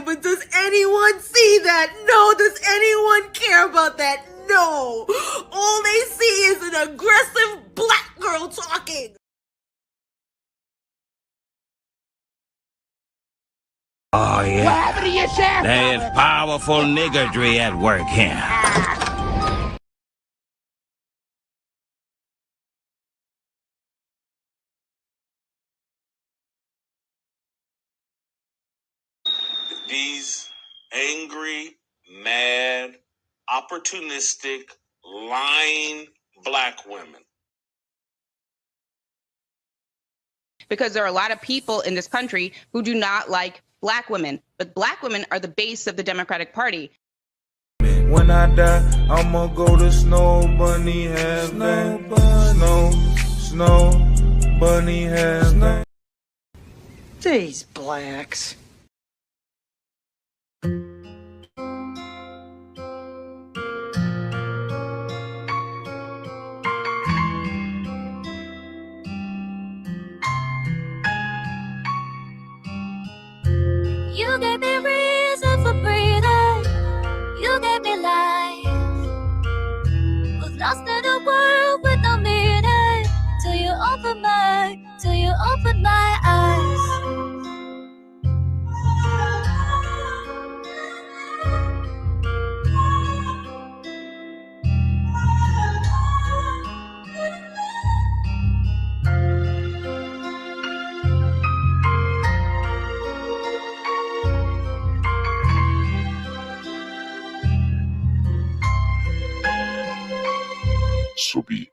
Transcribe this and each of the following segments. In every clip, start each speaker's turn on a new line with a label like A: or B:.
A: But does anyone see that? No. Does anyone care about that? No. All they see is an aggressive black girl talking.
B: Oh, yeah.
C: What happened to your sheriff?
B: There is powerful niggardry at work here.
D: These angry, mad, opportunistic, lying black women.
E: Because there are a lot of people in this country who do not like black women, but black women are the base of the Democratic Party.
F: When I die, I'ma go to Snow Bunny Heaven. Snow Bunny Heaven.
A: These blacks.
G: You gave me reason for breathing. You gave me life. Was lost in a world with no meaning. Till you opened my eyes.
H: So be.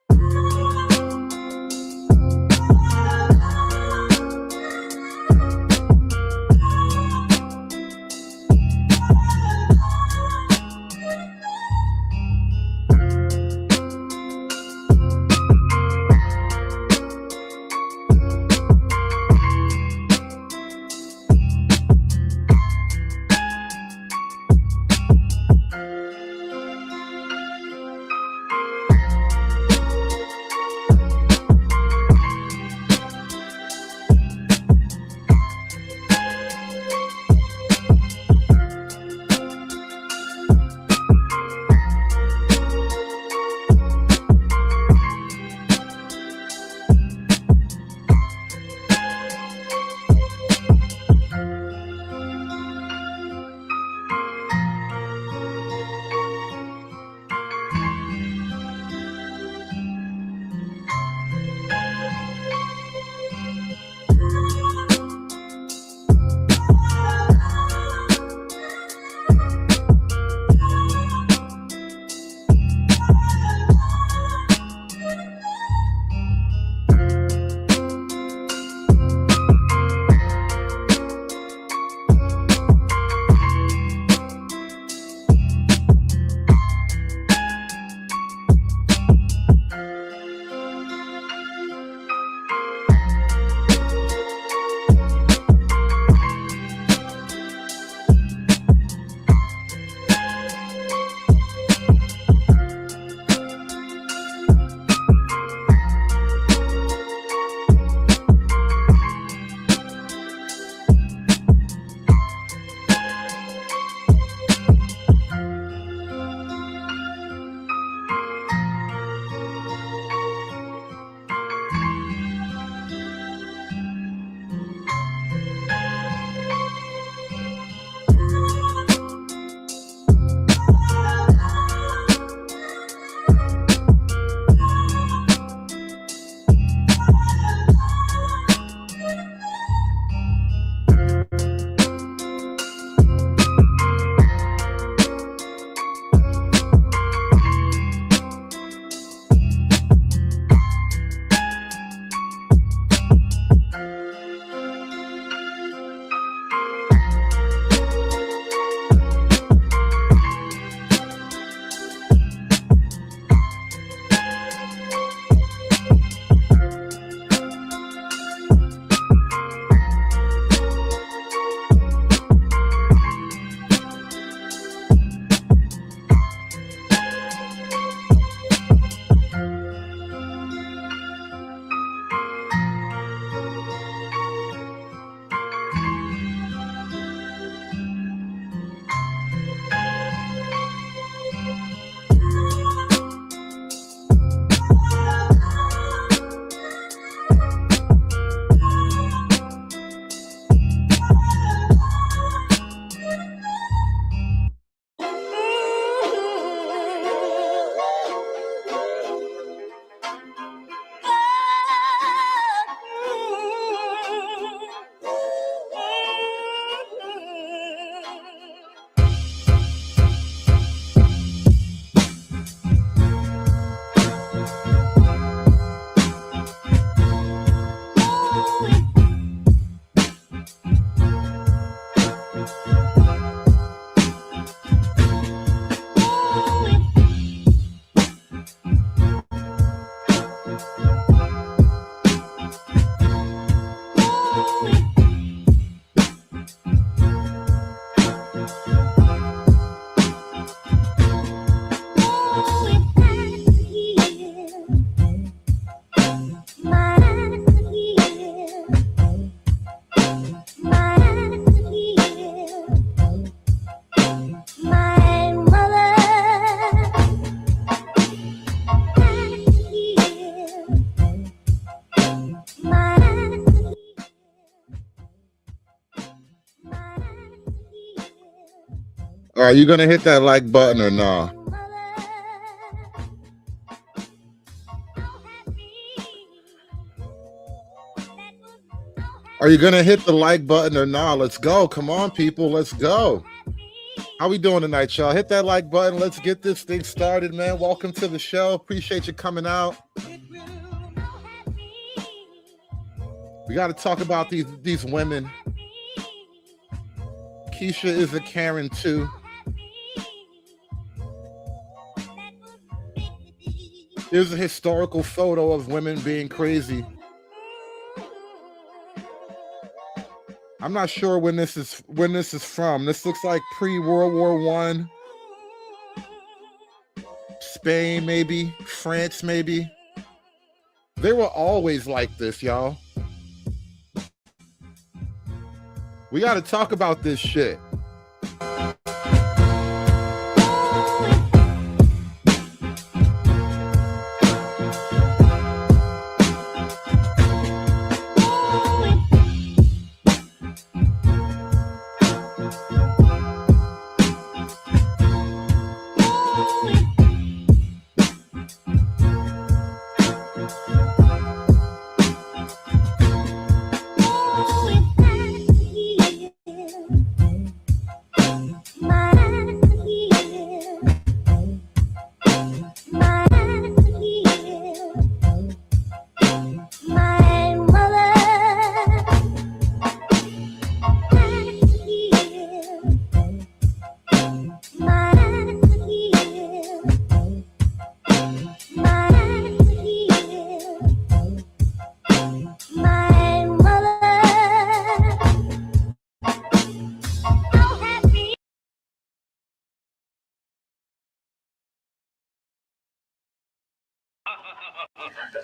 F: Are you gonna hit that like button or not? Are you gonna hit the like button or not? Let's go. Come on, people. Let's go. How we doing tonight, y'all? Hit that like button. Let's get this thing started, man. Welcome to the show. Appreciate you coming out. We got to talk about these women. Keisha is a Karen too. Here's a historical photo of women being crazy. I'm not sure when this is from. This looks like pre-World War I. Spain, maybe. France, maybe. They were always like this, y'all. We got to talk about this shit.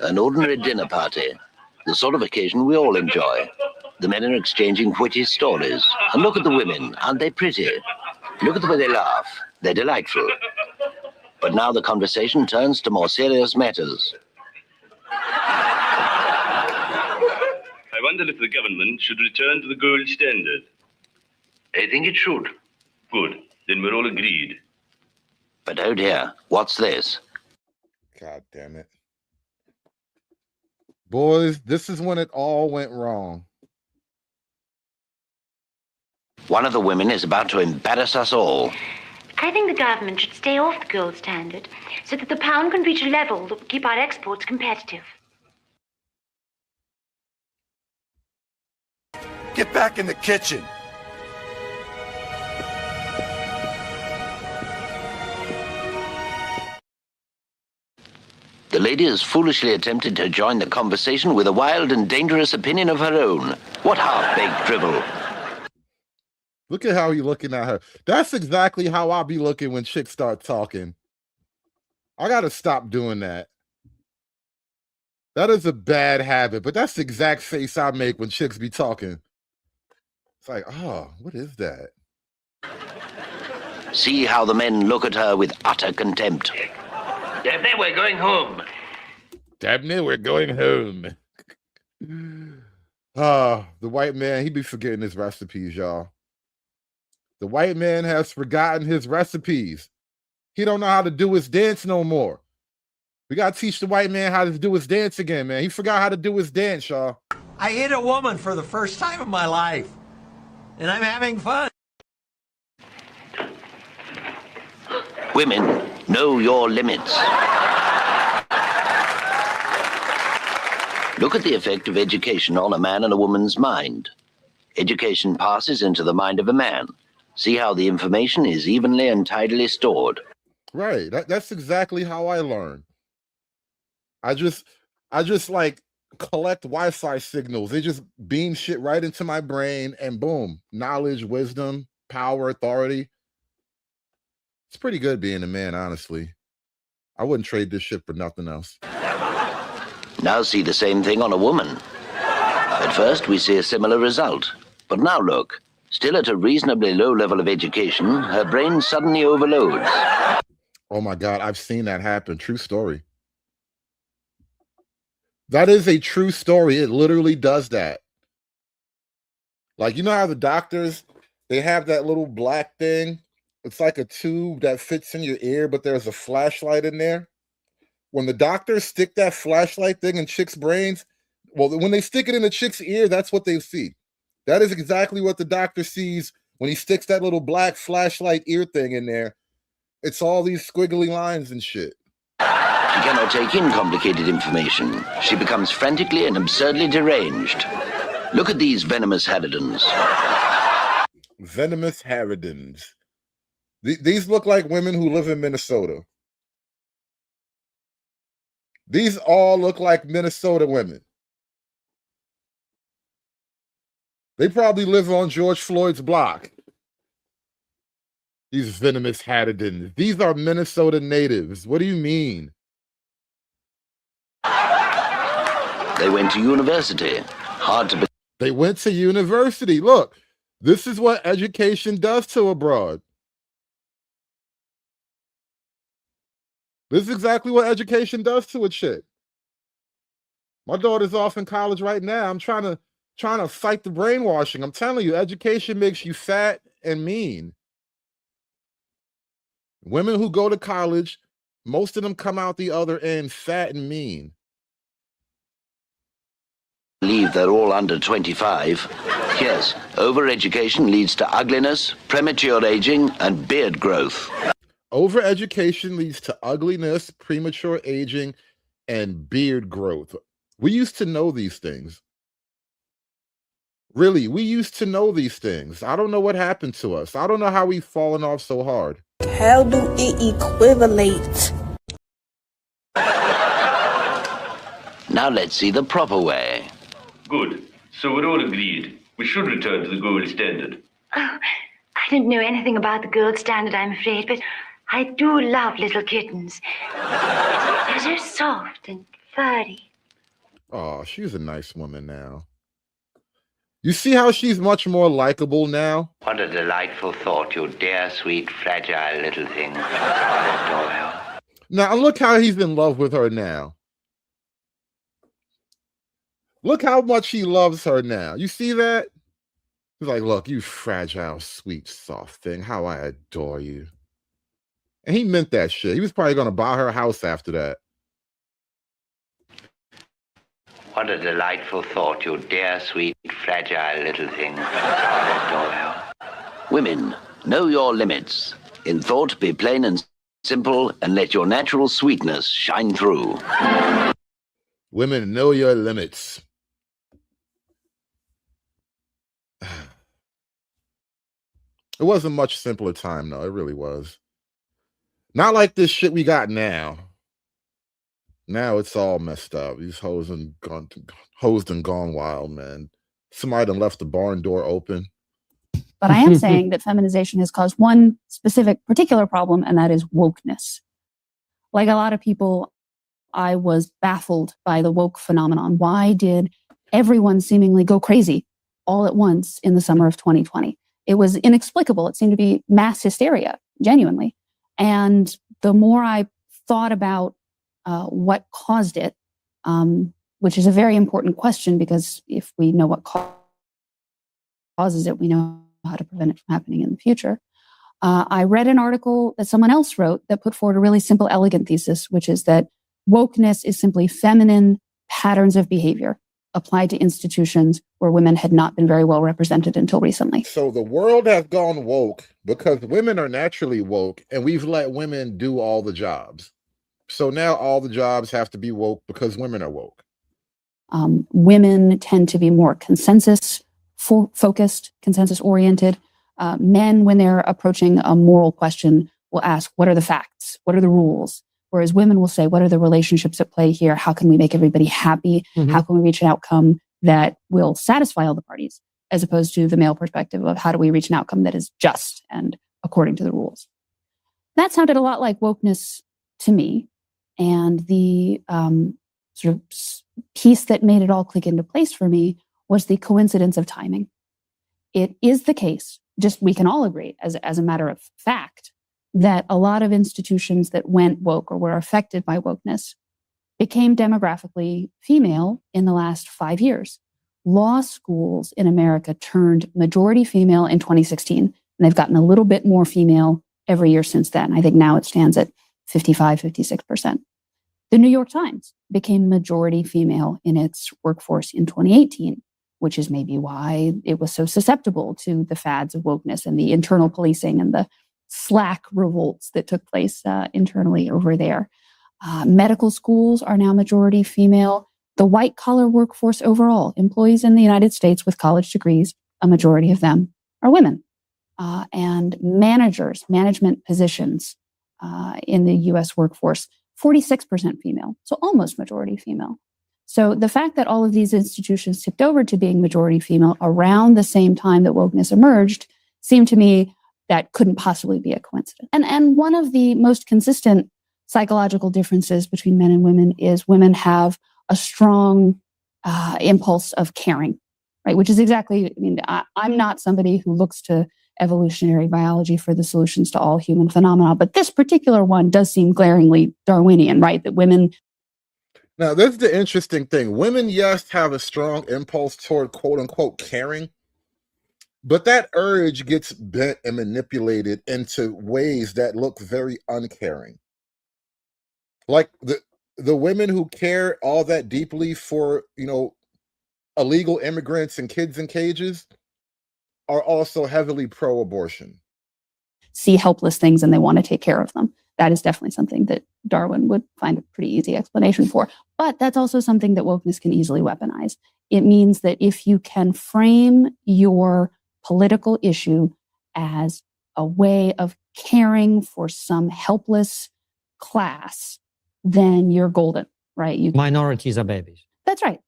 C: An ordinary dinner party, the sort of occasion we all enjoy. The men are exchanging witty stories. And look at the women, aren't they pretty? Look at the way they laugh. They're delightful. But now the conversation turns to more serious matters.
H: I wonder if the government should return to the gold standard.
C: I think it should.
H: Good. Then we're all agreed.
C: But oh dear, what's this?
F: God damn it. Boys, this is when it all went wrong.
C: One of the women is about to embarrass us all.
I: I think the government should stay off the gold standard so that the pound can reach a level that will keep our exports competitive.
J: Get back in the kitchen.
C: The lady has foolishly attempted to join the conversation with a wild and dangerous opinion of her own. What half-baked drivel.
F: Look at how he's looking at her. That's exactly how I'll be looking when chicks start talking. I got to stop doing that. That is a bad habit, but that's the exact face I make when chicks be talking. It's like, oh, what is that?
C: See how the men look at her with utter contempt.
K: Dabney, we're going home.
F: Dabney, we're going home. The white man, he be forgetting his recipes, y'all. The white man has forgotten his recipes. He don't know how to do his dance no more. We got to teach the white man how to do his dance again, man. He forgot how to do his dance, y'all.
K: I hit a woman for the first time in my life, and I'm having fun.
C: Women, know your limits. Look at the effect of education on a man and a woman's mind. Education passes into the mind of a man. See how the information is evenly and tidily stored.
F: Right. That's exactly how I learn. I just like collect Wi-Fi signals. They just beam shit right into my brain and boom, knowledge, wisdom, power, authority. It's pretty good being a man, honestly. I wouldn't trade this shit for nothing else.
C: Now see the same thing on a woman. At first we see a similar result. But now look, still at a reasonably low level of education, her brain suddenly overloads.
F: Oh my God, I've seen that happen. True story. That is a true story. It literally does that. Like, you know how the doctors, they have that little black thing It's like a tube that fits in your ear, but there's a flashlight in there. When the doctors stick that flashlight thing in chicks' brains, well, when they stick it in the chick's ear, that's what they see. That is exactly what the doctor sees when he sticks that little black flashlight ear thing in there. It's all these squiggly lines and shit.
C: She cannot take in complicated information. She becomes frantically and absurdly deranged. Look at these venomous harridans.
F: Venomous harridans. These look like women who live in Minnesota. These all look like Minnesota women. They probably live on George Floyd's block. These venomous harridans. These are Minnesota natives. What do you mean?
C: They went to university. Hard to believe.
F: They went to university. Look, this is what education does to a broad. This is exactly what education does to a chick. My daughter's off in college right now. I'm trying to fight the brainwashing. I'm telling you, education makes you fat and mean. Women who go to college, most of them come out the other end fat and mean.
C: Believe they're all under 25. Yes, overeducation leads to ugliness, premature aging, and beard growth.
F: Overeducation leads to ugliness, premature aging, and beard growth. We used to know these things. Really, we used to know these things. I don't know what happened to us. I don't know how we've fallen off so hard.
L: How do it equivalate?
C: Now let's see the proper way.
H: Good. So we're all agreed. We should return to the gold standard.
I: Oh, I don't know anything about the gold standard, I'm afraid, but I do love little kittens. They're so soft and furry.
F: Oh, she's a nice woman now. You see how she's much more likable now?
C: What a delightful thought, you dear, sweet, fragile little thing. I adore you.
F: Now look how he's in love with her now. Look how much he loves her now. You see that? He's like, look, you fragile, sweet, soft thing. How I adore you. And he meant that shit. He was probably going to buy her a house after that.
C: What a delightful thought, you dear, sweet, fragile little thing. I adore you. Women, know your limits. In thought, be plain and simple, and let your natural sweetness shine through.
F: Women, know your limits. It wasn't much simpler time, though. It really was. Not like this shit we got now. Now it's all messed up. These hoes and gone wild, man. Somebody done left the barn door open.
M: But I am saying that feminization has caused one specific particular problem, and that is wokeness. Like a lot of people, I was baffled by the woke phenomenon. Why did everyone seemingly go crazy all at once in the summer of 2020? It was inexplicable. It seemed to be mass hysteria, genuinely. And the more I thought about what caused it, which is a very important question, because if we know what causes it, we know how to prevent it from happening in the future. I read an article that someone else wrote that put forward a really simple, elegant thesis, which is that wokeness is simply feminine patterns of behavior applied to institutions where women had not been very well represented until recently.
F: So the world has gone woke because women are naturally woke, and we've let women do all the jobs. So now all the jobs have to be woke because women are woke.
M: Women tend to be more consensus-focused, consensus-oriented. Men, when they're approaching a moral question, will ask, what are the facts? What are the rules? Whereas women will say, what are the relationships at play here? How can we make everybody happy? Mm-hmm. How can we reach an outcome that will satisfy all the parties? As opposed to the male perspective of how do we reach an outcome that is just and according to the rules. That sounded a lot like wokeness to me. And the sort of piece that made it all click into place for me was the coincidence of timing. It is the case, just we can all agree as a matter of fact, that a lot of institutions that went woke or were affected by wokeness became demographically female in the last 5 years. Law schools in America turned majority female in 2016, and they've gotten a little bit more female every year since then. I think now it stands at 55, 56%. The New York Times became majority female in its workforce in 2018, which is maybe why it was so susceptible to the fads of wokeness and the internal policing and the Slack revolts that took place internally over there. Medical schools are now majority female. The white collar workforce overall, employees in the United States with college degrees, a majority of them are women. And managers, management positions in the US workforce, 46% female, so almost majority female. So the fact that all of these institutions tipped over to being majority female around the same time that wokeness emerged seemed to me that couldn't possibly be a coincidence. And one of the most consistent psychological differences between men and women is women have a strong impulse of caring, right? Which is exactly, I mean, I'm not somebody who looks to evolutionary biology for the solutions to all human phenomena, but this particular one does seem glaringly Darwinian, right? That women.
F: Now, this is the interesting thing. Women, yes, have a strong impulse toward quote unquote caring, but that urge gets bent and manipulated into ways that look very uncaring. Like the women who care all that deeply for, illegal immigrants and kids in cages are also heavily pro-abortion.
M: See helpless things and they want to take care of them. That is definitely something that Darwin would find a pretty easy explanation for. But that's also something that wokeness can easily weaponize. It means that if you can frame your political issue as a way of caring for some helpless class, then you're golden, right?
N: Minorities are babies.
M: That's right.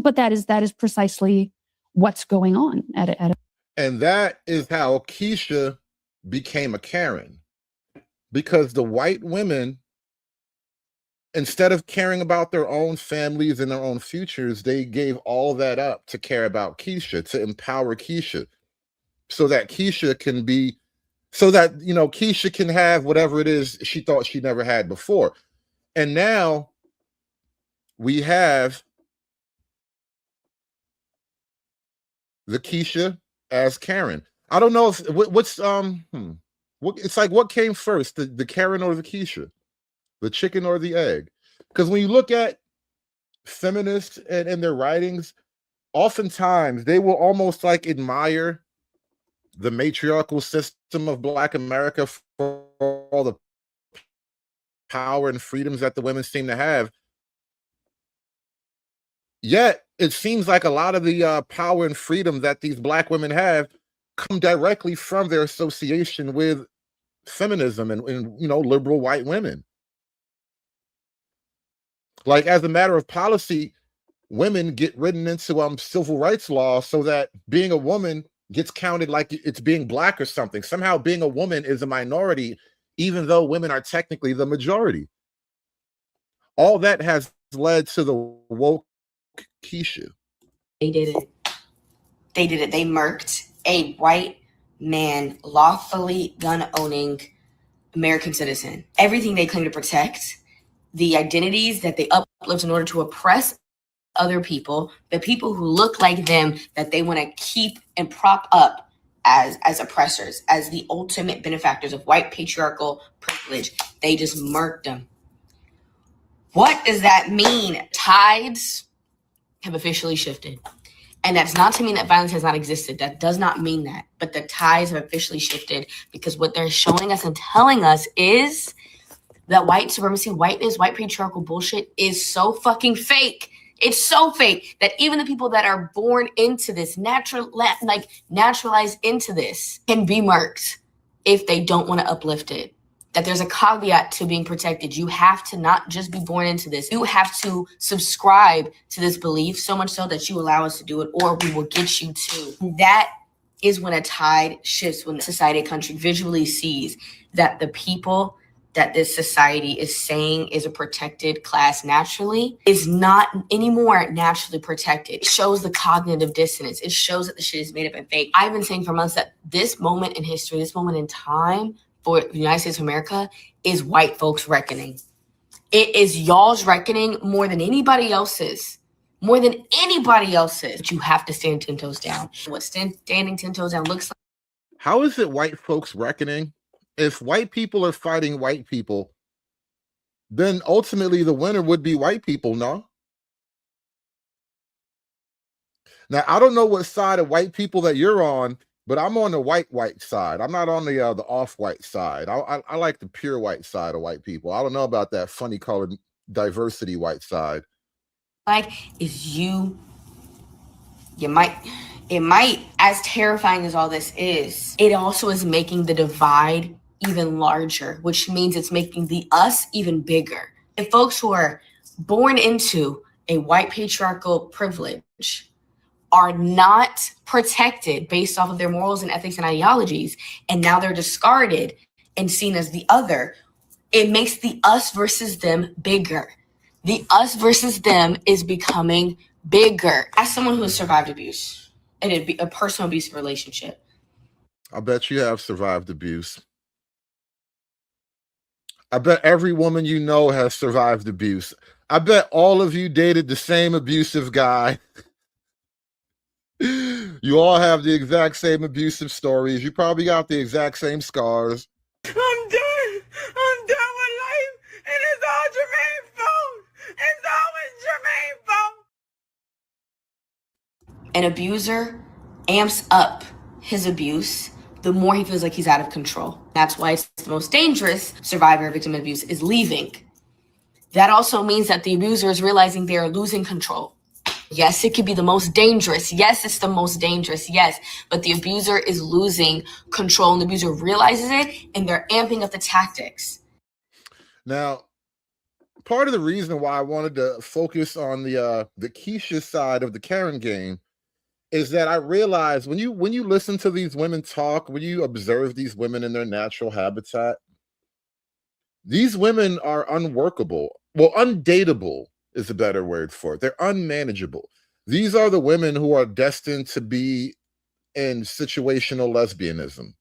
M: But that is precisely what's going on at a.
F: And that is how Keisha became a Karen. Because the white women, instead of caring about their own families and their own futures, they gave all that up to care about Keisha, to empower Keisha, so that Keisha can be, so that, Keisha can have whatever it is she thought she never had before. And now we have the Keisha as Karen. I don't know if it's like, what came first, the Karen or the Keisha, the chicken or the egg? Because when you look at feminists and their writings, oftentimes they will almost like admire the matriarchal system of Black America for all the power and freedoms that the women seem to have. Yet it seems like a lot of the power and freedom that these Black women have come directly from their association with feminism and liberal white women. Like, as a matter of policy, women get written into civil rights law so that being a woman gets counted like it's being Black or something. Somehow being a woman is a minority, even though women are technically the majority. All that has led to the woke Keisha.
O: They did it. They did it. They murked a white man, lawfully gun-owning American citizen. Everything they claim to protect, the identities that they uplift in order to oppress other people, the people who look like them that they want to keep and prop up as oppressors, as the ultimate benefactors of white patriarchal privilege, they just murked them. What does that mean? Tides have officially shifted. And that's not to mean that violence has not existed. That does not mean that. But the tides have officially shifted because what they're showing us and telling us is that white supremacy, whiteness, white patriarchal bullshit is so fucking fake. It's so fake that even the people that are born into this, naturalized into this, can be murked if they don't want to uplift it. That there's a caveat to being protected. You have to not just be born into this. You have to subscribe to this belief, so much so that you allow us to do it, or we will get you to. That is when a tide shifts, when society, a country visually sees that the people that this society is saying is a protected class naturally is not anymore naturally protected. It shows the cognitive dissonance. It shows that the shit is made up and fake. I've been saying for months that this moment in history, this moment in time for the United States of America is white folks' reckoning. It is y'all's reckoning more than anybody else's. More than anybody else's. But you have to stand 10 toes down. What standing 10 toes down looks like.
F: How is it white folks' reckoning if white people are fighting white people, then ultimately the winner would be white people, no? Now, I don't know what side of white people that you're on, but I'm on the white side. I'm not on the off-white side. I like the pure white side of white people. I don't know about that funny colored diversity white side.
O: Like, is it might, as terrifying as all this is, it also is making the divide even larger, which means it's making the us even bigger. If folks who are born into a white patriarchal privilege are not protected based off of their morals and ethics and ideologies, and now they're discarded and seen as the other, it makes the us versus them bigger. The us versus them is becoming bigger. As someone who has survived abuse, and it'd be a personal abusive relationship,
F: I bet you have survived abuse. I bet every woman you know has survived abuse. I bet all of you dated the same abusive guy. You all have the exact same abusive stories. You probably got the exact same scars.
A: I'm done. I'm done with life. And it's all Jermaine's fault. It's always Jermaine's fault.
O: an abuser amps up his abuse the more he feels like he's out of control. That's why it's the most dangerous survivor or victim of abuse is leaving. That also means that the abuser is realizing they are losing control. Yes, it could be the most dangerous. Yes, it's the most dangerous. Yes, but the abuser is losing control and the abuser realizes it and they're amping up the tactics.
F: Now, part of the reason why I wanted to focus on the Keisha side of the Karen game is that I realized when you listen to these women talk, when you observe these women in their natural habitat, these women are unworkable. Well, undateable is a better word for it. They're unmanageable. These are the women who are destined to be in situational lesbianism.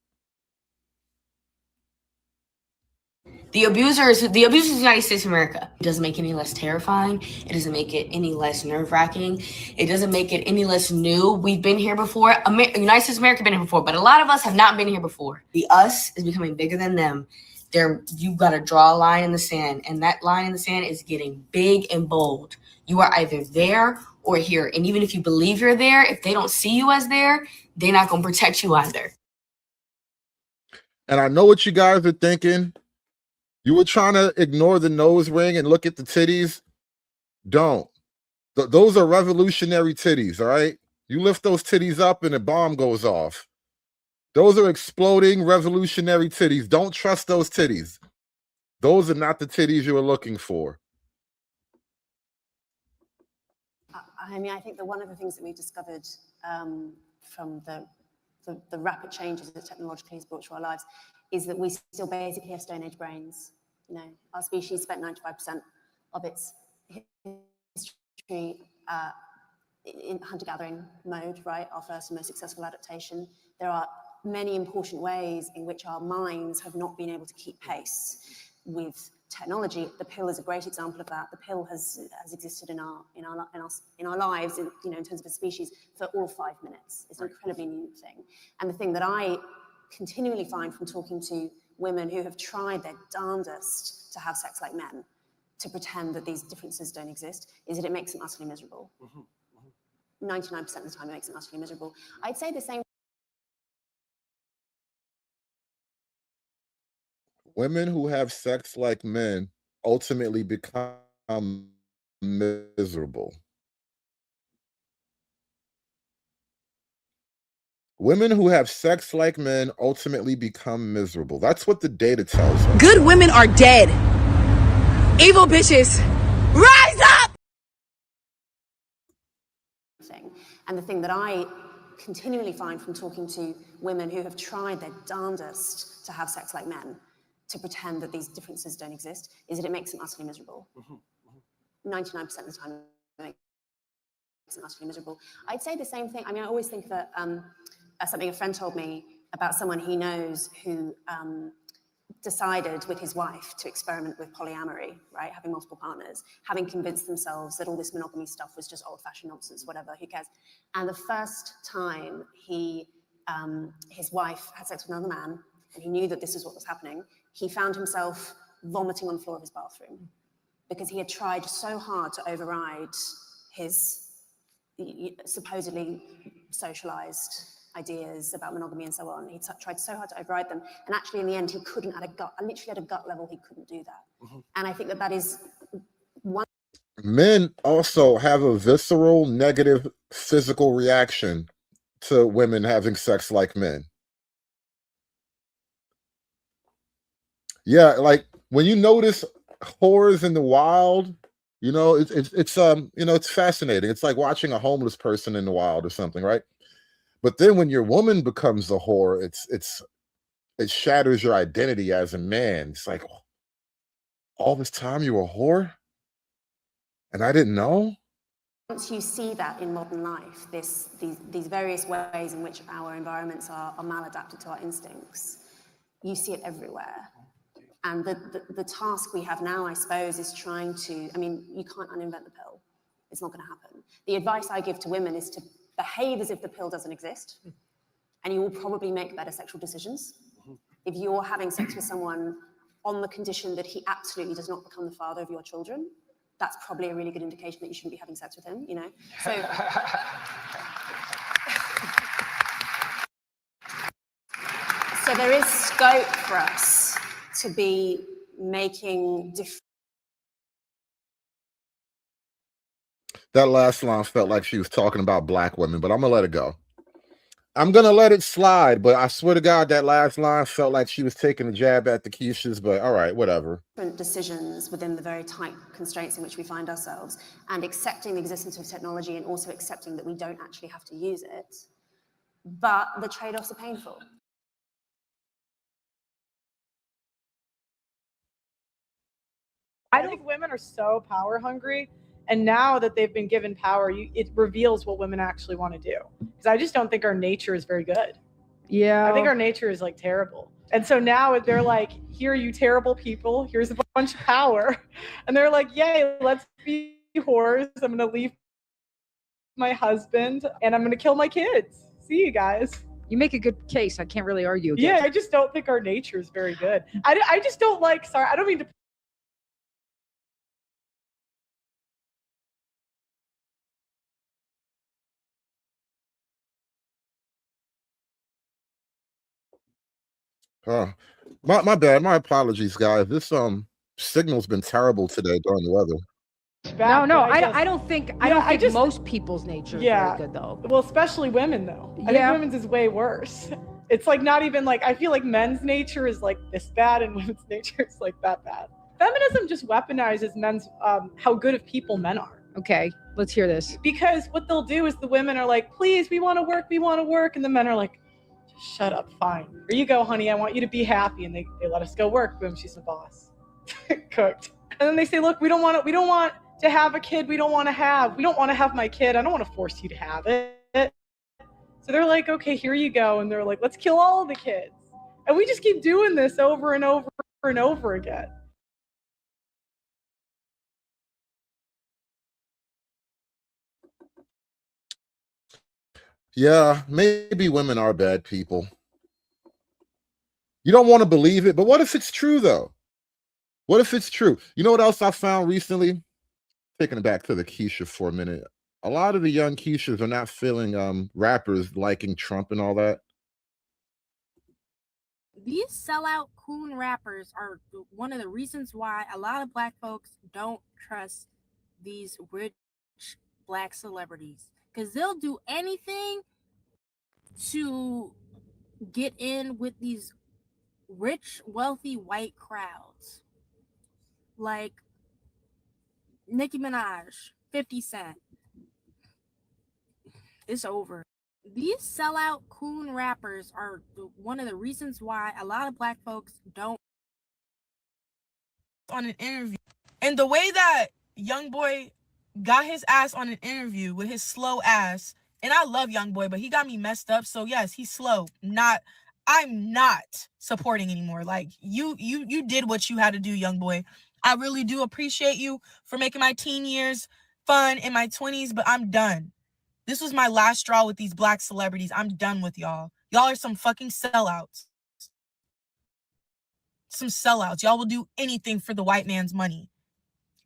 O: The abuser is the United States of America. It doesn't make it any less terrifying. It doesn't make it any less nerve-wracking. It doesn't make it any less new. We've been here before. United States of America been here before, but a lot of us have not been here before. The us is becoming bigger than them. You got to draw a line in the sand, and that line in the sand is getting big and bold. You are either there or here, and even if you believe you're there, if they don't see you as there, they're not going to protect you either.
F: And I know what you guys are thinking. You were trying to ignore the nose ring and look at the titties. Don't. Those are revolutionary titties, all right? You lift those titties up and a bomb goes off. Those are exploding revolutionary titties. Don't trust those titties. Those are not the titties you were looking for.
N: I mean, I think that one of the things that we've discovered from the rapid changes that technologically has brought to our lives is that we still basically have Stone Age brains. You know, our species spent 95% of its history in hunter-gathering mode, right? Our first and most successful adaptation. There are many important ways in which our minds have not been able to keep pace with technology. The pill is a great example of that. The pill has existed in our lives, in terms of a species, for all 5 minutes. It's an incredibly new thing. And the thing that I continually find from talking to women who have tried their darndest to have sex like men, to pretend that these differences don't exist, is that it makes them utterly miserable. 99% of the time, it makes them utterly miserable. I'd say the same.
F: Women who have sex like men ultimately become miserable. Women who have sex like men ultimately become miserable. That's what the data tells us.
A: Good women are dead. Evil bitches, rise up!
N: And the thing that I continually find from talking to women who have tried their darndest to have sex like men, to pretend that these differences don't exist, is that it makes them utterly miserable. 99% of the time, it makes them utterly miserable. I'd say the same thing. I mean, I always think that something a friend told me about someone he knows who decided with his wife to experiment with polyamory, right? Having multiple partners, having convinced themselves that all this monogamy stuff was just old-fashioned nonsense, whatever, who cares? And the first time his wife had sex with another man, and he knew that this is what was happening, he found himself vomiting on the floor of his bathroom because he had tried so hard to override his supposedly socialized ideas about monogamy and so on. He tried so hard to override them, and actually in the end he couldn't, literally at a gut level, he couldn't do that. And I think that is one.
F: Men also have a visceral negative physical reaction to women having sex like men. Yeah, like when you notice whores in the wild, you know, it's fascinating. It's like watching a homeless person in the wild or something, right? But then when your woman becomes a whore, it shatters your identity as a man. It's like, all this time you were a whore? And I didn't know?
N: Once you see that in modern life, these various ways in which our environments are maladapted to our instincts, you see it everywhere. And the task we have now, I suppose, is trying to, I mean, you can't uninvent the pill. It's not going to happen. The advice I give to women is to behave as if the pill doesn't exist, and you will probably make better sexual decisions. If you're having sex with someone on the condition that he absolutely does not become the father of your children, that's probably a really good indication that you shouldn't be having sex with him, you know? So there is scope for us to be making different.
F: That last line felt like she was talking about black women, but I'm gonna let it go. I'm gonna let it slide, but I swear to God, that last line felt like she was taking a jab at the Keishas, but all right, whatever.
N: Decisions within the very tight constraints in which we find ourselves, and accepting the existence of technology and also accepting that we don't actually have to use it, but the trade-offs are painful.
P: I think women are so power hungry, and now that they've been given power, it reveals what women actually want to do. Because I just don't think our nature is very good. Yeah. I think our nature is like terrible. And so now they're like, here, you terrible people, here's a bunch of power. And they're like, yay, let's be whores. I'm going to leave my husband and I'm going to kill my kids. See you guys.
Q: You make a good case. I can't really argue against.
P: Yeah, I just don't think our nature is very good. I just don't like, sorry, I don't mean to.
F: My bad. My apologies, guys. This signal's been terrible today during the weather.
Q: No, I don't think most people's nature is very good though.
P: Well, especially women though. I think women's is way worse. It's like not even like, I feel like men's nature is like this bad and women's nature is like that bad. Feminism just weaponizes men's how good of people men are.
Q: Okay, let's hear this.
P: Because what they'll do is the women are like, please, we want to work, and the men are like, just shut up, fine. Here you go, honey, I want you to be happy, and they let us go work. Boom, she's the boss. Cooked. And then they say, look, we don't want to have a kid we don't want to have my kid. I don't want to force you to have it. So they're like, okay, here you go. And they're like, let's kill all the kids. And we just keep doing this over and over and over again.
F: Yeah, maybe women are bad people. You don't want to believe it, but what if it's true though? What if it's true? You know what else I found recently? Taking it back to the Keisha for a minute. A lot of the young Keishas are not feeling rappers liking Trump and all that.
R: These sellout coon rappers are one of the reasons why a lot of black folks don't trust these rich black celebrities, because they'll do anything to get in with these rich, wealthy white crowds. Like Nicki Minaj, 50 Cent. It's over. These sellout coon rappers are one of the reasons why a lot of black folks don't.
S: On an interview, and the way that YoungBoy got his ass on an interview with his slow ass, and I love YoungBoy, but he got me messed up. So yes, he's slow. I'm not supporting anymore. Like you did what you had to do, YoungBoy. I really do appreciate you for making my teen years fun in my 20s, but I'm done. This was my last straw with these black celebrities. I'm done with y'all. Y'all are some fucking sellouts. some sellouts. Y'all will do anything for the white man's money.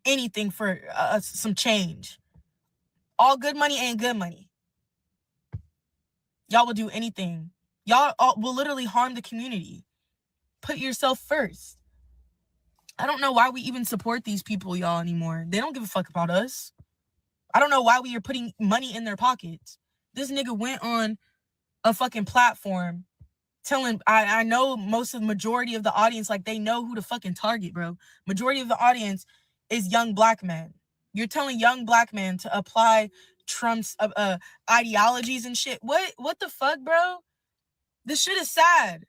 S: Anything for some change. All good money ain't good money. Y'all will do anything. Y'all will literally harm the community. Put yourself first. I don't know why we even support these people, y'all, anymore. They don't give a fuck about us. I don't know why we are putting money in their pockets. This nigga went on a fucking platform telling, I know most of the majority of the audience, like, they know who to fucking target, bro. Majority of the audience is young black men. You're telling young black men to apply Trump's ideologies and shit. What the fuck, bro? This shit is sad.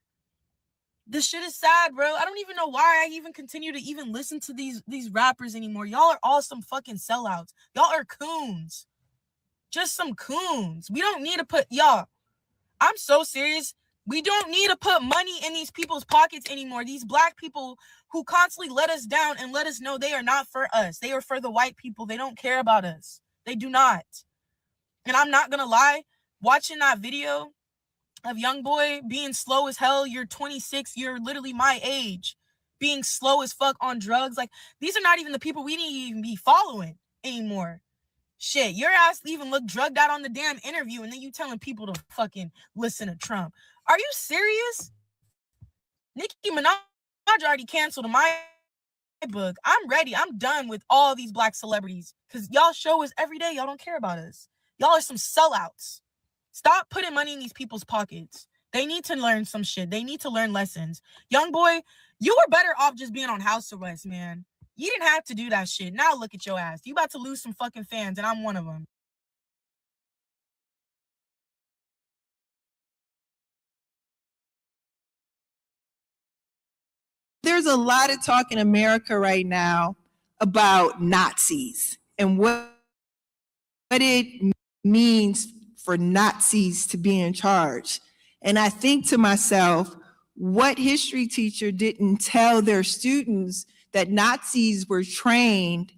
S: This shit is sad, bro. I don't even know why I even continue to even listen to these rappers anymore. Y'all are all some fucking sellouts. Y'all are coons. Just some coons. We don't need to put, y'all, I'm so serious. We don't need to put money in these people's pockets anymore. These black people who constantly let us down and let us know they are not for us. They are for the white people. They don't care about us. They do not. And I'm not going to lie, watching that video of young boy being slow as hell, you're 26, you're literally my age, being slow as fuck on drugs. Like, these are not even the people we need to even be following anymore. Shit, your ass even look drugged out on the damn interview, and then you telling people to fucking listen to Trump. Are you serious? Nicki Minaj already canceled in my book. I'm ready. I'm done with all these black celebrities because y'all show us every day y'all don't care about us. Y'all are some sellouts. Stop putting money in these people's pockets. They need to learn some shit. They need to learn lessons. Young boy, you were better off just being on house arrest, man. You didn't have to do that shit. Now look at your ass. You about to lose some fucking fans, and I'm one of them.
T: There's a lot of talk in America right now about Nazis and what it means for Nazis to be in charge. And I think to myself, what history teacher didn't tell their students that Nazis were trained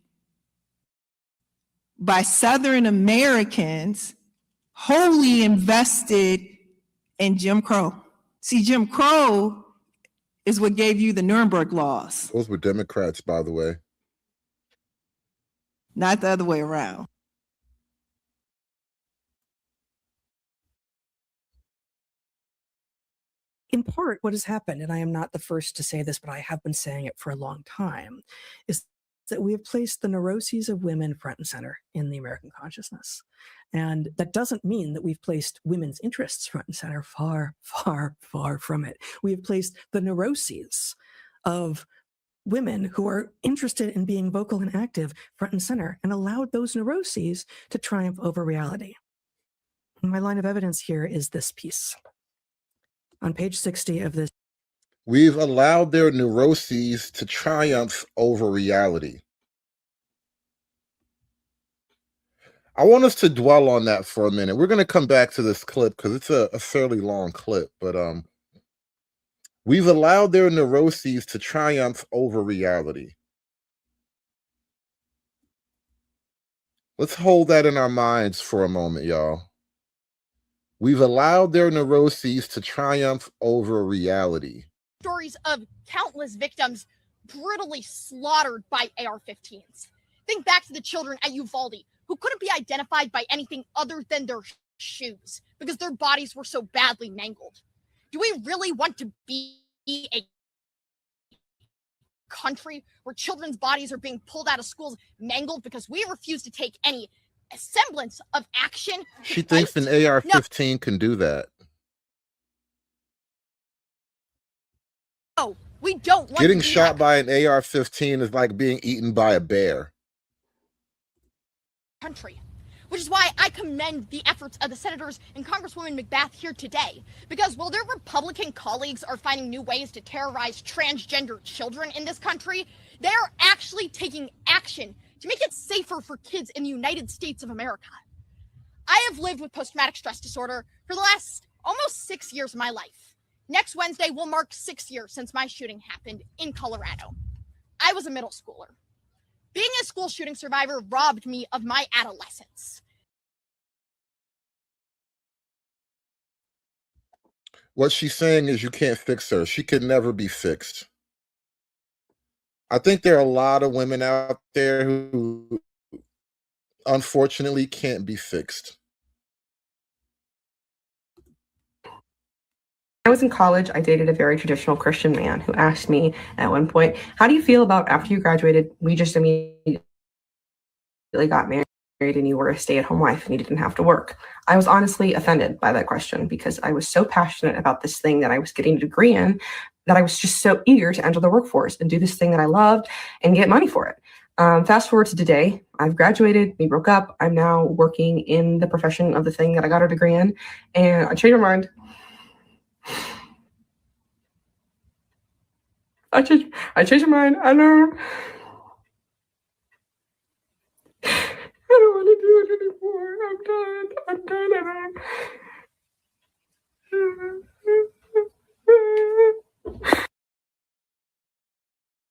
T: by Southern Americans wholly invested in Jim Crow? See, Jim Crow is what gave you the Nuremberg laws.
F: Those were Democrats, by the way.
T: Not the other way around.
U: In part, what has happened, and I am not the first to say this, but I have been saying it for a long time, is that we have placed the neuroses of women front and center in the American consciousness. And that doesn't mean that we've placed women's interests front and center. Far, far, far from it. We have placed the neuroses of women who are interested in being vocal and active front and center and allowed those neuroses to triumph over reality. And my line of evidence here is this piece. On page 60 of this.
F: We've allowed their neuroses to triumph over reality. I want us to dwell on that for a minute. We're going to come back to this clip because it's a fairly long clip, but we've allowed their neuroses to triumph over reality. Let's hold that in our minds for a moment, y'all. We've allowed their neuroses to triumph over reality.
V: Stories of countless victims brutally slaughtered by AR-15s. Think back to the children at Uvalde who couldn't be identified by anything other than their shoes because their bodies were so badly mangled. Do we really want to be a country where children's bodies are being pulled out of schools mangled because we refuse to take any semblance of action?
F: She thinks an AR-15 can do that.
V: No, we don't want
F: Getting
V: to be
F: shot by an AR-15 is like being eaten by a bear.
V: Country, which is why I commend the efforts of the senators and Congresswoman McBath here today, because while their Republican colleagues are finding new ways to terrorize transgender children in this country, they're actually taking action to make it safer for kids in the United States of America. I have lived with post-traumatic stress disorder for the last almost 6 years of my life. Next Wednesday will mark 6 years since my shooting happened in Colorado. I was a middle schooler. Being a school shooting survivor robbed me of my adolescence.
F: What she's saying is you can't fix her. She could never be fixed. I think there are a lot of women out there who unfortunately can't be fixed.
B: I was in college, I dated a very traditional Christian man who asked me at one point, how do you feel about after you graduated, we just immediately got married and you were a stay-at-home wife and you didn't have to work? I was honestly offended by that question because I was so passionate about this thing that I was getting a degree in that I was just so eager to enter the workforce and do this thing that I loved and get money for it. Fast forward to today, I've graduated, we broke up, I'm now working in the profession of the thing that I got a degree in, and I changed my mind. I changed my mind. I don't want to do it anymore. I'm done.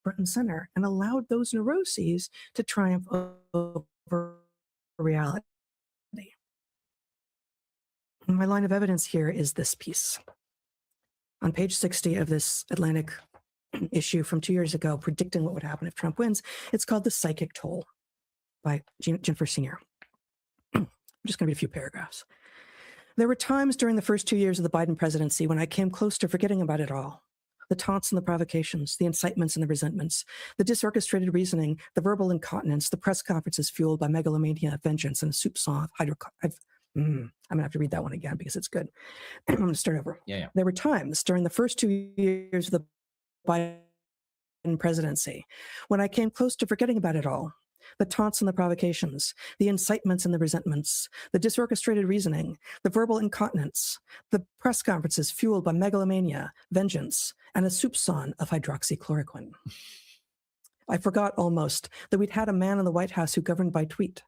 B: Front and center and allowed those neuroses to triumph over reality. And my line of evidence here is this piece. On page 60 of this Atlantic issue from 2 years ago, predicting what would happen if Trump wins, it's called The Psychic Toll by Jennifer Senior. I'm just going to read a few paragraphs. There were times during the first 2 years of the Biden presidency when I came close to forgetting about it all. The taunts and the provocations, the incitements and the resentments, the disorchestrated reasoning, the verbal incontinence, the press conferences fueled by megalomania, vengeance, and a soup song of I'm going to have to read that one again because it's good. I'm going to start over.
D: Yeah.
B: There were times during the first 2 years of the Biden presidency when I came close to forgetting about it all. The taunts and the provocations, the incitements and the resentments, the disorchestrated reasoning, the verbal incontinence, the press conferences fueled by megalomania, vengeance, and a soupçon of hydroxychloroquine. I forgot almost that we'd had a man in the White House who governed by tweet.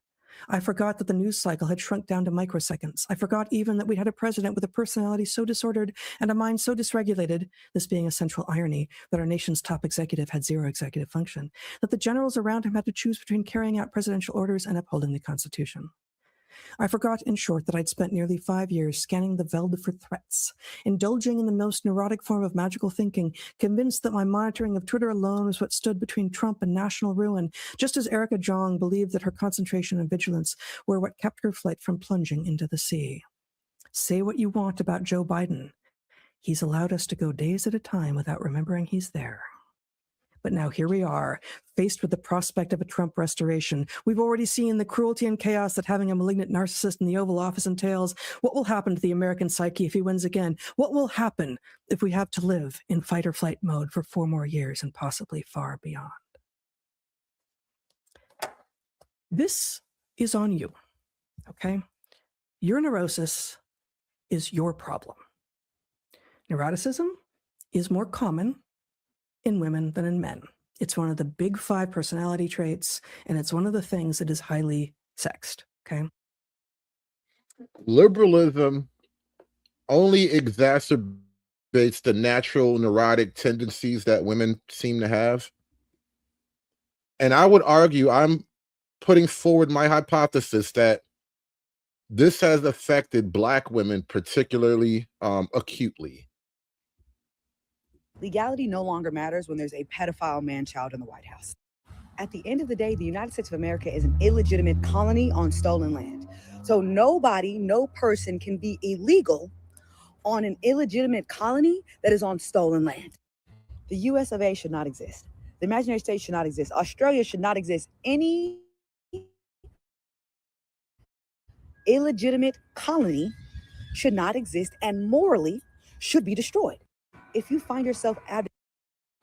B: I forgot that the news cycle had shrunk down to microseconds. I forgot even that we had a president with a personality so disordered and a mind so dysregulated, this being a central irony, that our nation's top executive had zero executive function, that the generals around him had to choose between carrying out presidential orders and upholding the Constitution. I forgot, in short, that I'd spent nearly 5 years scanning the Veld for threats, indulging in the most neurotic form of magical thinking, convinced that my monitoring of Twitter alone was what stood between Trump and national ruin, just as Erica Jong believed that her concentration and vigilance were what kept her flight from plunging into the sea. Say what you want about Joe Biden. He's allowed us to go days at a time without remembering he's there. But now here we are, faced with the prospect of a Trump restoration. We've already seen the cruelty and chaos that having a malignant narcissist in the Oval Office entails. What will happen to the American psyche if he wins again? What will happen if we have to live in fight or flight mode for 4 more years and possibly far beyond? This is on you, okay? Your neurosis is your problem. Neuroticism is more common in women than in men. It's one of the big 5 personality traits, and it's one of the things that is highly sexed, okay?
F: Liberalism only exacerbates the natural neurotic tendencies that women seem to have. And I would argue, I'm putting forward my hypothesis that this has affected Black women particularly acutely.
W: Legality no longer matters when there's a pedophile man-child in the White House. At the end of the day, the United States of America is an illegitimate colony on stolen land. So nobody, no person can be illegal on an illegitimate colony that is on stolen land. The US of A should not exist. The imaginary state should not exist. Australia should not exist. Any illegitimate colony should not exist and morally should be destroyed. If you find yourself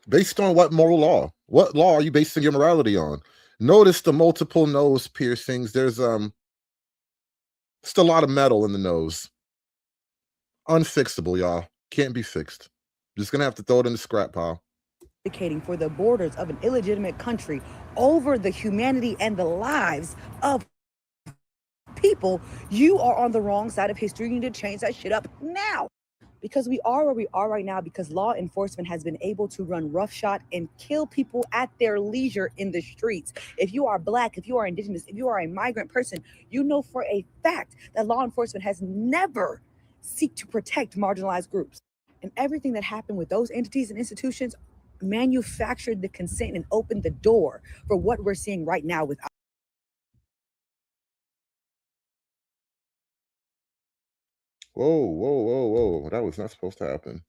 F: Based on what moral law? What law are you basing your morality on? Notice the multiple nose piercings. There's just a lot of metal in the nose. Unfixable, y'all. Can't be fixed. Just gonna have to throw it in the scrap pile.
W: advocating for the borders of an illegitimate country over the humanity and the lives of people, you are on the wrong side of history. You need to change that shit up now. Because we are where we are right now because law enforcement has been able to run roughshod and kill people at their leisure in the streets. If you are Black, if you are Indigenous, if you are a migrant person, you know for a fact that law enforcement has never seek to protect marginalized groups. And everything that happened with those entities and institutions manufactured the consent and opened the door for what we're seeing right now with
F: Whoa, whoa, whoa, whoa. That was not supposed to happen.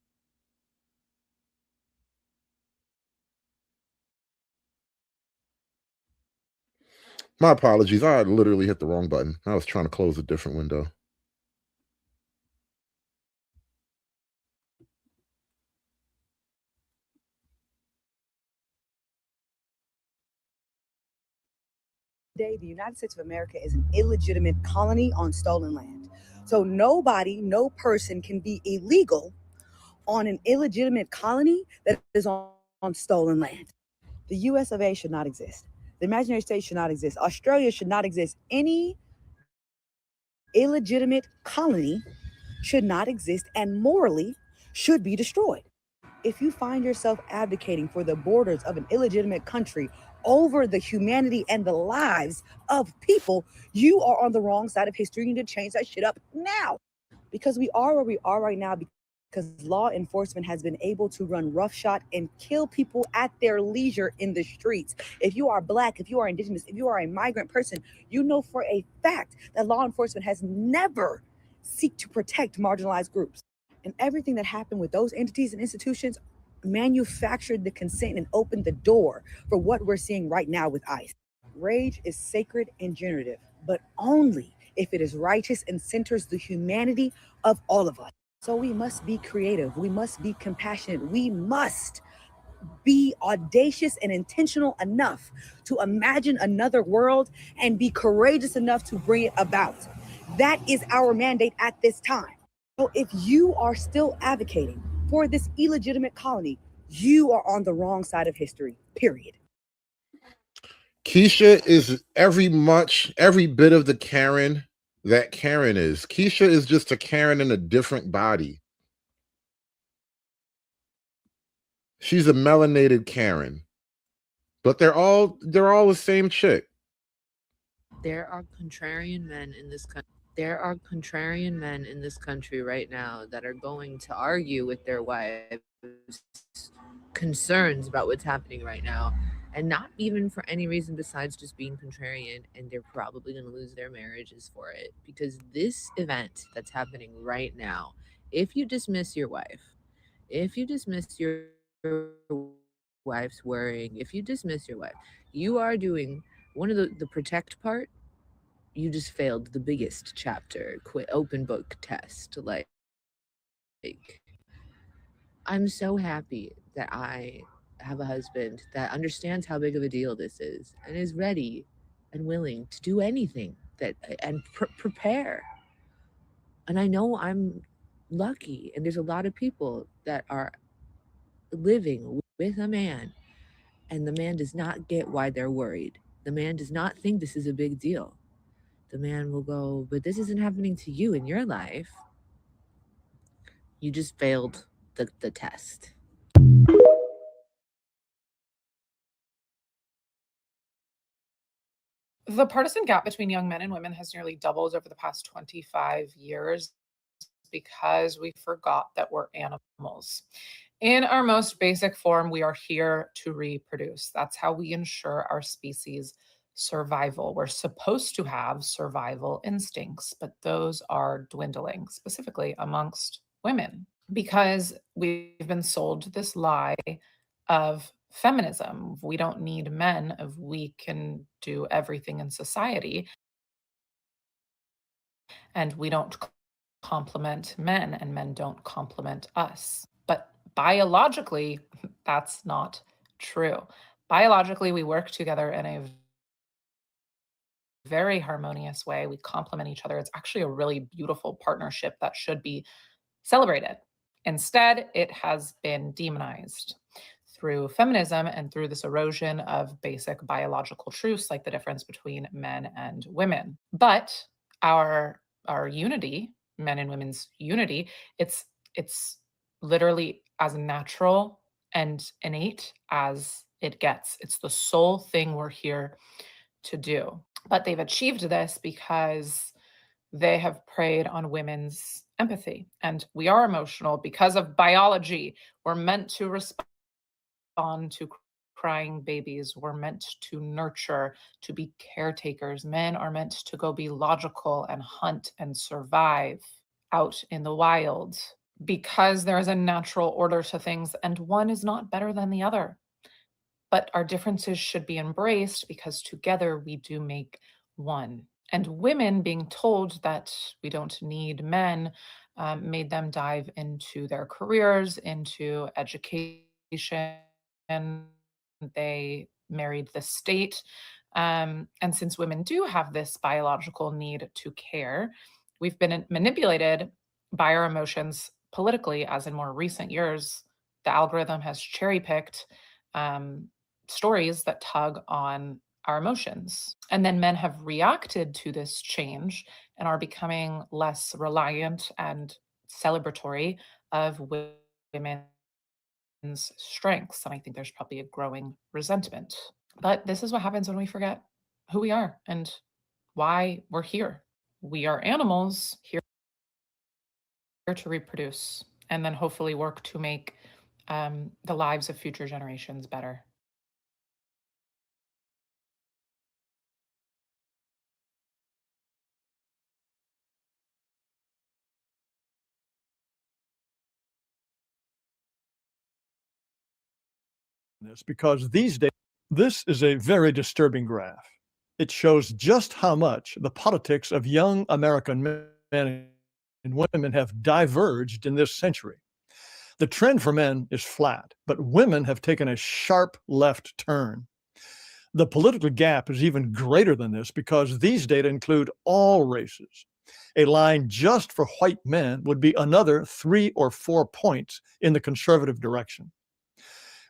F: My apologies. I literally hit the wrong button. I was trying to close a different window.
W: Today, the United States of America is an illegitimate colony on stolen land. So nobody, no person can be illegal on an illegitimate colony that is on stolen land. The US of A should not exist. The imaginary state should not exist. Australia should not exist. Any illegitimate colony should not exist and morally should be destroyed. If you find yourself advocating for the borders of an illegitimate country over the humanity and the lives of people, you are on the wrong side of history. You need to change that shit up now. Because we are where we are right now because law enforcement has been able to run roughshod and kill people at their leisure in the streets. If you are Black, if you are Indigenous, if you are a migrant person, you know for a fact that law enforcement has never seek to protect marginalized groups. And everything that happened with those entities and institutions manufactured the consent and opened the door for what we're seeing right now with ICE. Rage is sacred and generative, but only if it is righteous and centers the humanity of all of us. So we must be creative. We must be compassionate. We must be audacious and intentional enough to imagine another world and be courageous enough to bring it about. That is our mandate at this time. So if you are still advocating for this illegitimate colony, you are on the wrong side of history, period.
F: Keisha is every bit of the Karen that Karen is. Keisha is just a Karen in a different body. She's a melanated Karen. But they're all the same chick.
D: There are contrarian men in this country. There are contrarian men in this country right now that are going to argue with their wives concerns about what's happening right now, and not even for any reason besides just being contrarian, and they're probably going to lose their marriages for it, because this event that's happening right now, if you dismiss your wife, if you dismiss your wife's worrying, if you dismiss your wife, you are doing one of the protect part. You just failed the biggest chapter, quit open book test. Like I'm so happy that I have a husband that understands how big of a deal this is and is ready and willing to do anything that and prepare. And I know I'm lucky, and there's a lot of people that are living with a man, and the man does not get why they're worried. The man does not think this is a big deal. The man will go, but this isn't happening to you in your life. You just failed the test.
E: The partisan gap between young men and women has nearly doubled over the past 25 years because we forgot that we're animals. In our most basic form, we are here to reproduce. That's how we ensure our species survival. We're supposed to have survival instincts, but those are dwindling, specifically amongst women, because we've been sold this lie of feminism. We don't need men if we can do everything in society. And we don't complement men, and men don't complement us. But biologically, that's not true. Biologically, we work together in a very harmonious way. We complement each other. It's actually a really beautiful partnership that should be celebrated. Instead, it has been demonized through feminism and through this erosion of basic biological truths, like the difference between men and women. But our unity, men and women's unity, it's literally as natural and innate as it gets. It's the sole thing we're here to do. But they've achieved this because they have preyed on women's empathy. And we are emotional because of biology. We're meant to respond respond to crying babies. We're meant to nurture, to be caretakers. Men are meant to go be logical and hunt and survive out in the wild because there is a natural order to things and one is not better than the other. But our differences should be embraced because together we do make one. And women being told that we don't need men made them dive into their careers, into education. They married the state. And since women do have this biological need to care, we've been manipulated by our emotions politically, as in more recent years, the algorithm has cherry picked stories that tug on our emotions. And then men have reacted to this change and are becoming less reliant and celebratory of women's strengths. And I think there's probably a growing resentment. But this is what happens when we forget who we are and why we're here. We are animals here to reproduce and then hopefully work to make the lives of future generations better.
G: This because these days, this is a very disturbing graph. It shows just how much the politics of young American men and women have diverged in this century. The trend for men is flat, but women have taken a sharp left turn. The political gap is even greater than this because these data include all races. A line just for white men would be another 3 or 4 points in the conservative direction.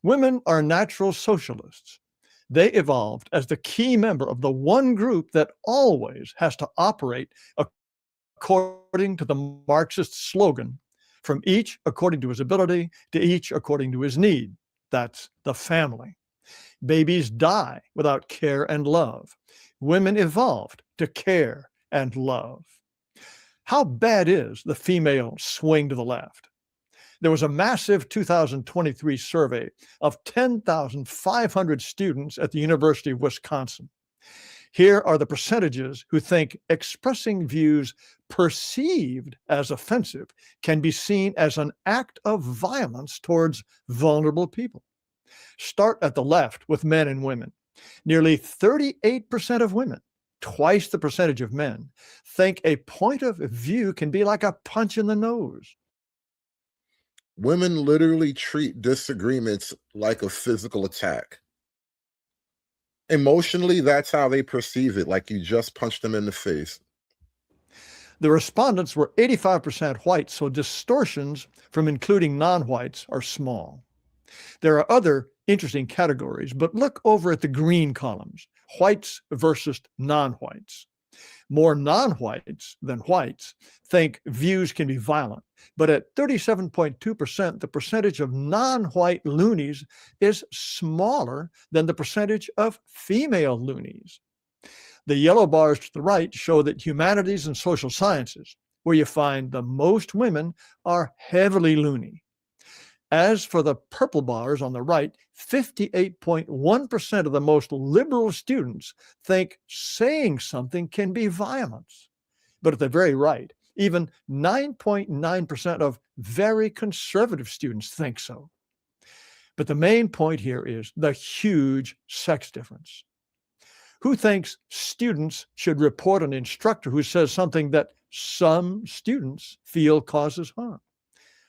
G: Women are natural socialists. They evolved as the key member of the one group that always has to operate according to the Marxist slogan, from each according to his ability to each according to his need. That's the family. Babies die without care and love. Women evolved to care and love. How bad is the female swing to the left? There was a massive 2023 survey of 10,500 students at the University of Wisconsin. Here are the percentages who think expressing views perceived as offensive can be seen as an act of violence towards vulnerable people. Start at the left with men and women. Nearly 38% of women, twice the percentage of men, think a point of view can be like a punch in the nose.
F: Women literally treat disagreements like a physical attack. Emotionally, that's how they perceive it, like you just punched them in the face.
G: The respondents were 85% white, so distortions from including non-whites are small. There are other interesting categories, but look over at the green columns, whites versus non-whites. More non-whites than whites think views can be violent, but at 37.2%, the percentage of non-white loonies is smaller than the percentage of female loonies. The yellow bars to the right show that humanities and social sciences, where you find the most women, are heavily loony. As for the purple bars on the right, 58.1% of the most liberal students think saying something can be violence. But at the very right, even 9.9% of very conservative students think so. But the main point here is the huge sex difference. Who thinks students should report an instructor who says something that some students feel causes harm?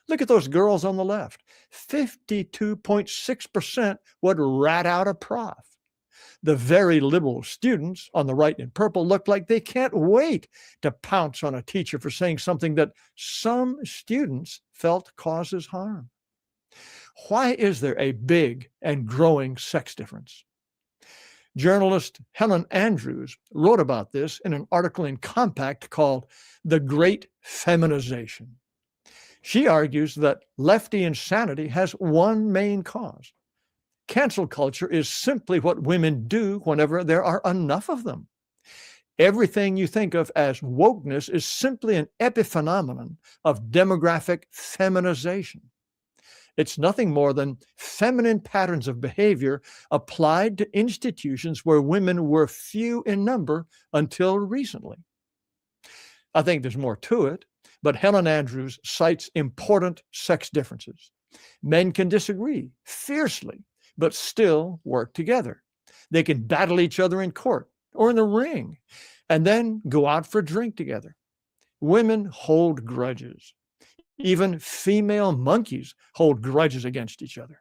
G: Look at those girls on the left. 52.6% would rat out a prof. The very liberal students on the right in purple look like they can't wait to pounce on a teacher for saying something that some students felt causes harm. Why is there a big and growing sex difference? Journalist Helen Andrews wrote about this in an article in Compact called The Great Feminization. She argues that lefty insanity has one main cause. Cancel culture is simply what women do whenever there are enough of them. Everything you think of as wokeness is simply an epiphenomenon of demographic feminization. It's nothing more than feminine patterns of behavior applied to institutions where women were few in number until recently. I think there's more to it, but Helen Andrews cites important sex differences. Men can disagree fiercely, but still work together. They can battle each other in court or in the ring, and then go out for a drink together. Women hold grudges. Even female monkeys hold grudges against each other.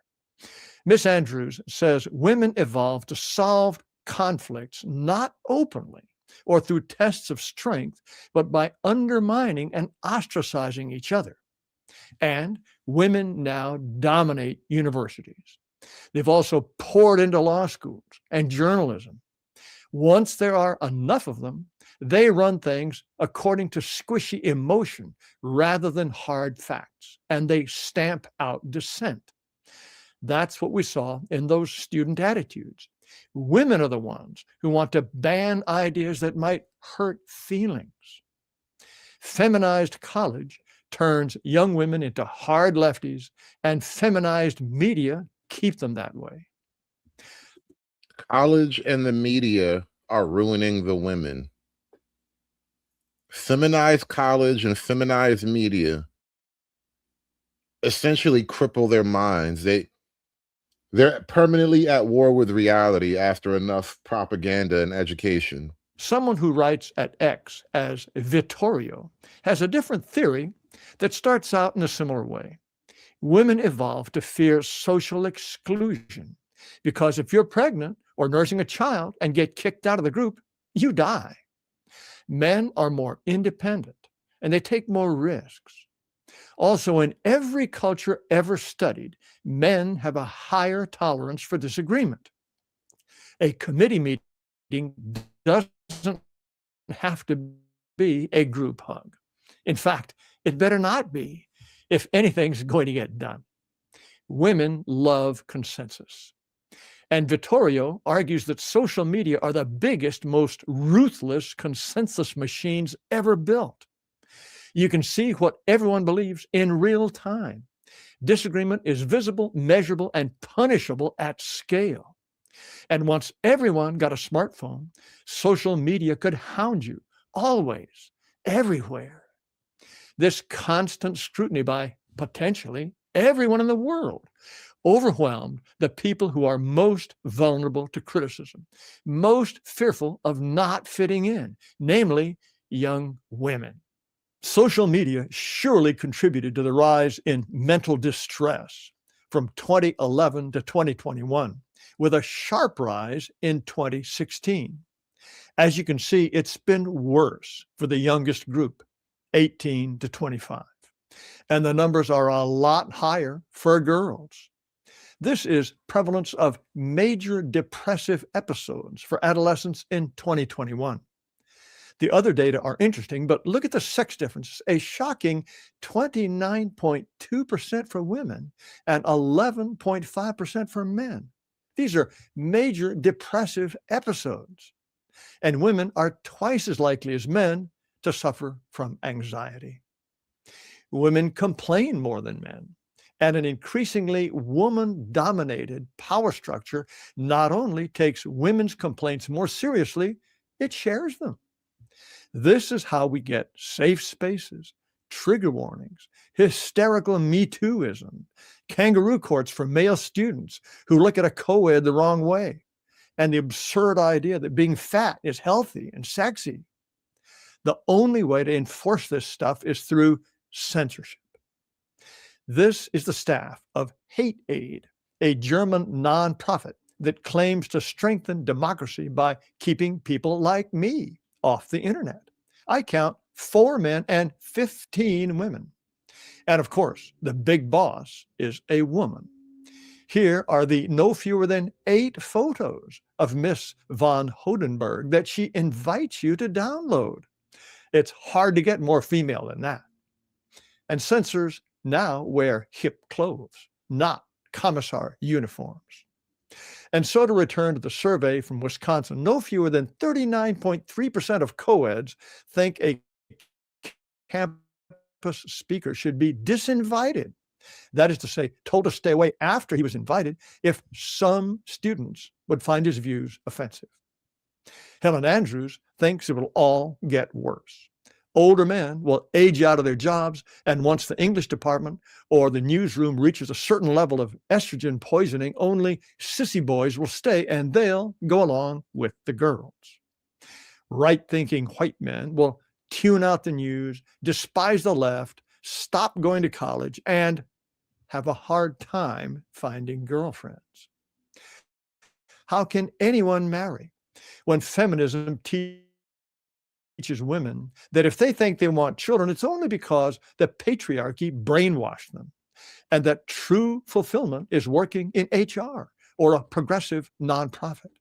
G: Miss Andrews says women evolved to solve conflicts not openly or through tests of strength, but by undermining and ostracizing each other. And women now dominate universities. They've also poured into law schools and journalism. Once there are enough of them, they run things according to squishy emotion rather than hard facts, and they stamp out dissent. That's what we saw in those student attitudes. Women are the ones who want to ban ideas that might hurt feelings. Feminized college turns young women into hard lefties, and feminized media keep them that way.
F: College and the media are ruining the women. Feminized college and feminized media essentially cripple their minds. They're permanently at war with reality after enough propaganda and education.
G: Someone who writes at X as Vittorio has a different theory that starts out in a similar way. Women evolved to fear social exclusion because if you're pregnant or nursing a child and get kicked out of the group, you die. Men are more independent and they take more risks. Also, in every culture ever studied, men have a higher tolerance for disagreement. A committee meeting doesn't have to be a group hug. In fact, it better not be if anything's going to get done. Women love consensus. And Vittorio argues that social media are the biggest, most ruthless consensus machines ever built. You can see what everyone believes in real time. Disagreement is visible, measurable, and punishable at scale. And once everyone got a smartphone, social media could hound you always, everywhere. This constant scrutiny by potentially everyone in the world overwhelmed the people who are most vulnerable to criticism, most fearful of not fitting in, namely young women. Social media surely contributed to the rise in mental distress from 2011 to 2021, with a sharp rise in 2016. As you can see, it's been worse for the youngest group, 18 to 25. And the numbers are a lot higher for girls. This is prevalence of major depressive episodes for adolescents in 2021. The other data are interesting, but look at the sex differences, a shocking 29.2% for women and 11.5% for men. These are major depressive episodes. And women are twice as likely as men to suffer from anxiety. Women complain more than men. And an increasingly woman-dominated power structure not only takes women's complaints more seriously, it shares them. This is how we get safe spaces, trigger warnings, hysterical Me Tooism, kangaroo courts for male students who look at a co-ed the wrong way, and the absurd idea that being fat is healthy and sexy. The only way to enforce this stuff is through censorship. This is the staff of Hate Aid, a German nonprofit that claims to strengthen democracy by keeping people like me off the internet. I count 4 men and 15 women. And of course, the big boss is a woman. Here are the no fewer than 8 photos of Miss von Hodenberg that she invites you to download. It's hard to get more female than that. And censors now wear hip clothes, not commissar uniforms. And so to return to the survey from Wisconsin, no fewer than 39.3% of co-eds think a campus speaker should be disinvited That is to say, told to stay away after he was invited if some students would find his views offensive. Helen Andrews thinks it will all get worse. Older men will age out of their jobs, and once the English department or the newsroom reaches a certain level of estrogen poisoning, only sissy boys will stay, and they'll go along with the girls. Right-thinking white men will tune out the news, despise the left, stop going to college, and have a hard time finding girlfriends. How can anyone marry when feminism teaches women that if they think they want children, it's only because the patriarchy brainwashed them, and that true fulfillment is working in HR or a progressive nonprofit?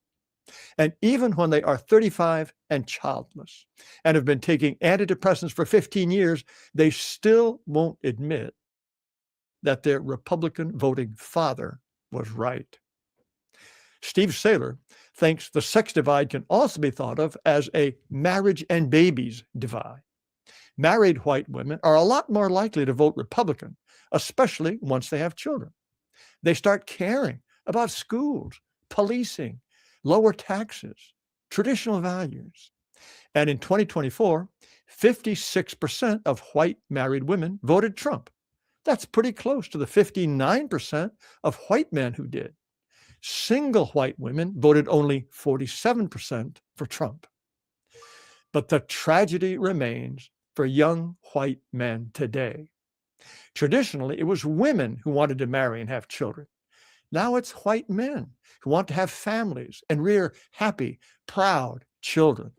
G: And even when they are 35 and childless and have been taking antidepressants for 15 years, they still won't admit that their Republican voting father was right. Steve Saylor thinks the sex divide can also be thought of as a marriage and babies divide. Married white women are a lot more likely to vote Republican, especially once they have children. They start caring about schools, policing, lower taxes, traditional values. And in 2024, 56% of white married women voted Trump. That's pretty close to the 59% of white men who did. Single white women voted only 47% for Trump. But the tragedy remains for young white men today. Traditionally, it was women who wanted to marry and have children. Now it's white men who want to have families and rear happy, proud children.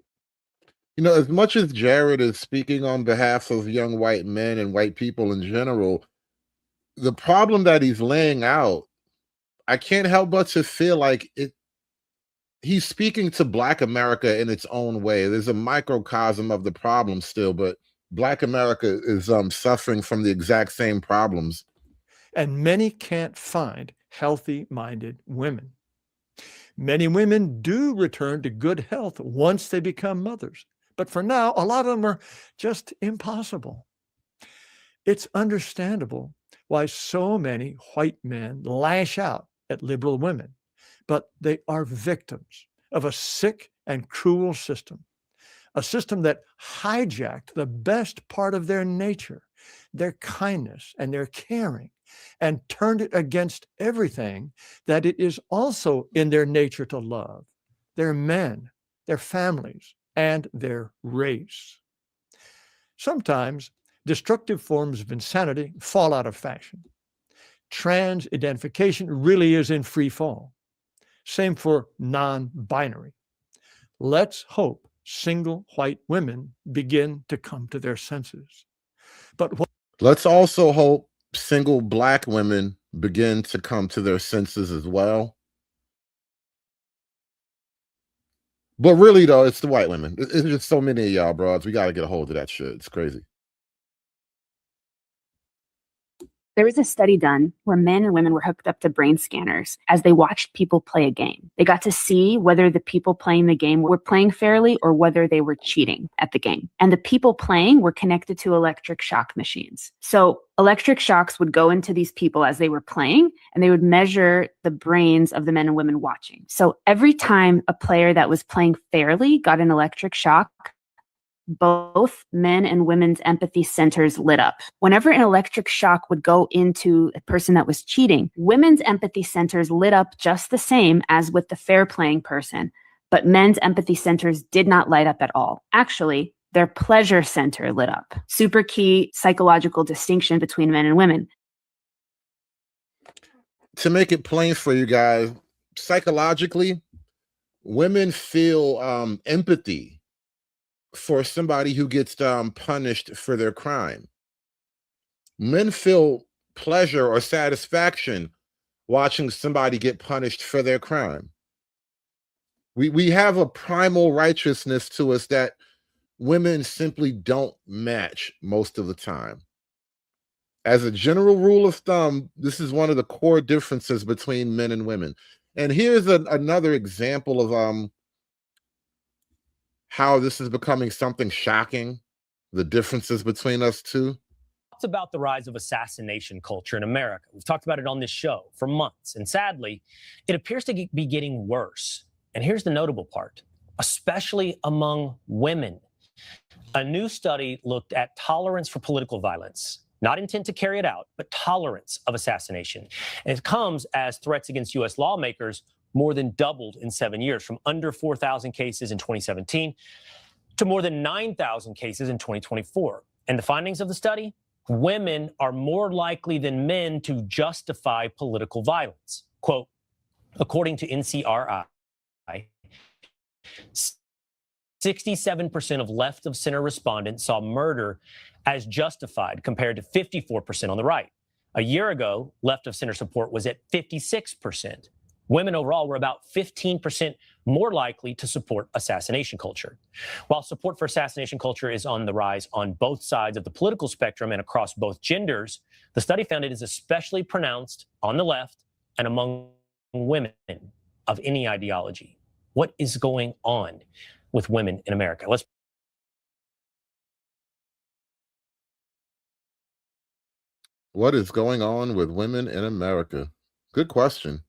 F: You know, as much as Jared is speaking on behalf of young white men and white people in general, the problem that he's laying out, I can't help but to feel like he's speaking to Black America in its own way. There's a microcosm of the problem still, but Black America is suffering from the exact same problems.
G: And many can't find healthy-minded women. Many women do return to good health once they become mothers, but for now, a lot of them are just impossible. It's understandable why so many white men lash out at liberal women, but they are victims of a sick and cruel system, a system that hijacked the best part of their nature, their kindness and their caring, and turned it against everything that it is also in their nature to love, their men, their families, and their race. Sometimes destructive forms of insanity fall out of fashion. Trans identification really is in free fall. Same for non-binary. Let's hope single white women begin to come to their senses. But
F: let's also hope single Black women begin to come to their senses as well. But really, though, it's the white women. It's just so many of y'all broads. We got to get a hold of that shit. It's crazy.
J: There was a study done where men and women were hooked up to brain scanners as they watched people play a game. They got to see whether the people playing the game were playing fairly or whether they were cheating at the game. And the people playing were connected to electric shock machines. So electric shocks would go into these people as they were playing, and they would measure the brains of the men and women watching. So every time a player that was playing fairly got an electric shock, both men and women's empathy centers lit up. Whenever an electric shock would go into a person that was cheating, women's empathy centers lit up just the same as with the fair playing person, but men's empathy centers did not light up at all. Actually, their pleasure center lit up. Super key psychological distinction between men and women.
F: To make it plain for you guys, psychologically, women feel empathy for somebody who gets punished for their crime. Men feel pleasure or satisfaction watching somebody get punished for their crime. We have a primal righteousness to us that women simply don't match most of the time. As a general rule of thumb, this is one of the core differences between men and women. And here's another example of how this is becoming something shocking, the differences between us two.
H: talked about the rise of assassination culture in America. We've talked about it on this show for months. And sadly, it appears to be getting worse. And here's the notable part, especially among women. A new study looked at tolerance for political violence, not intent to carry it out, but tolerance of assassination. And it comes as threats against U.S. lawmakers more than doubled in 7 years, from under 4,000 cases in 2017 to more than 9,000 cases in 2024. And the findings of the study? Women are more likely than men to justify political violence. Quote, according to NCRI, 67% of left of center respondents saw murder as justified, compared to 54% on the right. A year ago, left of center support was at 56%. Women overall were about 15% more likely to support assassination culture. While support for assassination culture is on the rise on both sides of the political spectrum and across both genders, the study found it is especially pronounced on the left and among women of any ideology. What is going on with women in America?
F: What is going on with women in America? Good question.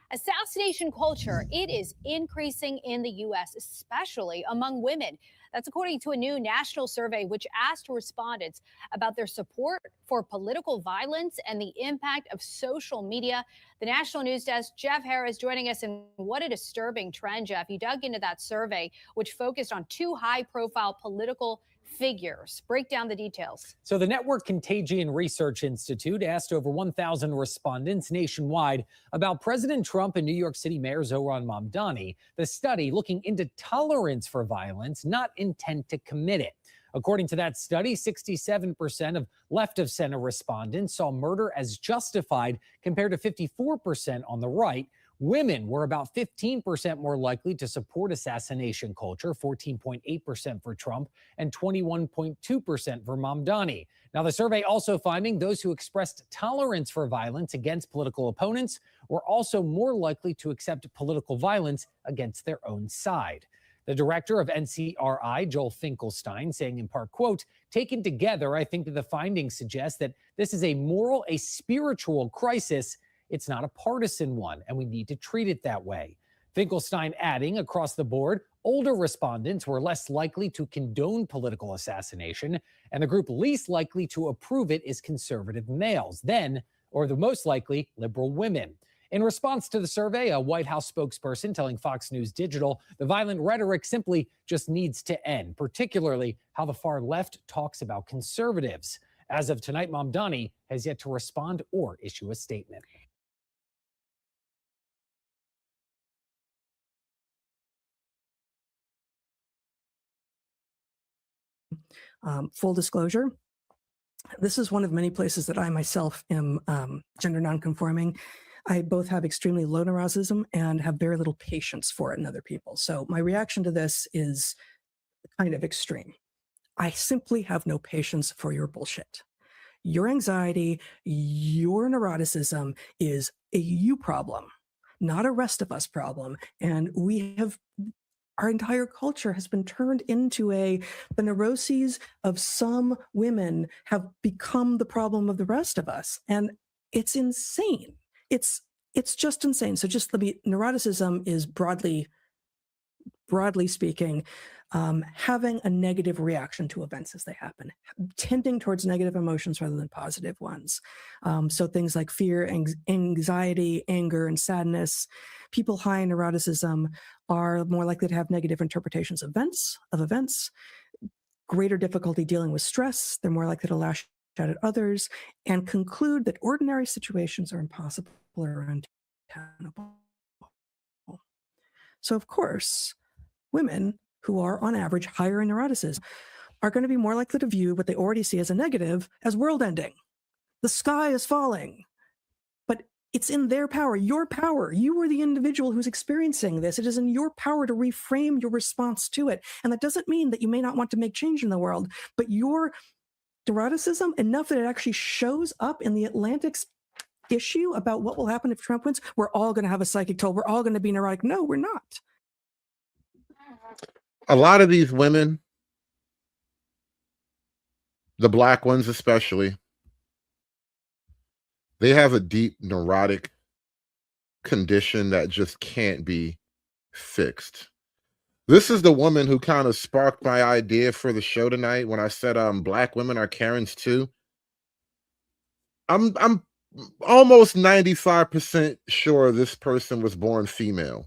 K: Assassination culture, it is increasing in the U.S., especially among women. That's according to a new national survey which asked respondents about their support for political violence and the impact of social media. The National News Desk, Jeff Harris, joining us. And what a disturbing trend, Jeff. You dug into that survey, which focused on two high-profile political figures. Break down the details.
L: So the Network Contagion Research Institute asked over 1,000 respondents nationwide about President Trump and New York City Mayor Zohran Mamdani. The study looking into tolerance for violence, not intent to commit it. According to that study, 67% of left of center respondents saw murder as justified, compared to 54% on the right. Women were about 15% more likely to support assassination culture, 14.8% for Trump and 21.2% for Mamdani. Now, the survey also finding those who expressed tolerance for violence against political opponents were also more likely to accept political violence against their own side. The director of NCRI, Joel Finkelstein, saying in part, quote, taken together, I think that the findings suggest that this is a moral, a spiritual crisis. It's not a partisan one, and we need to treat it that way. Finkelstein adding, across the board, older respondents were less likely to condone political assassination, and the group least likely to approve it is conservative males, then, or the most likely, liberal women. In response to the survey, a White House spokesperson telling Fox News Digital the violent rhetoric simply just needs to end, particularly how the far left talks about conservatives. As of tonight, Mamdani has yet to respond or issue a statement.
B: Full disclosure, this is one of many places that I myself am gender nonconforming. I both have extremely low neuroticism and have very little patience for it in other people. So my reaction to this is kind of extreme. I simply have no patience for your bullshit. Your anxiety, your neuroticism is a you problem, not a rest of us problem. And our entire culture has been turned into the neuroses of some women have become the problem of the rest of us. And it's insane. It's just insane. So just neuroticism is broadly speaking, having a negative reaction to events as they happen, tending towards negative emotions rather than positive ones. So things like fear, anxiety, anger, and sadness. People high in neuroticism are more likely to have negative interpretations of events, greater difficulty dealing with stress. They're more likely to lash out at others and conclude that ordinary situations are impossible or untenable. So, of course, women who are on average higher in neuroticism are going to be more likely to view what they already see as a negative as world ending. The sky is falling. But it's in their power, your power. You are the individual who's experiencing this. It is in your power to reframe your response to it. And that doesn't mean that you may not want to make change in the world, but your neuroticism enough that it actually shows up in the Atlantic's issue about what will happen if Trump wins? We're all going to have a psychic toll. We're all going to be neurotic. No, we're not.
F: A lot of these women, the Black ones especially, they have a deep neurotic condition that just can't be fixed. This is the woman who kind of sparked my idea for the show tonight when I said Black women are Karens too. I'm almost 95% sure this person was born female.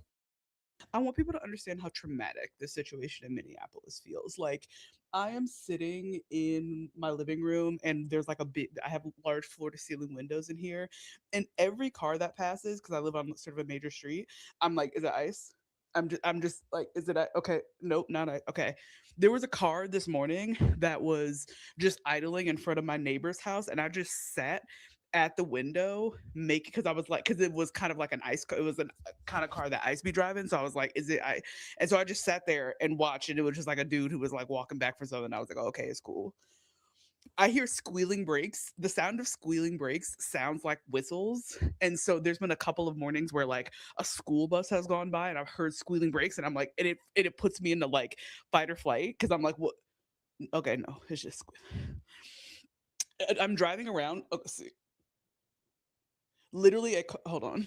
C: I want people to understand how traumatic the situation in Minneapolis feels. Like, I am sitting in my living room and there's like I have large floor to ceiling windows in here. And every car that passes, because I live on sort of a major street, I'm like, is it ice? I'm just like, is it okay? Nope, not ice. Okay. There was a car this morning that was just idling in front of my neighbor's house, and I just sat at the window because I was like, because it was kind of like an ice car. It was a kind of car that ice be driving. So I was like, is it I? And so I just sat there and watched, and it was just like a dude who was like walking back for something. I was like, oh, okay, it's cool. I hear squealing brakes. The sound of squealing brakes sounds like whistles. And so there's been a couple of mornings where like a school bus has gone by and I've heard squealing brakes, and I'm like, and it puts me into like fight or flight, because I'm like, what? Okay, no, it's just I'm driving around. Oh, see. Literally, hold on,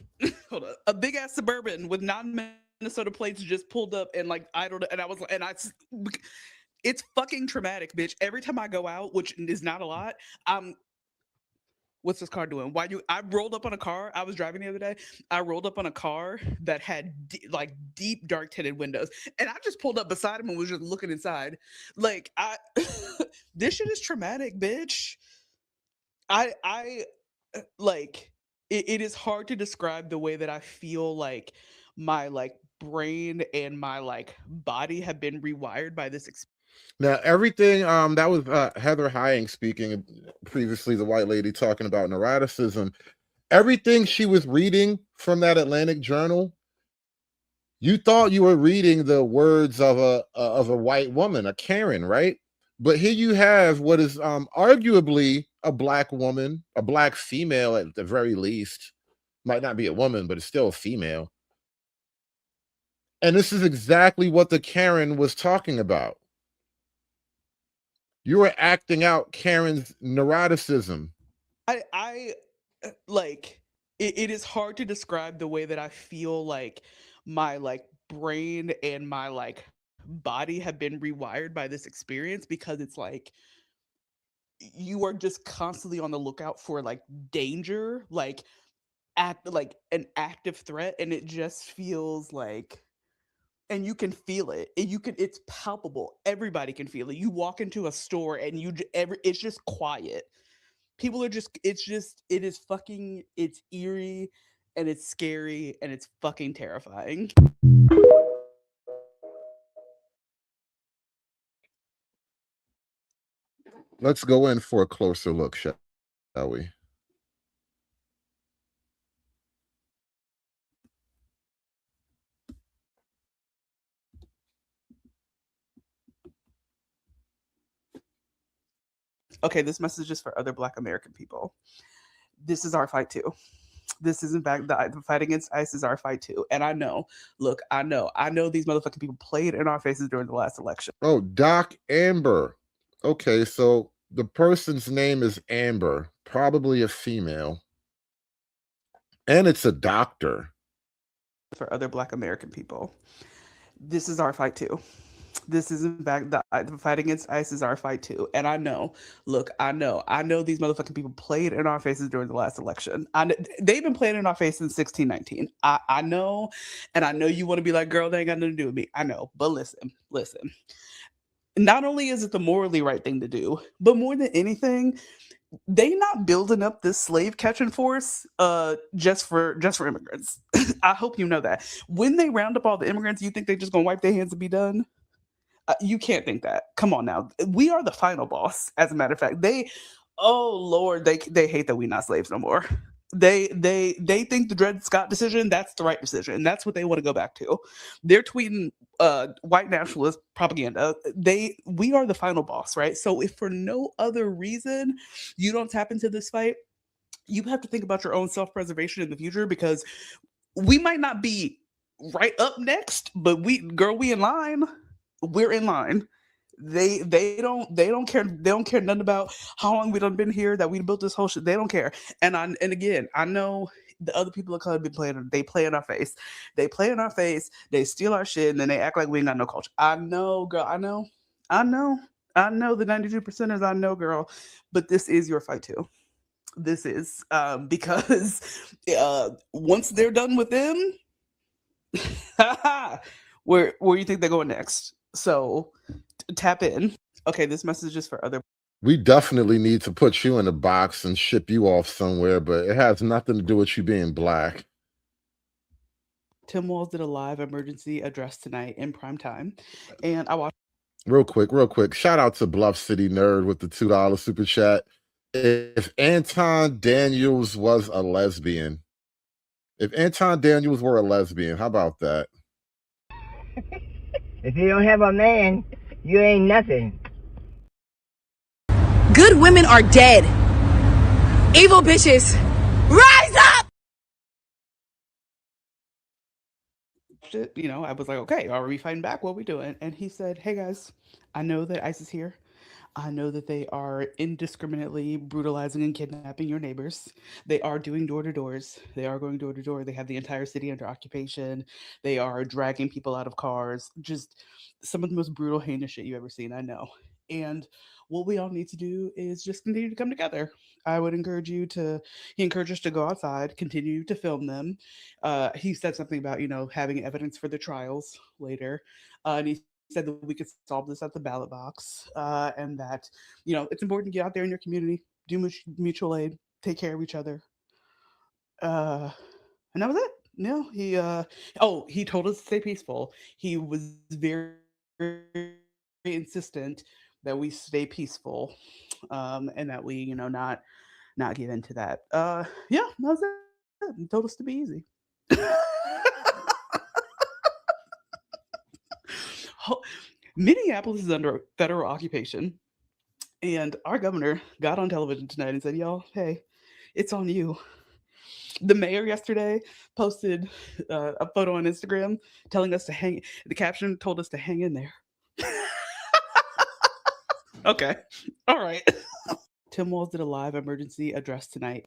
C: hold on. A big ass Suburban with non-Minnesota plates just pulled up and like idled, and I was, it's fucking traumatic, bitch. Every time I go out, which is not a lot, what's this car doing? I rolled up on a car. I was driving the other day. I rolled up on a car that had deep dark tinted windows, and I just pulled up beside him and was just looking inside. Like, this shit is traumatic, bitch. It is hard to describe the way that I feel like my brain and my body have been rewired by this experience.
F: Now, everything that was Heather Hying speaking previously, the white lady talking about neuroticism. Everything she was reading from that Atlantic journal, you thought you were reading the words of a white woman, a Karen, right? But here you have what is arguably a Black woman, a Black female at the very least. Might not be a woman, but it's still a female. And this is exactly what the Karen was talking about. You were acting out Karen's neuroticism.
C: It is hard to describe the way that I feel like my brain and my body have been rewired by this experience, because it's like you are just constantly on the lookout for danger, an active threat, and it just feels like, and you can feel it. It's palpable. Everybody can feel it. You walk into a store and it's just quiet. People are just, it is fucking, it's eerie and it's scary and it's fucking terrifying.
F: Let's go in for a closer look, shall we?
C: Okay, this message is for other Black American people. This is our fight too. This is in fact the fight against ICE is our fight too. And I know these motherfucking people played in our faces during the last election.
F: Oh, Doc Amber. Okay, so the person's name is Amber, probably a female. And it's a doctor.
C: For other Black American people. This is our fight too. This is in fact the fight against ICE is our fight too. And I know these motherfucking people played in our faces during the last election. They've been playing in our face since 1619. I know, and I know you want to be like, girl, they ain't got nothing to do with me. I know, but listen. Not only is it the morally right thing to do, but more than anything, they not building up this slave catching force just for immigrants. I hope you know that. When they round up all the immigrants, you think they just gonna wipe their hands and be done? You can't think that. Come on now. We are the final boss, as a matter of fact. Oh Lord, they hate that we not slaves no more. They think the Dred Scott decision, that's the right decision. That's what they want to go back to. They're tweeting white nationalist propaganda. We are the final boss, right? So if for no other reason you don't tap into this fight, you have to think about your own self-preservation in the future, because we might not be right up next, but we in line. We're in line. They don't care nothing about how long we done been here, that we built this whole shit. They don't care. And again, I know the other people of color be playing. They play in our face. They play in our face. They steal our shit, and then they act like we ain't got no culture. I know, girl. I know the 92%ers. I know, girl. But this is your fight too. This is because once they're done with them, where you think they're going next? So tap in. Okay, this message is for other.
F: We definitely need to put you in a box and ship you off somewhere, but it has nothing to do with you being black.
C: Tim Walz did a live emergency address tonight in prime time, and I watched.
F: Real quick. Shout out to Bluff City Nerd with the $2 super chat. If Anton Daniels was a lesbian, how about that?
I: If you don't have a man, you ain't nothing.
M: Good women are dead. Evil bitches, rise up!
C: I was like, okay, are we fighting back? What are we doing? And he said, hey guys, I know that ICE is here. I know that they are indiscriminately brutalizing and kidnapping your neighbors. They are doing door-to-doors. They are going door-to-door. They have the entire city under occupation. They are dragging people out of cars. Just some of the most brutal, heinous shit you've ever seen, I know. And what we all need to do is just continue to come together. I would encourage he encouraged us to go outside, continue to film them. He said something about, having evidence for the trials later. And he said that we could solve this at the ballot box, and that it's important to get out there in your community, do mutual aid, take care of each other, and that was it. He told us to stay peaceful. He was very, very insistent that we stay peaceful, and that we not give into that. That was it. He told us to be easy. Minneapolis is under federal occupation, and our governor got on television tonight and said, y'all, hey, it's on you. The mayor yesterday posted a photo on Instagram telling us to the caption told us to hang in there. Okay. All right. Tim Walz did a live emergency address tonight.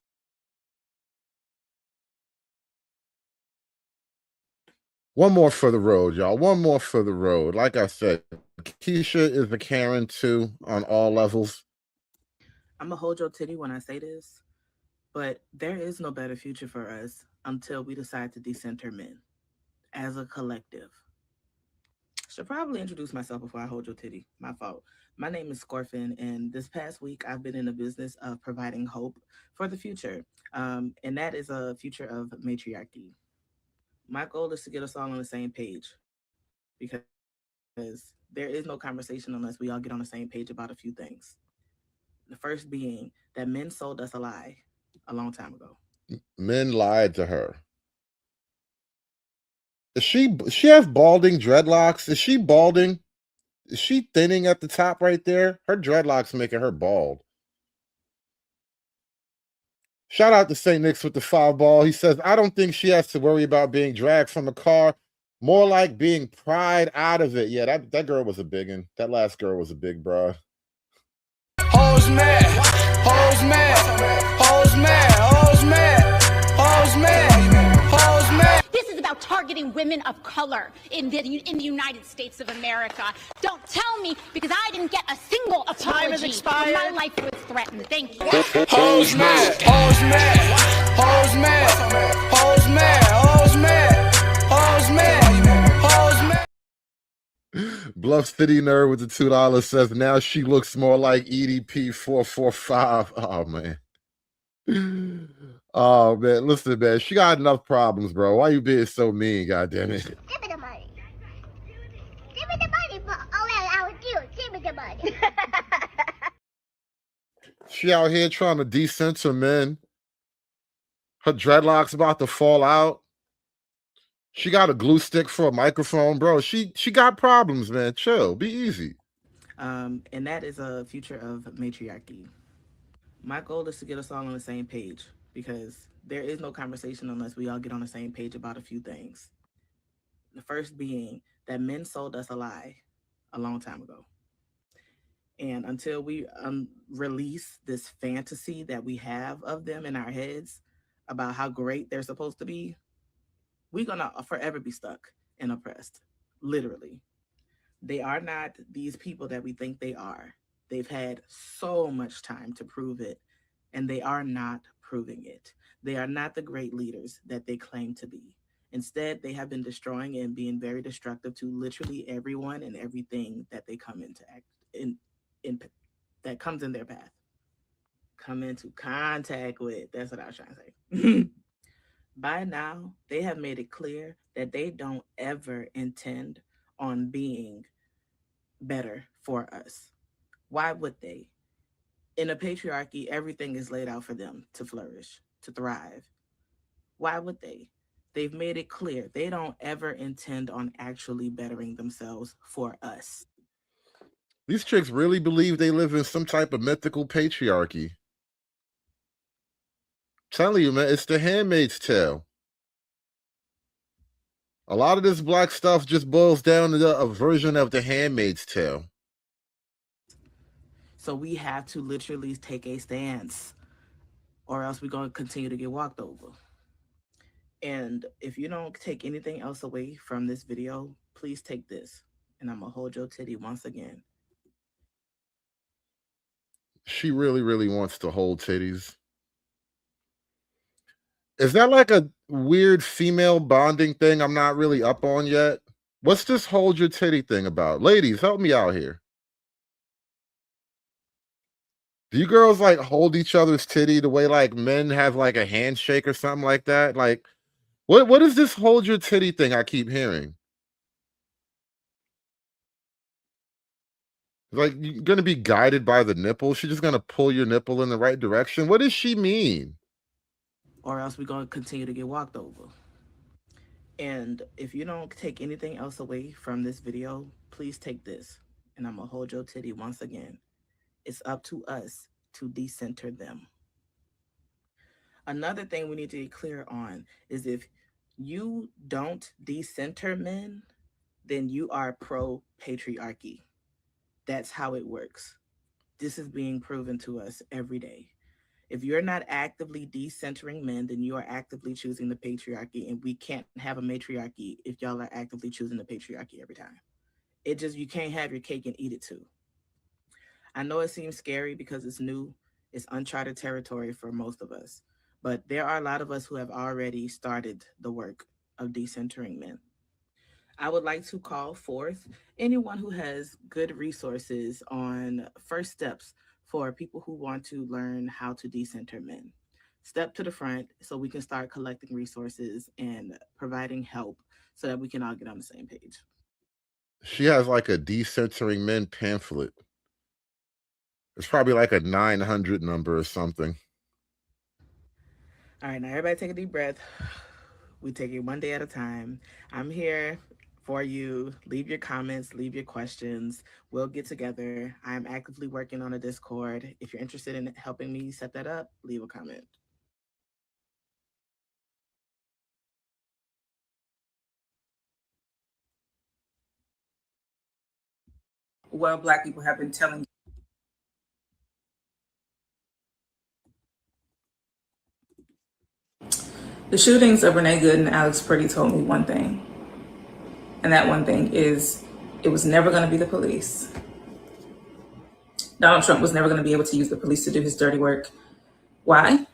F: One more for the road, y'all. One more for the road. Like I said, Keisha is a Karen too on all levels.
O: I'm gonna hold your titty when I say this, but there is no better future for us until we decide to decenter men as a collective. Should probably introduce myself before I hold your titty. My fault. My name is Scorfin, and this past week I've been in the business of providing hope for the future, and that is a future of matriarchy. My goal is to get us all on the same page, because there is no conversation unless we all get on the same page about a few things. The first being that men sold us a lie a long time ago.
F: Men lied to her. She has balding dreadlocks. Is she balding? Is she thinning at the top right there? Her dreadlocks making her bald. Shout out to St. Nick's with the foul ball. He says, I don't think she has to worry about being dragged from a car. More like being pried out of it. Yeah, that girl was a big one. That last girl was a big broad.
X: Hoes mad, hoes mad, hoes mad, hoes mad, hoes mad, hoes mad.
V: This is about targeting women of color in the United States of America. Don't tell me, because I didn't get a single
X: Time has
V: apology
X: expired.
V: when my life was threatened. Thank you.
X: Hoes mad, hoes mad, hoes mad, hoes mad, hoes mad, hoes mad, hoes mad.
F: Bluff City Nerd with the $2 says, now she looks more like EDP 445. Oh, man. Oh, man. Listen, man. She got enough problems, bro. Why you being so mean, goddammit?
Y: Give me the money. Give me the money for all that I would do. Give me the money.
F: She out here trying to decenter men. Her dreadlocks about to fall out. She got a glue stick for a microphone, bro. She got problems, man. Chill, be easy.
O: And that is a future of matriarchy. My goal is to get us all on the same page because there is no conversation unless we all get on the same page about a few things. The first being that men sold us a lie a long time ago. And until we release this fantasy that we have of them in our heads about how great they're supposed to be, we're going to forever be stuck and oppressed, literally. They are not these people that we think they are. They've had so much time to prove it, and they are not proving it. They are not the great leaders that they claim to be. Instead, they have been destroying and being very destructive to literally everyone and everything that they come into that comes in their path. Come into contact with. That's what I was trying to say. By now, they have made it clear that they don't ever intend on being better for us. Why would they? In a patriarchy, everything is laid out for them to flourish, to thrive. Why would they? They've made it clear they don't ever intend on actually bettering themselves for us.
F: These chicks really believe they live in some type of mythical patriarchy. Telling you, man, it's the Handmaid's Tale. A lot of this black stuff just boils down to a version of the Handmaid's Tale.
O: So we have to literally take a stance, or else we're going to continue to get walked over. And if you don't take anything else away from this video, please take this. And I'm going to hold your titty once again.
F: She really, really wants to hold titties. Is that like a weird female bonding thing I'm not really up on yet? What's this hold your titty thing about? Ladies, help me out here. Do you girls like hold each other's titty the way like men have like a handshake or something like that? Like, what is this hold your titty thing I keep hearing? Like, you're gonna be guided by the nipple? She's just gonna pull your nipple in the right direction? What does she mean?
O: Or else we're going to continue to get walked over. And if you don't take anything else away from this video, please take this. And I'm going to hold your titty once again. It's up to us to decenter them. Another thing we need to get clear on is if you don't decenter men, then you are pro-patriarchy. That's how it works. This is being proven to us every day. If you're not actively decentering men, then you are actively choosing the patriarchy, and we can't have a matriarchy if y'all are actively choosing the patriarchy every time. You can't have your cake and eat it too. I know it seems scary because it's new, it's uncharted territory for most of us, but there are a lot of us who have already started the work of decentering men. I would like to call forth anyone who has good resources on first steps for people who want to learn how to decenter men. Step to the front so we can start collecting resources and providing help so that we can all get on the same page.
F: She has like a decentering men pamphlet. It's probably like a 900 number or something.
O: All right, now everybody take a deep breath. We take it one day at a time. I'm here for you. Leave your comments, leave your questions. We'll get together. I'm actively working on a Discord. If you're interested in helping me set that up, leave a comment.
A: What Black people have been telling you. The shootings of Renee Good and Alex Purdy told me one thing. And that one thing is it was never going to be the police. Donald Trump was never going to be able to use the police to do his dirty work. Why?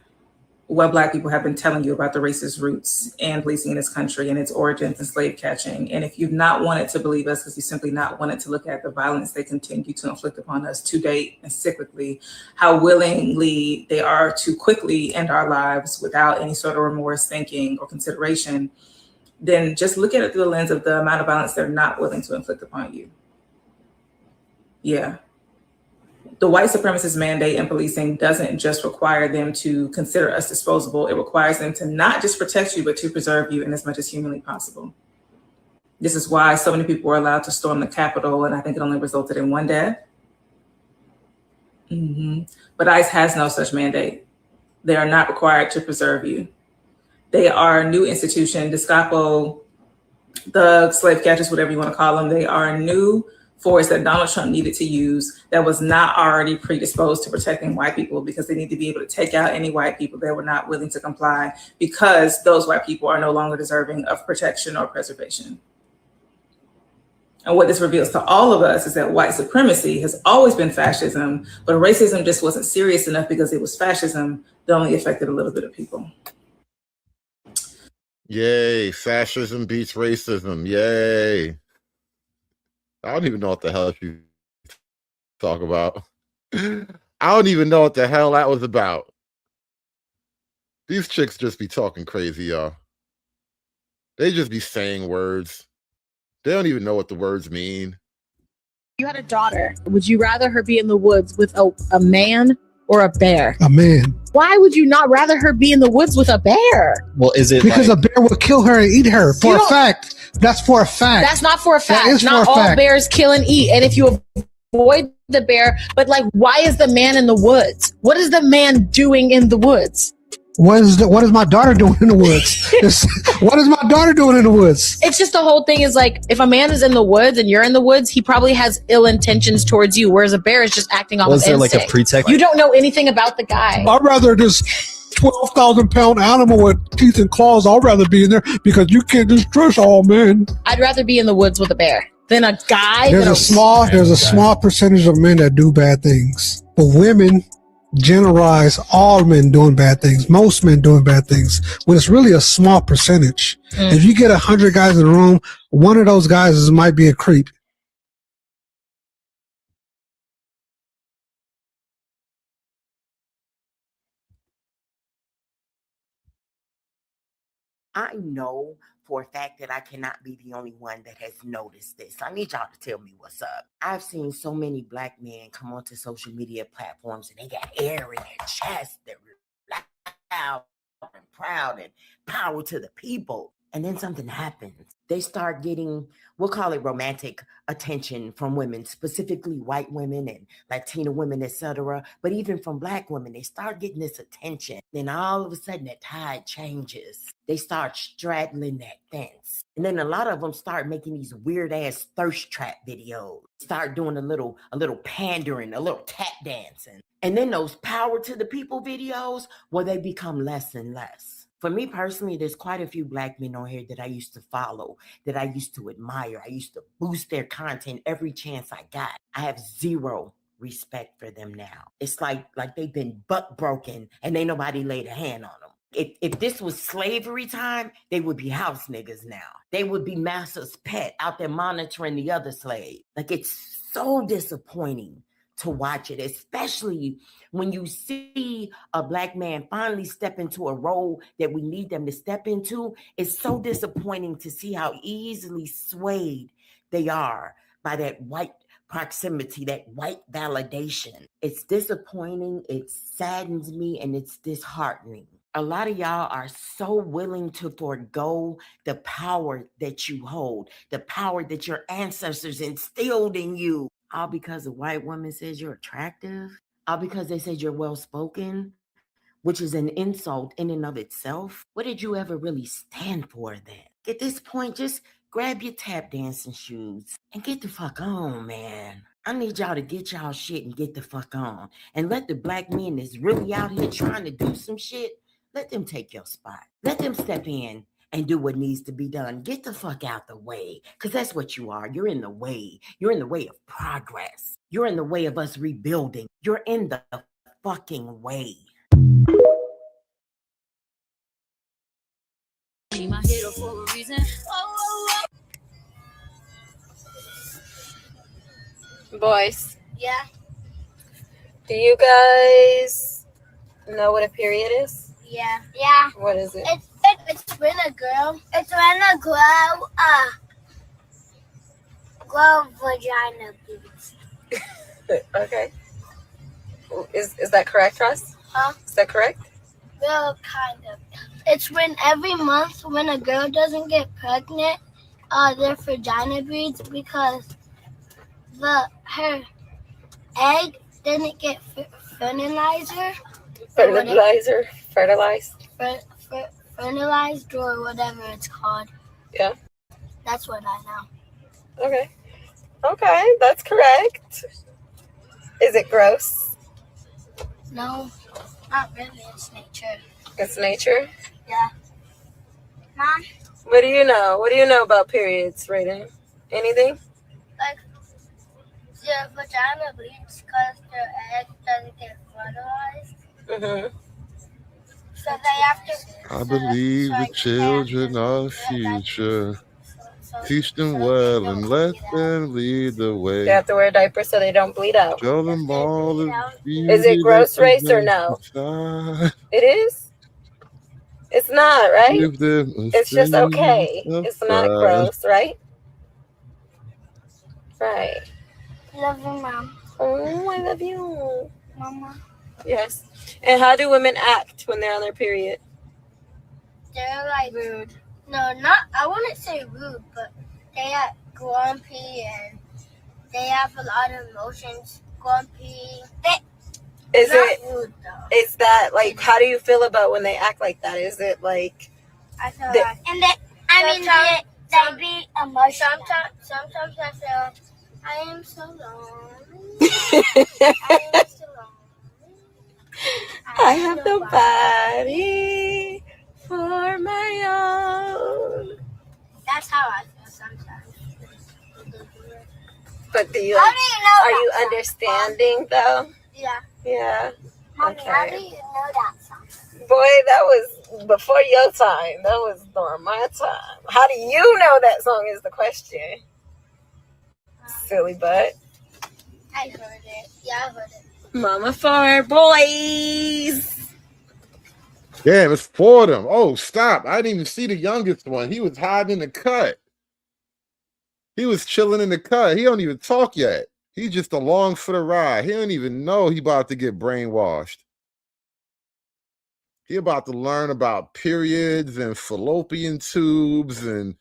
A: What Black people have been telling you about the racist roots and policing in this country and its origins and slave catching. And if you've not wanted to believe us because you simply not wanted to look at the violence they continue to inflict upon us to date and cyclically, how willingly they are to quickly end our lives without any sort of remorse, thinking, or consideration, then just look at it through the lens of the amount of violence they're not willing to inflict upon you. Yeah. The white supremacist mandate in policing doesn't just require them to consider us disposable. It requires them to not just protect you, but to preserve you in as much as humanly possible. This is why so many people were allowed to storm the Capitol, and I think it only resulted in one death. But ICE has no such mandate. They are not required to preserve you. They are a new institution, Gestapo, thugs, slave catchers, whatever you want to call them. They are a new force that Donald Trump needed to use that was not already predisposed to protecting white people, because they need to be able to take out any white people that were not willing to comply, because those white people are no longer deserving of protection or preservation. And what this reveals to all of us is that white supremacy has always been fascism, but racism just wasn't serious enough because it was fascism that only affected a little bit of people.
F: Yay, fascism beats racism. Yay. I don't even know what the hell you talk about. I don't even know what the hell that was about. These chicks just be talking crazy, y'all. They just be saying words. They don't even know what the words mean.
N: You had a daughter. Would you rather her be in the woods with a man or a bear?
P: A man.
N: Why would you not rather her be in the woods with a bear?
P: Well, is it because a bear will kill her and eat her for a fact? That's for a fact.
N: That's not for a fact.
P: That is
N: Not
P: for a
N: all
P: fact.
N: bears kill and eat. And if you avoid the bear, but like, why is the man in the woods? What is the man doing in the woods?
P: What is my daughter doing in the woods? What is my daughter doing in the woods?
N: It's just the whole thing is like, if a man is in the woods and you're in the woods, he probably has ill intentions towards you, whereas a bear is just acting off of
Q: Was there like
N: instinct.
Q: a pretext?
N: You don't know anything about the guy.
P: I'd rather this 12,000-pound animal with teeth and claws. I'd rather be in there because you can't just trust all men.
N: I'd rather be in the woods with a bear than a guy.
P: There's a small percentage of men that do bad things, but women generalize all men doing bad things, most men doing bad things, when it's really a small percentage. If you get 100 guys in the room, one of those guys might be a creep.
R: I know for a fact that I cannot be the only one that has noticed this. I need y'all to tell me what's up. I've seen so many black men come onto social media platforms and they got air in their chest. They're loud and proud and power to the people. And then something happens. They start getting, we'll call it romantic attention from women, specifically white women and Latina women, etc. But even from black women, they start getting this attention. Then all of a sudden that tide changes. They start straddling that fence. And then a lot of them start making these weird ass thirst trap videos. Start doing a little pandering, a little tap dancing. And then those power to the people videos, well, they become less and less. For me personally, there's quite a few black men on here that I used to follow, that I used to admire. I used to boost their content every chance I got. I have zero respect for them now. It's like they've been butt broken and ain't nobody laid a hand on them. If this was slavery time, they would be house niggas now. They would be master's pet out there monitoring the other slave. Like, it's so disappointing to watch it, especially when you see a black man finally step into a role that we need them to step into. It's so disappointing to see how easily swayed they are by that white proximity, that white validation. It's disappointing, it saddens me, and it's disheartening. A lot of y'all are so willing to forego the power that you hold, the power that your ancestors instilled in you. All because a white woman says you're attractive? All because they said you're well-spoken? Which is an insult in and of itself? What did you ever really stand for then? At this point, just grab your tap dancing shoes and get the fuck on, man. I need y'all to get y'all shit and get the fuck on. And let the black men that's really out here trying to do some shit, let them take your spot. Let them step in and do what needs to be done. Get the fuck out the way, because that's what you are. You're in the way. You're in the way of progress. You're in the way of us rebuilding. You're in the fucking way.
S: Boys,
Y: Yeah.
S: do you guys know what a period is?
Y: Yeah. Yeah.
S: What is it?
Y: It's when a girl. It's when a girl grow vagina boobs.
S: Okay. Is that correct, Ross?
Y: Huh?
S: Is that correct?
Y: Well, kind of. It's when every month when a girl doesn't get pregnant, their vagina bleeds because her egg didn't get fertilizer.
S: Fertilized.
Y: Fertilized or whatever it's called.
S: Yeah.
Y: That's what I know.
S: Okay, that's correct. Is it gross?
Y: No, not really. It's nature.
S: It's nature.
Y: Yeah. Mom,
S: What do you know? What do you know about periods, Raiden? Anything?
Y: like, your vagina bleeds because their egg doesn't get fertilized.
S: Mm-hmm.
Y: So they have to.
F: I believe the children are the future. Teach them well and let them lead the way.
S: They have to wear diapers so they don't bleed out.
F: Show them all the beauty.
S: Is it gross, race, or no? It is? It's not, right? It's just okay. It's not gross, right? Right.
Y: Love you, Mom.
S: Oh, I love you.
Y: Mama.
S: Yes. And how do women act when they're on their period?
Y: They're like rude. No, not. I wouldn't say rude, but they act grumpy and they have a lot of emotions. Grumpy.
S: Is
Y: not
S: it?
Y: rude though.
S: Is that like? How do you feel about when they act like that? Is it like?
Y: I feel like. And they be emotional. Sometimes I feel I am so lonely. I am so lonely.
S: I have nobody for my own.
Y: That's how I feel sometimes.
S: But do you?
Y: How do you know
S: Are
Y: that
S: you
Y: song?
S: understanding though?
Y: Yeah.
S: Yeah.
Y: Mommy, how do
S: Okay.
Y: you know that song?
S: Boy, that was before your time. That was during my time. How do you know that song is the question? Silly butt.
Y: I heard it. Yeah, I heard it.
S: Mama for boys.
F: Damn, it's 4 of them. Oh, stop. I didn't even see the youngest one. He was hiding in the cut. He was chilling in the cut. He don't even talk yet. He's just along for the ride. He don't even know he about to get brainwashed. He about to learn about periods and fallopian tubes and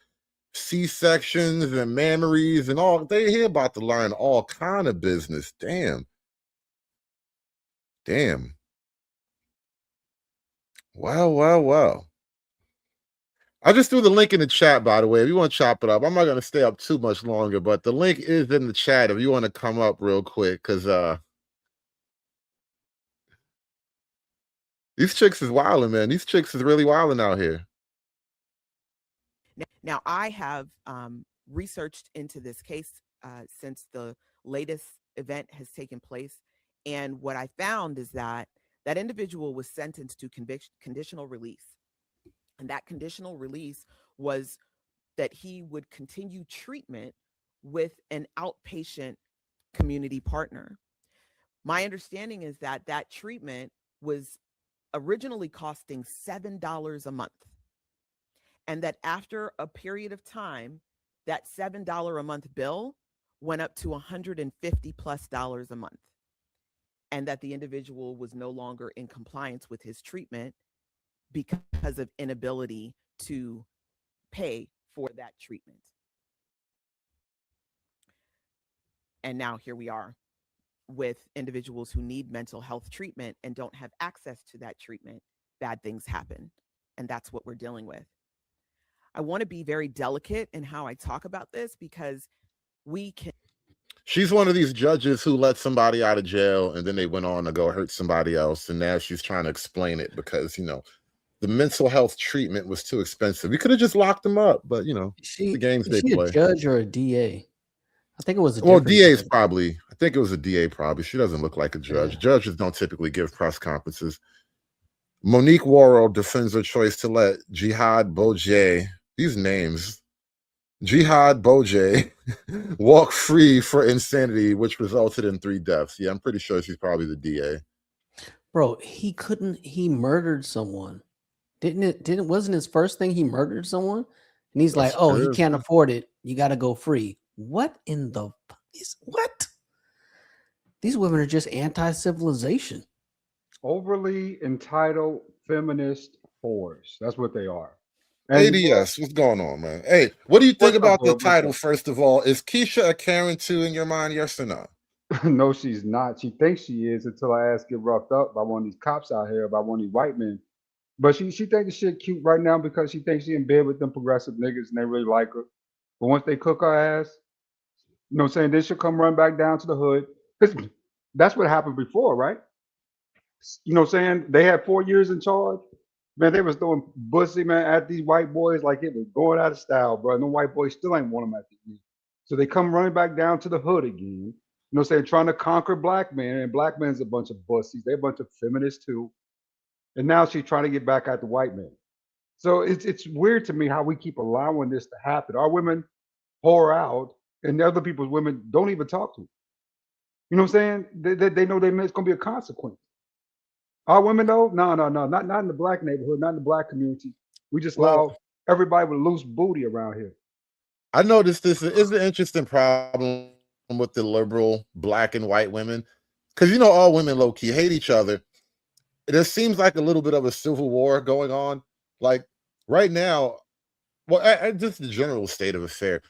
F: C-sections and mammaries and all. He about to learn all kind of business. Damn. Damn. Well. I just threw the link in the chat, by the way. If you want to chop it up, I'm not going to stay up too much longer, but the link is in the chat if you want to come up real quick, because these chicks is wilding, man. These chicks is really wilding out here.
D: Now, I have researched into this case since the latest event has taken place, and what I found is that that individual was sentenced to conditional release. And that conditional release was that he would continue treatment with an outpatient community partner. My understanding is that that treatment was originally costing $7 a month. And that after a period of time, that $7 a month bill went up to $150+ a month. And that the individual was no longer in compliance with his treatment because of inability to pay for that treatment. And now here we are with individuals who need mental health treatment and don't have access to that treatment. Bad things happen. And that's what we're dealing with. I want to be very delicate in how I talk about this because we can.
F: She's one of these judges who let somebody out of jail and then they went on to go hurt somebody else. And now she's trying to explain it because, the mental health treatment was too expensive. We could have just locked them up, but the games they play.
Q: A judge or a DA? I think it was a
F: DA's probably. I think it was a DA probably. She doesn't look like a judge. Yeah. Judges don't typically give press conferences. Monique Worrell defends her choice to let Jihad Bojay, these names, Jihad Bojay, walk free for insanity, which resulted in 3 deaths. Yeah, I'm pretty sure she's probably the DA.
Q: Bro, he murdered someone. Wasn't his first thing he murdered someone? And he's like, oh, he can't afford it. You got to go free. What in the what? These women are just anti-civilization.
E: Overly entitled feminist whores. That's what they are. And
F: ADS, what's going on, man? Hey, what do you think
E: what's up,
F: about the
E: bud? What's
F: title,
E: up?
F: first of all? Is Keisha a Karen too in your mind, yes or no?
E: No, she's not. She thinks she is until her ass get roughed up by one of these cops out here, by one of these white men. But she thinks the shit cute right now because she thinks she in bed with them progressive niggas and they really like her. But once they cook her ass, you know what I'm saying, then she'll come run back down to the hood. 'Cause that's what happened before, right? You know what I'm saying? They had 4 years in charge. Man, they was throwing bussy, man, at these white boys like it was going out of style, bro. And the white boys still ain't want them at the end. So they come running back down to the hood again. You know what I'm saying? Trying to conquer black men. And black men's a bunch of bussies. They're a bunch of feminists too. And now she's trying to get back at the white men. So it's weird to me how we keep allowing this to happen. Our women whore out and the other people's women don't even talk to them. You know what I'm saying? They know it's going to be a consequence. Our women though, no, not in the black neighborhood, not in the black community. We just
F: Well,
E: allow everybody with loose booty around here.
F: I noticed this is an interesting problem with the liberal black and white women, because all women low key hate each other. There seems like a little bit of a civil war going on. Like right now, well, just the general state of affair.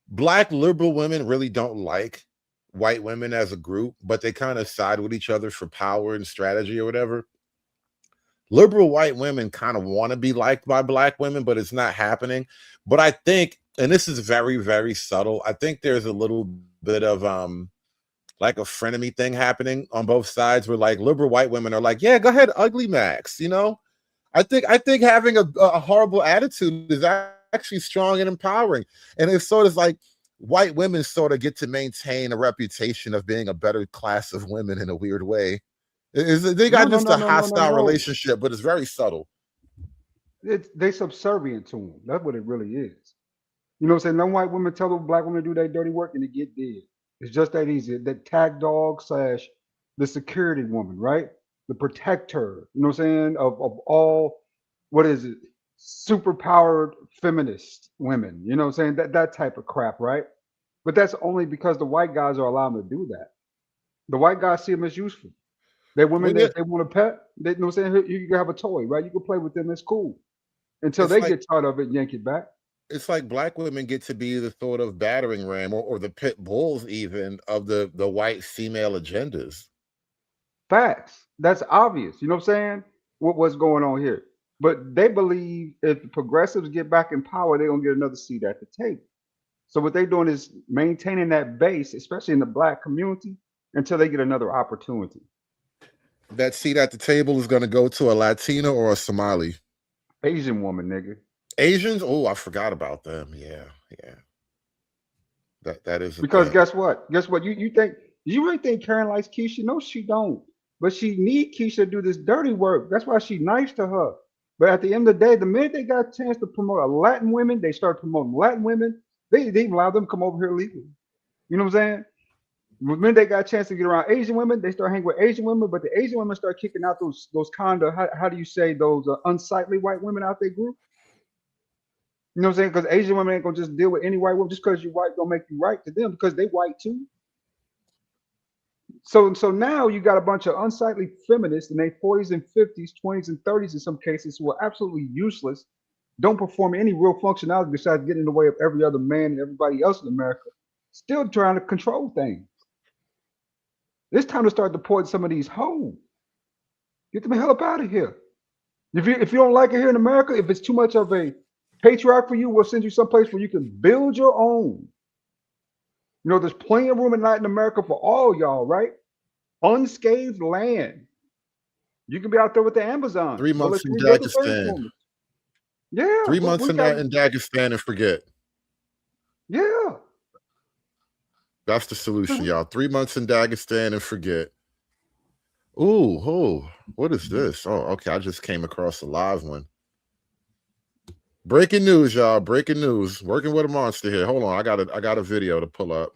F: Black liberal women really don't like white women as a group, but they kind of side with each other for power and strategy or whatever. Liberal white women kind of want to be liked by black women, but it's not happening. But I think, and this is very, very subtle, I think there's a little bit of like a frenemy thing happening on both sides, where like liberal white women are like, yeah, go ahead, ugly Max. I think having a horrible attitude is actually strong and empowering. And it's sort of like white women sort of get to maintain a reputation of being a better class of women in a weird way. They got just a hostile relationship, but it's very subtle.
E: They subservient to them. That's what it really is. You know what I'm saying? No white women tell the black women to do their dirty work and they get dead. It's just that easy. The tag dog / the security woman, right? The protector, you know what I'm saying? Of all, what is it? Superpowered feminist women. You know what I'm saying? That type of crap, right? But that's only because the white guys are allowed to do that. The white guys see them as useful. They're women that they want a pet. They you know what I'm saying? You can have a toy, right? You can play with them. It's cool. Until they get tired of it and yank it back.
F: It's like black women get to be the sort of battering ram or the pit bulls even of the white female agendas.
E: Facts. That's obvious. You know what I'm saying? What's going on here? But they believe if the progressives get back in power, they're gonna get another seat at the table. So what they're doing is maintaining that base, especially in the black community, until they get another opportunity.
F: That seat at the table is going to go to a Latina or a Somali.
E: Asian woman, nigga.
F: Asians? Oh, I forgot about them. Yeah. That is
E: because guess what? Guess what? You really think Karen likes Keisha? No, she don't. But she need Keisha to do this dirty work. That's why she's nice to her. But at the end of the day, the minute they got a chance to promote a Latin women, they start promoting Latin women. They even allow them to come over here legally. You know what I'm saying? The minute they got a chance to get around Asian women, they start hanging with Asian women. But the Asian women start kicking out those kind of how do you say those unsightly white women out their group? You know what I'm saying? Because Asian women ain't gonna just deal with any white woman just because you're white don't make you right to them because they white too. So now you got a bunch of unsightly feminists in their 40s and 50s, 20s and 30s in some cases who are absolutely useless, don't perform any real functionality besides getting in the way of every other man and everybody else in America, still trying to control things. It's time to start deporting some of these hoes. Get them the hell up out of here. If you don't like it here in America, if it's too much of a patriarch for you, we'll send you someplace where you can build your own. You know, there's plenty of room in Latin America for all y'all, right? Unscathed land. You can be out there with the Amazon.
F: 3 months in Dagestan.
E: Yeah.
F: 3 months in Dagestan and forget.
E: Yeah.
F: That's the solution, y'all. 3 months in Dagestan and forget. Ooh, what is this? Oh, okay. I just came across a live one. Breaking news, y'all. Breaking news. Working with a monster here. Hold on. I got a video to pull up.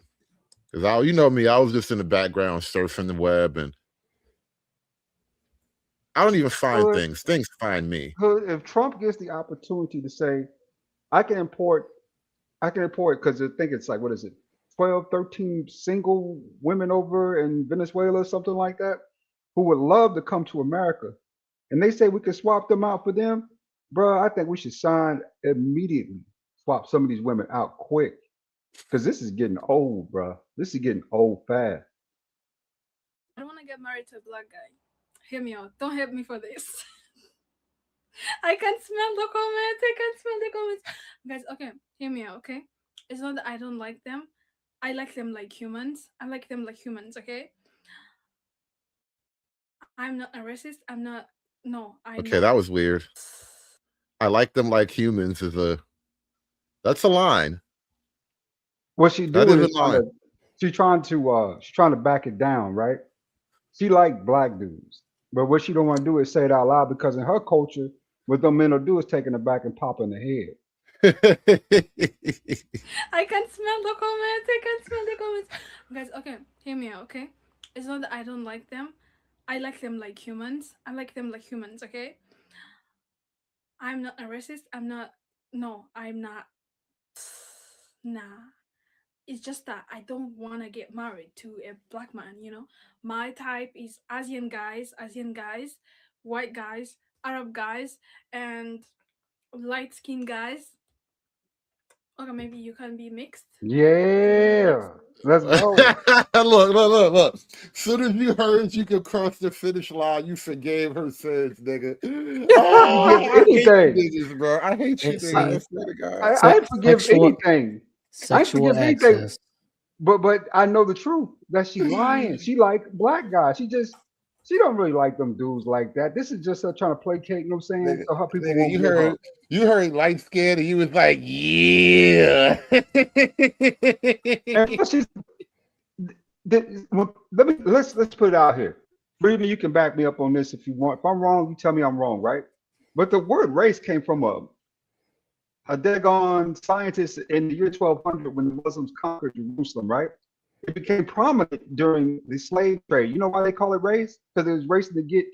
F: Because you know me, I was just in the background surfing the web and I don't even find things. Things find me.
E: If Trump gets the opportunity to say, I can import because I think it's like, what is it? 12, 13 single women over in Venezuela or something like that who would love to come to America. And they say we could swap them out for them. Bro, I think we should sign immediately. Swap some of these women out quick. Because this is getting old, bro. This is getting old fast.
G: I don't want to get married to a black guy. Hear me out. Don't hate me for this. I can smell the comments. I can smell the comments. Guys, okay, hear me out, okay? It's not that I don't like them. I like them like humans. I like them like humans, okay? I'm not a racist. I'm not. No, I'm
F: Okay,
G: not.
F: that was weird. I like them like humans that's a line.
E: What she
F: That
E: doing
F: is
E: is
F: a line.
E: she's trying to back it down, right? She like black dudes. But what she don't want to do is say it out loud because in her culture, what them men will do is taking it back and pop in the head.
G: I can smell the comments. I can smell the comments. Guys, okay, hear me out, okay? It's not that I don't like them. I like them like humans. I like them like humans, okay? I'm not a racist. I'm not. No, I'm not. Nah. It's just that I don't want to get married to a black man, you know? My type is Asian guys, white guys, Arab guys, and light skinned guys. Okay, maybe you can be mixed.
E: Yeah. Let's go.
F: Look. Soon as you heard you could cross the finish line, you forgave her sins, nigga. Oh, I hate you niggas, bro. I hate you niggas. I swear to God.
E: I forgive anything. I
Q: Sexual
E: forgive anything.
Q: access.
E: But I know the truth that she lying. She like black guys. She don't really like them dudes like that. This is just her trying to placate, you know what I'm saying? So her people
F: Nigga,
E: won't give up.
F: you heard light skin and you was like, yeah.
E: And plus let's put it out here. Brittany, you can back me up on this if you want. If I'm wrong, you tell me I'm wrong, right? But the word race came from a daggone scientist in the year 1200 when the Muslims conquered Jerusalem, right? It became prominent during the slave trade. You know why they call it race? Because it was racing to get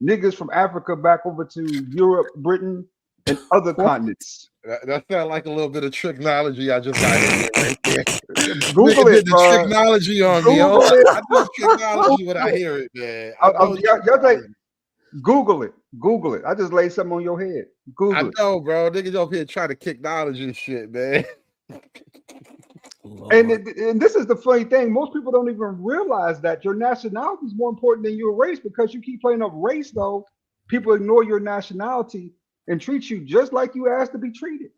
E: niggas from Africa back over to Europe, Britain, and other continents.
F: That sounds like a little bit of technology. I just got hit right there.
E: Google
F: Nigga
E: it,
F: did the
E: bro.
F: technology on me.
E: Google
F: I
E: it.
F: do technology when I hear it, man.
E: Y'all think, Google it. Google it. I just laid something on your head. Google it.
F: I know, bro. Niggas over here trying to kick knowledge and shit, man.
E: And this is the funny thing. Most people don't even realize that your nationality is more important than your race because you keep playing up race, though. People ignore your nationality and treat you just like you asked to be treated.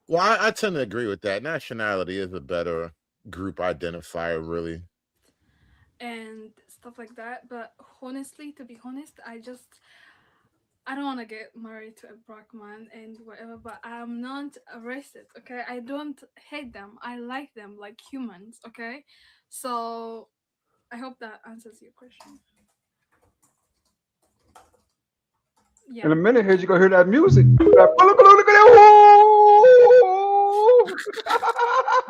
F: Well, I tend to agree with that. Nationality is a better group identifier, really.
G: And stuff like that. But honestly, to be honest, I don't want to get married to a black man and whatever, but I'm not a racist, okay? I don't hate them. I like them like humans, okay? So I hope that answers your question. Yeah.
E: In a minute here, you're going to hear that music. Look at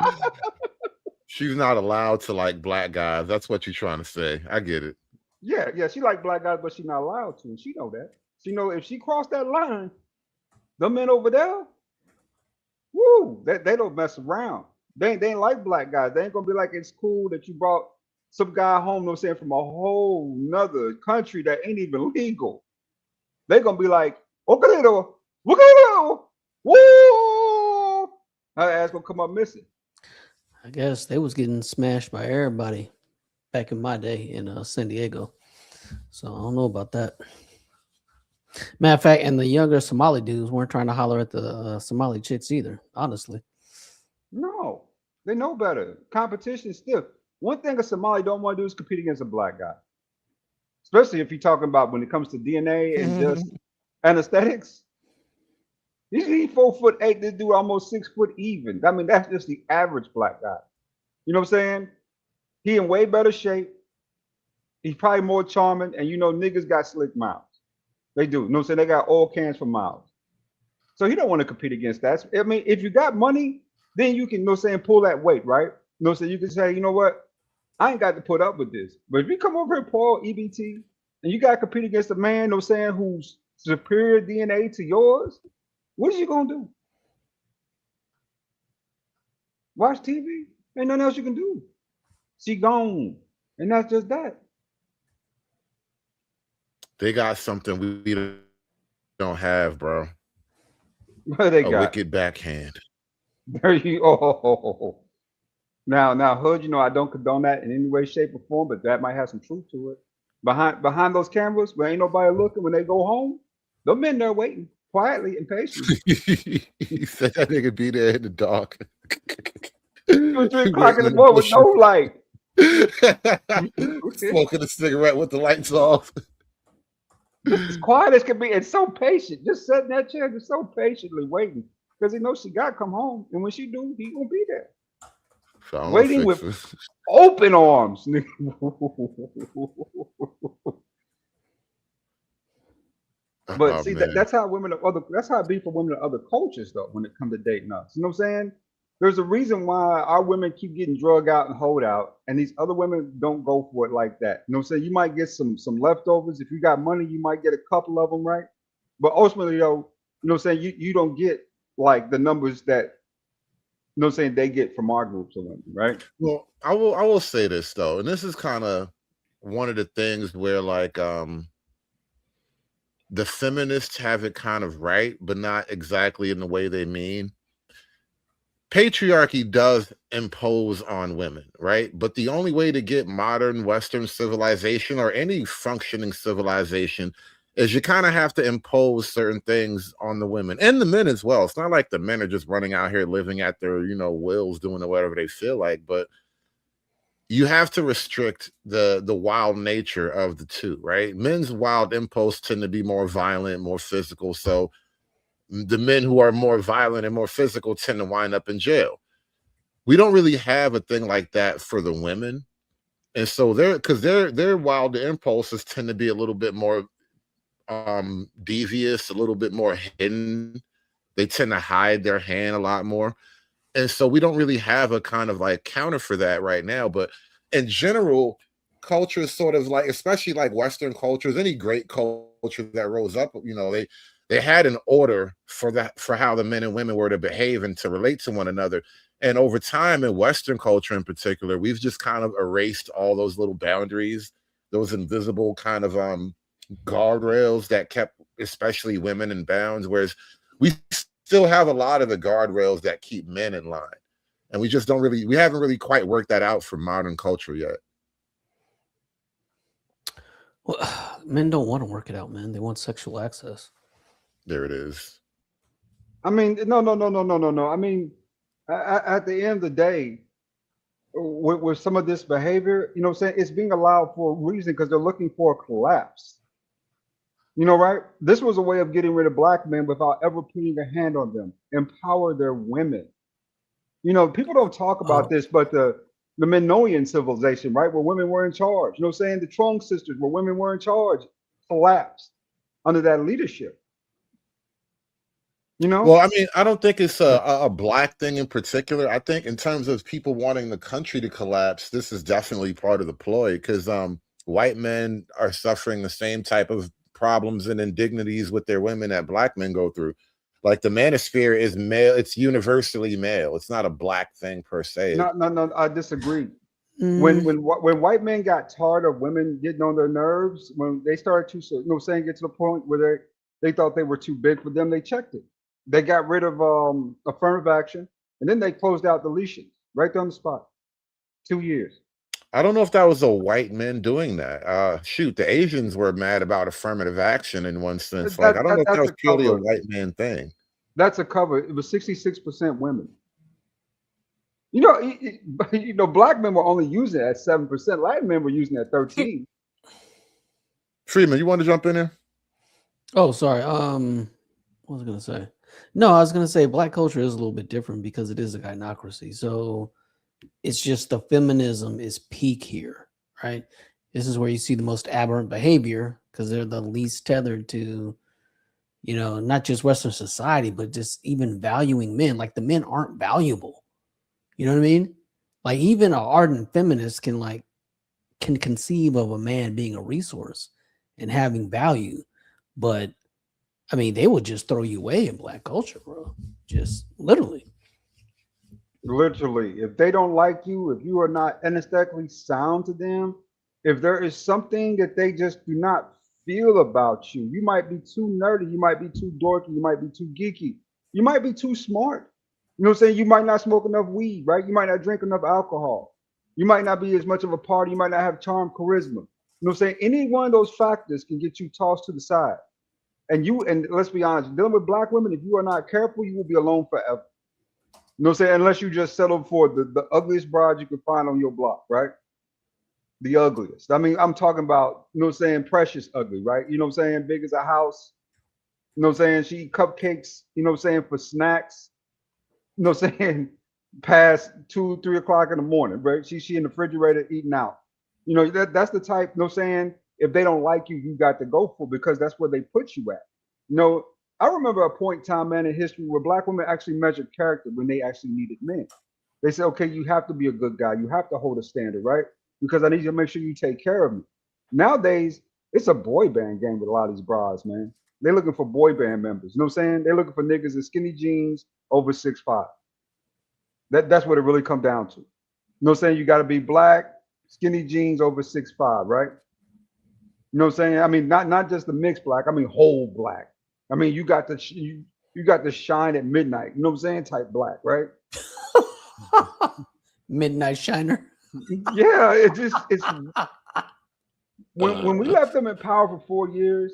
E: that.
F: She's not allowed to like black guys. That's what you're trying to say. I get it.
E: Yeah, she like black guys, but she's not allowed to. She know that. She know if she crossed that line, the men over there, woo, they don't mess around. They ain't like black guys. They ain't gonna be like it's cool that you brought some guy home, no saying from a whole nother country that ain't even legal. They gonna be like, okay, woo, her ass gonna come up missing.
Q: I guess they was getting smashed by everybody back in my day in San Diego. So I don't know about that. Matter of fact, and the younger Somali dudes weren't trying to holler at the Somali chicks either, honestly.
E: No, they know better. Competition is stiff. One thing a Somali don't want to do is compete against a black guy. Especially if you're talking about when it comes to DNA and just anesthetics. He's 4'8". This dude almost 6 foot even. I mean, that's just the average black guy. You know what I'm saying? He in way better shape. He's probably more charming. And you know, niggas got slick mouths. They do. You know what I'm saying? They got oil cans for mouths. So he don't want to compete against that. I mean, if you got money, then you can, you know what I'm saying, pull that weight, right? You know what I'm saying? You can say, you know what? I ain't got to put up with this. But if you come over here, Paul, EBT, and you got to compete against a man, you know what I'm saying, who's superior DNA to yours, what are you going to do? Watch TV. Ain't nothing else you can do. She gone. And that's just that.
F: They got something we don't have, bro.
E: What they
F: A
E: got?
F: wicked backhand.
E: There you oh. Now, Hood, I don't condone that in any way, shape, or form, but that might have some truth to it. Behind those cameras, where ain't nobody looking, when they go home, those men there waiting quietly and patiently.
F: He said that nigga be there in the dark.
E: 2 or 3 o'clock in the morning with no light.
F: Smoking a cigarette with the lights off.
E: Just as quiet as can be, and so patient. Just sitting in that chair, just so patiently waiting. Because he knows she got to come home. And when she do, he gonna be there. Waiting with open arms. But see, that's how that's how it be for women of other cultures, though, when it comes to dating us. You know what I'm saying? There's a reason why our women keep getting drug out and hold out, and these other women don't go for it like that. You know what I'm saying? You might get some leftovers. If you got money, you might get a couple of them, right? But ultimately, though, you know what I'm saying? You don't get like the numbers that, you know what I'm saying, they get from our groups of women, right?
F: Well, I will say this though, and this is kind of one of the things where like the feminists have it kind of right, but not exactly in the way they mean. Patriarchy does impose on women, right? But the only way to get modern Western civilization or any functioning civilization is you kind of have to impose certain things on the women and the men as well. It's not like the men are just running out here living at their, wills, doing whatever they feel like, but you have to restrict the wild nature of the two, right? Men's wild impulse tend to be more violent, more physical. So the men who are more violent and more physical tend to wind up in jail. We don't really have a thing like that for the women. And so their wild impulses tend to be a little bit more devious, a little bit more hidden. They tend to hide their hand a lot more. And so we don't really have a kind of like counter for that right now. But in general, culture is sort of like, especially like Western cultures, any great culture that rose up, they had an order for how the men and women were to behave and to relate to one another. And over time in Western culture in particular, we've just kind of erased all those little boundaries, those invisible kind of guardrails that kept especially women in bounds, whereas we still have a lot of the guardrails that keep men in line. And we haven't really quite worked that out for modern culture yet.
Q: Well, men don't want to work it out, man. They want sexual access.
F: There it is.
E: I mean, no. I mean, at the end of the day, with some of this behavior, you know what I'm saying, it's being allowed for a reason because they're looking for a collapse. Right? This was a way of getting rid of black men without ever putting a hand on them. Empower their women. People don't talk about this, but the Minoan civilization, right, where women were in charge. You know what I'm saying? The Trong sisters, where women were in charge, collapsed under that leadership.
F: Well, I mean, I don't think it's a black thing in particular. I think in terms of people wanting the country to collapse, this is definitely part of the ploy because white men are suffering the same type of problems and indignities with their women that black men go through. Like the manosphere is male; it's universally male. It's not a black thing per se.
E: No, I disagree. When white men got tired of women getting on their nerves, when they started to get to the point where they thought they were too big for them, they checked it. They got rid of affirmative action, and then they closed out deletions right there on the spot. 2 years.
F: I don't know if that was a white men doing that. Shoot, the Asians were mad about affirmative action in one sense. I don't know if that was purely a white man thing.
E: That's a cover. It was 66% women. Black men were only using it at 7%. Latin men were using it at 13%.
F: Freeman, you want to jump in there?
Q: Oh, sorry. What was I gonna say? No, I was gonna say black culture is a little bit different because it is a gynocracy. So it's just the feminism is peak here, right? This is where you see the most aberrant behavior because they're the least tethered to, not just Western society, but just even valuing men. Like the men aren't valuable. You know what I mean? Like even an ardent feminist can conceive of a man being a resource and having value, but they would just throw you away in black culture, bro. Just literally.
E: Literally, if they don't like you, if you are not aesthetically sound to them, if there is something that they just do not feel about you, you might be too nerdy, you might be too dorky, you might be too geeky, you might be too smart. You know what I'm saying? You might not smoke enough weed, right? You might not drink enough alcohol. You might not be as much of a party. You might not have charm, charisma. You know what I'm saying? Any one of those factors can get you tossed to the side. And let's be honest, dealing with black women, if you are not careful, you will be alone forever. You know what I'm saying? Unless you just settle for the ugliest bride you can find on your block, right? The ugliest. I mean, I'm talking about, you know what I'm saying, precious ugly, right? You know what I'm saying? Big as a house. You know what I'm saying? She eat cupcakes, you know what I'm saying, for snacks. You know what I'm saying? Past 2, 3 o'clock in the morning, right? She in the refrigerator eating out. You know, that's the type, you know what I'm saying? If they don't like you, you got to go for because that's where they put you at. You know, I remember a point in time, man, in history where black women actually measured character when they actually needed men. They said, okay, you have to be a good guy. You have to hold a standard, right? Because I need you to make sure you take care of me. Nowadays, it's a boy band game with a lot of these bras, man. They're looking for boy band members. You know what I'm saying? They're looking for niggas in skinny jeans over 6'5". That's what it really come down to. You know what I'm saying? You got to be black, skinny jeans over 6'5", right? You know what I'm saying? I mean, not just the mixed black. I mean, whole black. I mean, you got the you got the shine at midnight. You know what I'm saying? Type black, right?
Q: Midnight Shiner.
E: Yeah, it's when we left them in power for 4 years,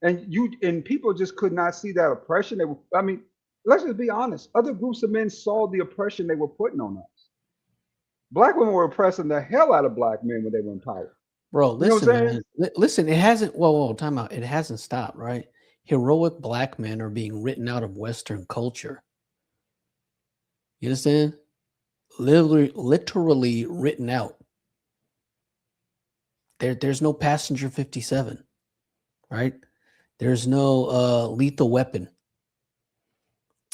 E: and people just could not see that oppression. They were, I mean, let's just be honest. Other groups of men saw the oppression they were putting on us. Black women were oppressing the hell out of black men when they were in power.
Q: Bro,
E: You know what
Q: listen,
E: I'm
Q: man. Listen, it hasn't. Whoa, time out. It hasn't stopped, right? Heroic black men are being written out of Western culture. You understand? Literally written out. There's no Passenger 57, right? There's no Lethal Weapon.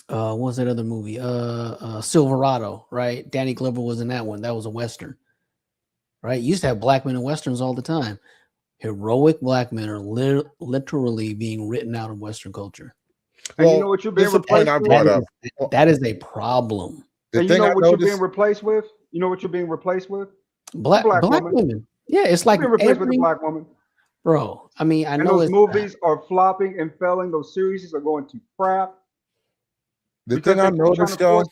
Q: What was that other movie? Silverado, right? Danny Glover was in that one. That was a Western, right? You used to have black men in Westerns all the time. Heroic black men are literally being written out of Western culture.
E: And you know what you're being replaced with?
Q: That is a problem.
E: And you know what you're being replaced with? You know what you're being replaced with?
Q: Black women. Yeah, it's like
E: you're being replaced with a black woman.
Q: Bro, I mean, I
E: and
Q: know
E: those movies are flopping and failing. Those series are going to crap.
F: The thing I noticed, y'all,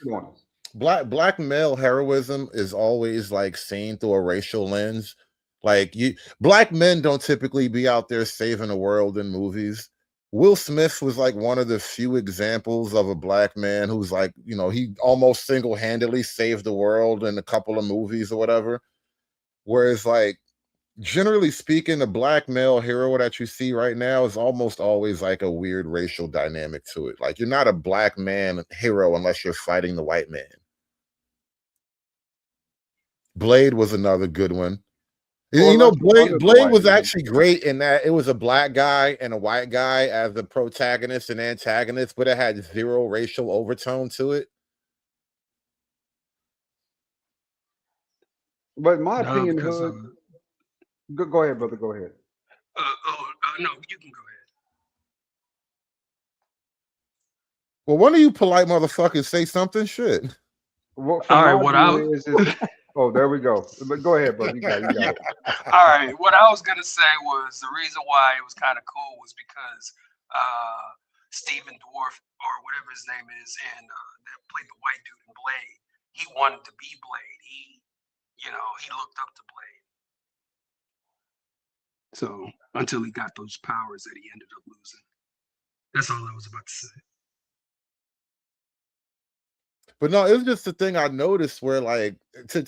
F: black male heroism is always like seen through a racial lens. Like black men don't typically be out there saving the world in movies. Will Smith was like one of the few examples of a black man who's like, you know, he almost single-handedly saved the world in a couple of movies or whatever. Whereas like, generally speaking, the black male hero that you see right now is almost always like a weird racial dynamic to it. Like you're not a black man hero unless you're fighting the white man. Blade was another good one. Well, you know, Blade was actually great in that it was a black guy and a white guy as the protagonist and antagonist, but it had zero racial overtone to it.
E: But in my opinion, Hood, go ahead, brother. Go ahead.
H: No, you can go ahead.
F: Well, one of you polite motherfuckers say something. Shit.
E: Well, all right, what I was... Oh, there we go. But go ahead, brother. You got it.
H: All right. What I was gonna say was the reason why it was kind of cool was because Stephen Dwarf or whatever his name is, and that played the white dude in Blade. He wanted to be Blade. He looked up to Blade. So until he got those powers that he ended up losing. That's all I was about to say.
F: But no, it was just the thing I noticed where, like,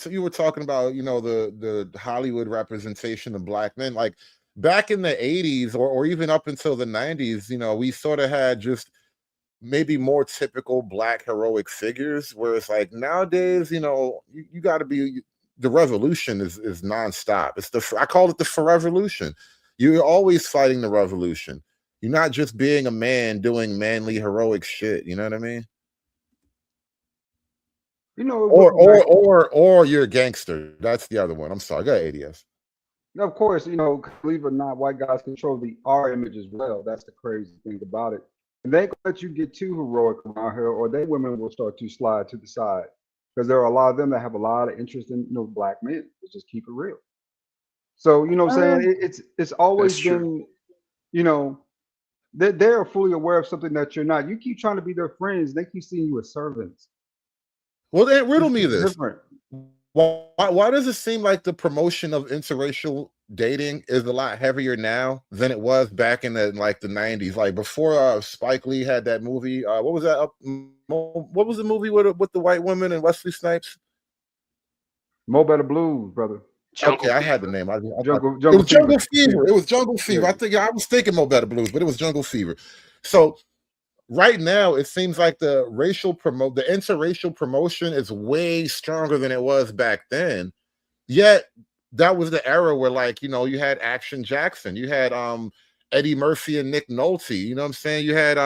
F: you were talking about, you know, the Hollywood representation of black men. Like, back in the 80s or even up until the 90s, you know, we sort of had just maybe more typical black heroic figures. Whereas, like, nowadays, you know, you got to be, the revolution is nonstop. I call it the forevolution. You're always fighting the revolution. You're not just being a man doing manly heroic shit. You know what I mean?
E: You know,
F: or you're a gangster. That's the other one. I'm sorry. Go ahead, ADS.
E: Of course, you know, believe it or not, white guys control the R image as well. That's the crazy thing about it. they ain't gonna let you get too heroic around here, or they women will start to slide to the side. Because there are a lot of them that have a lot of interest in black men. Let's just keep it real. So what I'm saying, it's always
H: That's true.
E: been, you know, they're fully aware of something that you're not. You keep trying to be their friends, they keep seeing you as servants.
F: Well, then riddle me
E: It's
F: this.
E: different.
F: Why does it seem like the promotion of interracial dating is a lot heavier now than it was back in the 90s? Like before Spike Lee had that movie. What was that? What was the movie with the white woman and Wesley Snipes?
E: Mo Better Blues, brother.
F: Okay, I had the name. I
E: Jungle
F: it was Jungle
E: Fever.
F: Fever. It was Jungle Fever.
E: Yeah.
F: I was thinking Mo Better Blues, but it was Jungle Fever. So right now, it seems like the interracial promotion is way stronger than it was back then. Yet that was the era where, you had Action Jackson, you had Eddie Murphy and Nick Nolte. You know what I'm saying? You had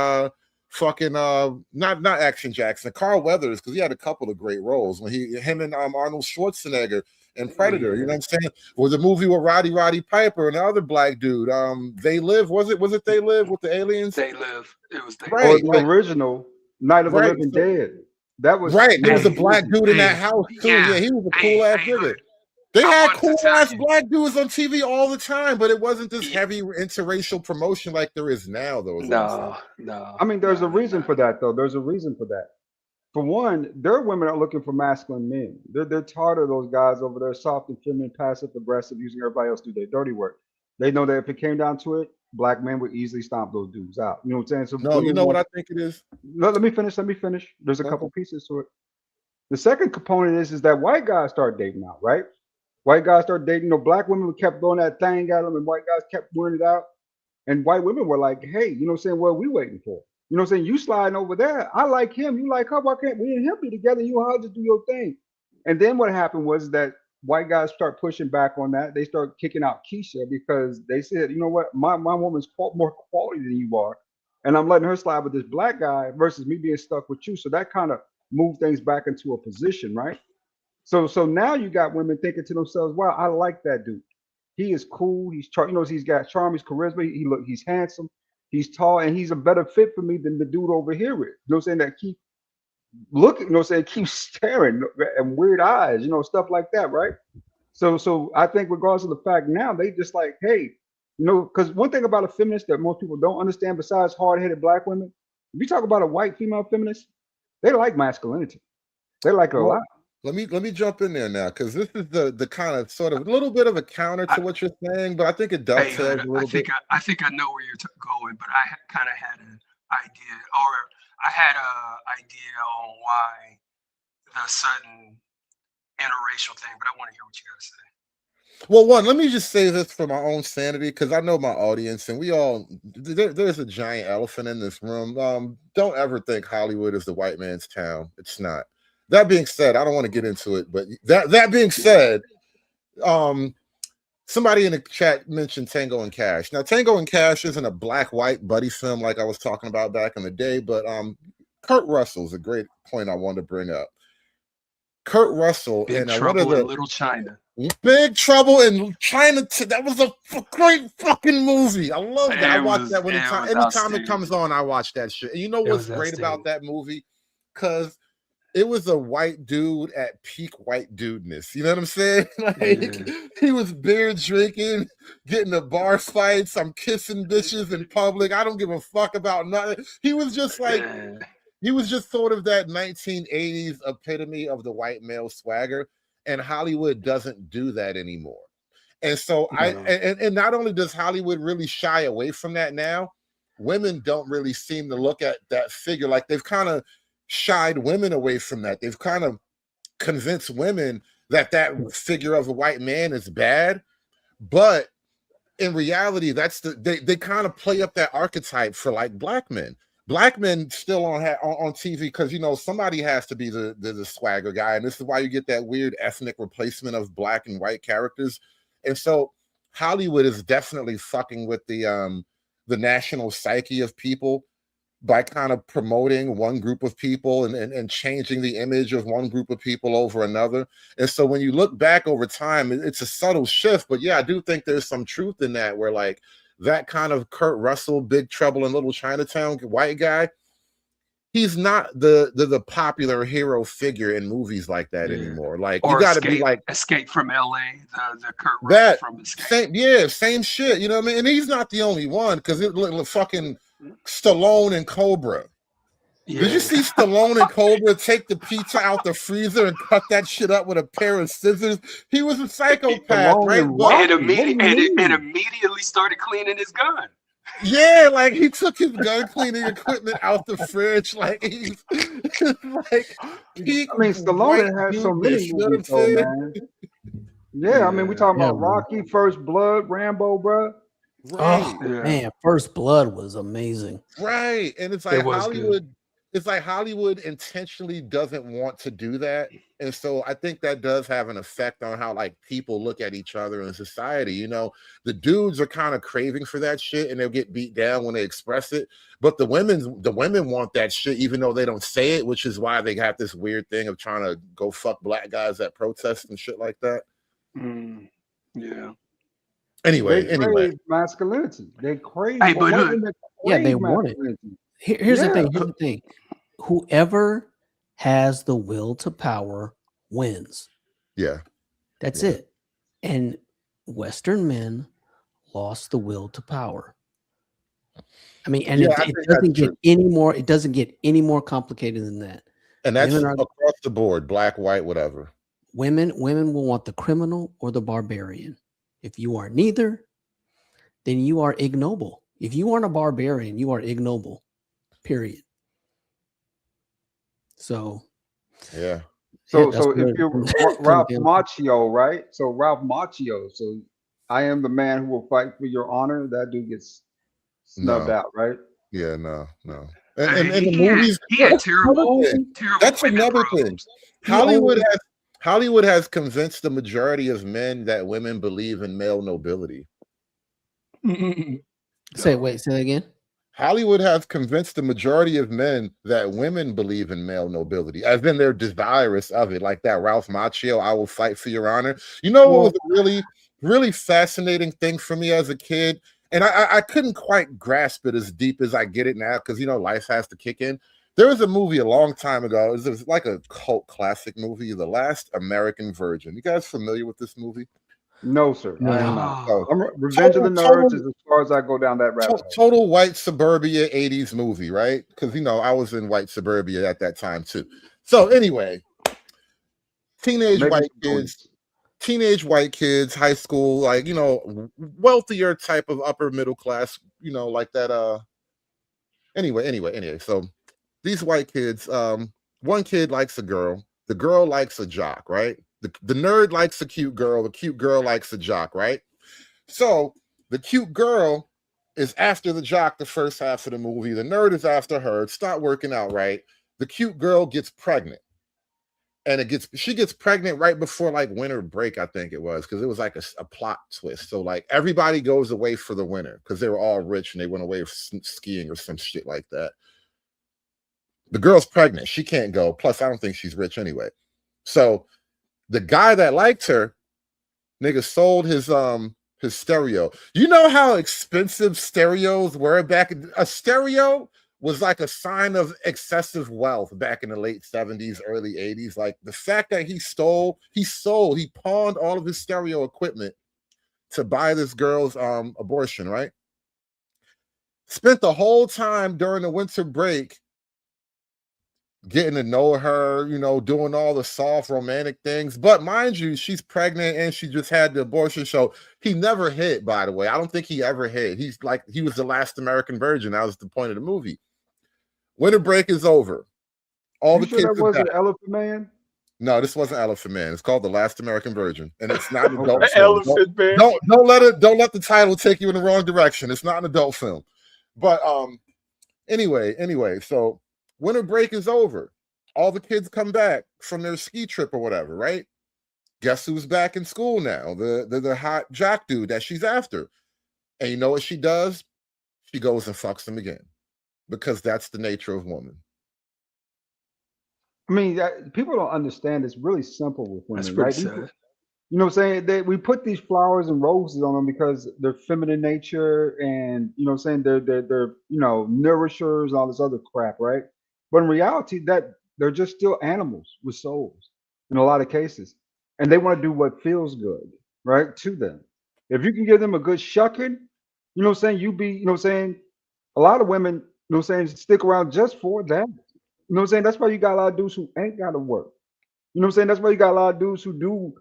F: not Action Jackson, Carl Weathers, because he had a couple of great roles when him and Arnold Schwarzenegger and Predator. You know what I'm saying? Or the movie with Roddy Piper and the other black dude. They Live. Was it They Live with the aliens?
H: They Live. It was They
E: Or
H: Live.
E: the original Night of the Living Dead. That was
F: There was a black dude in that house too. Yeah, he was a cool ass nigga. They had cool ass black dudes on TV all the time, but it wasn't this heavy interracial promotion like there is now, though.
H: No.
E: I mean, there's a reason for that, though. There's a reason for that. For one, their women are looking for masculine men. They're tired of those guys over there, soft and feminine, passive aggressive, using everybody else to do their dirty work. They know that if it came down to it, black men would easily stomp those dudes out. You know what I'm saying? So
F: no, you know what I think it is?
E: No, let me finish. There's a couple pieces to it. The second component is that white guys start dating out, right? White guys start dating. Black women kept throwing that thing at them, and white guys kept wearing it out. And white women were like, "Hey, you know what I'm saying? What are we waiting for? You know what I'm saying? You sliding over there. I like him. You like her. Why can't we and him be together? You all just do your thing." And then what happened was that white guys start pushing back on that. They start kicking out Keisha because they said, "You know what? My woman's more quality than you are, and I'm letting her slide with this black guy versus me being stuck with you." So that kind of moved things back into a position, right? So now you got women thinking to themselves, "Wow, I like that dude. He is cool. He's got charm, he's charisma. He's handsome, he's tall, and he's a better fit for me than the dude over here is." You know what I'm saying? That keep looking, keep staring and weird eyes, stuff like that, right? So I think regardless of the fact now, they just like, hey, because one thing about a feminist that most people don't understand, besides hard-headed black women, if you talk about a white female feminist, they like masculinity. They like it a lot.
F: Let me jump in there now, because this is the kind of sort of a little bit of a counter to what you're saying, but I think it dovetails a little bit.
H: I think I know where you're going, but I kind of had an idea, or I had an idea on why the sudden interracial thing, but I want to hear what you got to say.
F: Well, one, let me just say this for my own sanity, because I know my audience, and there's a giant elephant in this room. Don't ever think Hollywood is the white man's town. It's not. That being said, I don't want to get into it, but that being said, somebody in the chat mentioned Tango and Cash. Now, Tango and Cash isn't a black-white buddy film like I was talking about back in the day, but Kurt Russell's a great point I wanted to bring up. Kurt Russell
H: Big Trouble in Little China.
F: Big Trouble in China. That was a great fucking movie. I love that. I watch that anytime it comes on. I watch that shit. And you know what's great about that movie? Because it was a white dude at peak white dudeness. You know what I'm saying? He was beer drinking, getting the bar fights. I'm kissing bitches in public. I don't give a fuck about nothing. He was just like, he was just sort of that 1980s epitome of the white male swagger. And Hollywood doesn't do that anymore. And so and not only does Hollywood really shy away from that now, women don't really seem to look at that figure. Like they've kind of shied women away from that. They've kind of convinced women that figure of a white man is bad. But in reality, they kind of play up that archetype for like black men. Black men still on TV because somebody has to be the swagger guy, and this is why you get that weird ethnic replacement of black and white characters. And so Hollywood is definitely fucking with the national psyche of people by kind of promoting one group of people and changing the image of one group of people over another. And so when you look back over time, it's a subtle shift, but yeah, I do think there's some truth in that, where like that kind of Kurt Russell, Big Trouble in Little Chinatown white guy, he's not the popular hero figure in movies like that anymore. Like you
H: Or
F: got to be like
H: Escape from L.A. The Kurt Russell
F: that.
H: from Escape.
F: Same shit. You know what I mean? And he's not the only one, because it look fucking Stallone and Cobra.
H: Yeah.
F: Did you see Stallone and Cobra take the pizza out the freezer and cut that shit up with a pair of scissors? He was a psychopath, right?
H: And immediately started cleaning his gun.
F: Yeah, like he took his gun cleaning equipment out the fridge. Like he's like peak.
E: I mean, Stallone has so many
F: you know what I'm
E: movies, though,
F: saying?
E: man. Yeah, I mean, we talking about
Q: man.
E: Rocky, First Blood, Rambo, bro.
Q: Oh man, First Blood was amazing.
F: Right. And it's like
Q: It was
F: Hollywood, it's like Hollywood intentionally doesn't want to do that. And so I think that does have an effect on how like people look at each other in society. You know, the dudes are kind of craving for that shit and they'll get beat down when they express it. But the women want that shit, even though they don't say it, which is why they got this weird thing of trying to go fuck black guys at protests and shit like that.
H: Yeah.
F: Anyway,
E: They crave masculinity. They crave.
H: Hey, but
Q: They want it. Here's the thing. Here's the thing. Whoever has the will to power wins.
F: Yeah.
Q: That's it. And Western men lost the will to power. I mean, and
F: Yeah, I
Q: it
F: think
Q: doesn't
F: that's
Q: get
F: true.
Q: any more. It doesn't get any more complicated than that.
F: And that's
Q: Women are-
F: across the board, black, white, whatever.
Q: Women will want the criminal or the barbarian. If you are neither, then you are ignoble. If you aren't a barbarian, you are ignoble. Period. So,
E: So
Q: that's
E: so
Q: where
E: if you're
Q: it comes
E: Ralph
Q: down to.
E: Macchio, right? So Ralph Macchio. So I am the man who will fight for your honor. That dude gets snubbed
F: No.
E: out, right?
F: Yeah, no. And the
H: He
F: movies,
H: had
F: that's another
H: terrible
F: thing. That's
H: women
F: another thing.
H: problems.
F: Hollywood has convinced the majority of men that women believe in male nobility.
Q: Say that again.
F: Hollywood has convinced the majority of men that women believe in male nobility, as in they're desirous of it, like that Ralph Macchio, I will fight for your honor. You know what was a really, really fascinating thing for me as a kid? And I couldn't quite grasp it as deep as I get it now, because, you know, life has to kick in. There was a movie a long time ago. It was like a cult classic movie, The Last American Virgin. You guys familiar with this movie?
E: No, sir.
Q: No.
E: I am not.
F: Oh.
E: Revenge of the Nerds is as far as I go down that rabbit hole.
F: Total white suburbia 80s movie, right? Because, you know, I was in white suburbia at that time too. So anyway, teenage white kids, high school, like, you know, wealthier type of upper middle class, you know, like that. Anyway. So these white kids, one kid likes a girl, the girl likes a jock, right? The nerd likes a cute girl, the cute girl likes a jock, right? So the cute girl is after the jock the first half of the movie. The nerd is after her. It's not working out right. The cute girl gets pregnant. And she gets pregnant right before like winter break, I think it was, because it was like a plot twist. So like everybody goes away for the winter because they were all rich and they went away skiing or some shit like that. The girl's pregnant. She can't go. Plus, I don't think she's rich anyway. So the guy that liked her, nigga, sold his stereo. You know how expensive stereos were back? A stereo was like a sign of excessive wealth back in the late 70s, early 80s. Like the fact that he pawned all of his stereo equipment to buy this girl's abortion, right? Spent the whole time during the winter break getting to know her, you know, doing all the soft romantic things. But mind you, she's pregnant and she just had the abortion. So he never hit, by the way. I don't think he ever hit. He was the last American virgin. That was the point of the movie. Winter break is over. All
E: You
F: the
E: sure
F: kids
E: that
F: are
E: wasn't
F: back.
E: Elephant Man?
F: No, this wasn't Elephant Man. It's called The Last American Virgin, and it's not an adult
E: Okay.
F: film.
H: Elephant Man.
F: Don't let the title take you in the wrong direction. It's not an adult film. But anyway, so winter break is over. All the kids come back from their ski trip or whatever, right? Guess who's back in school now? The hot jock dude that she's after. And you know what she does? She goes and fucks him again, because that's the nature of woman.
E: I mean, people don't understand. It's really simple with women,
H: That's
E: right?
H: pretty sad.
E: You know what I'm saying? We put these flowers and roses on them because they're feminine nature and you know what I'm saying they're nourishers and all this other crap, right? But in reality that they're just still animals with souls in a lot of cases. And they want to do what feels good, right? To them. If you can give them a good shucking, you know what I'm saying, you know what I'm saying, a lot of women, you know what I'm saying, stick around just for that. You know what I'm saying? That's why you got a lot of dudes who ain't gotta work. You know what I'm saying? That's why you got a lot of dudes who do,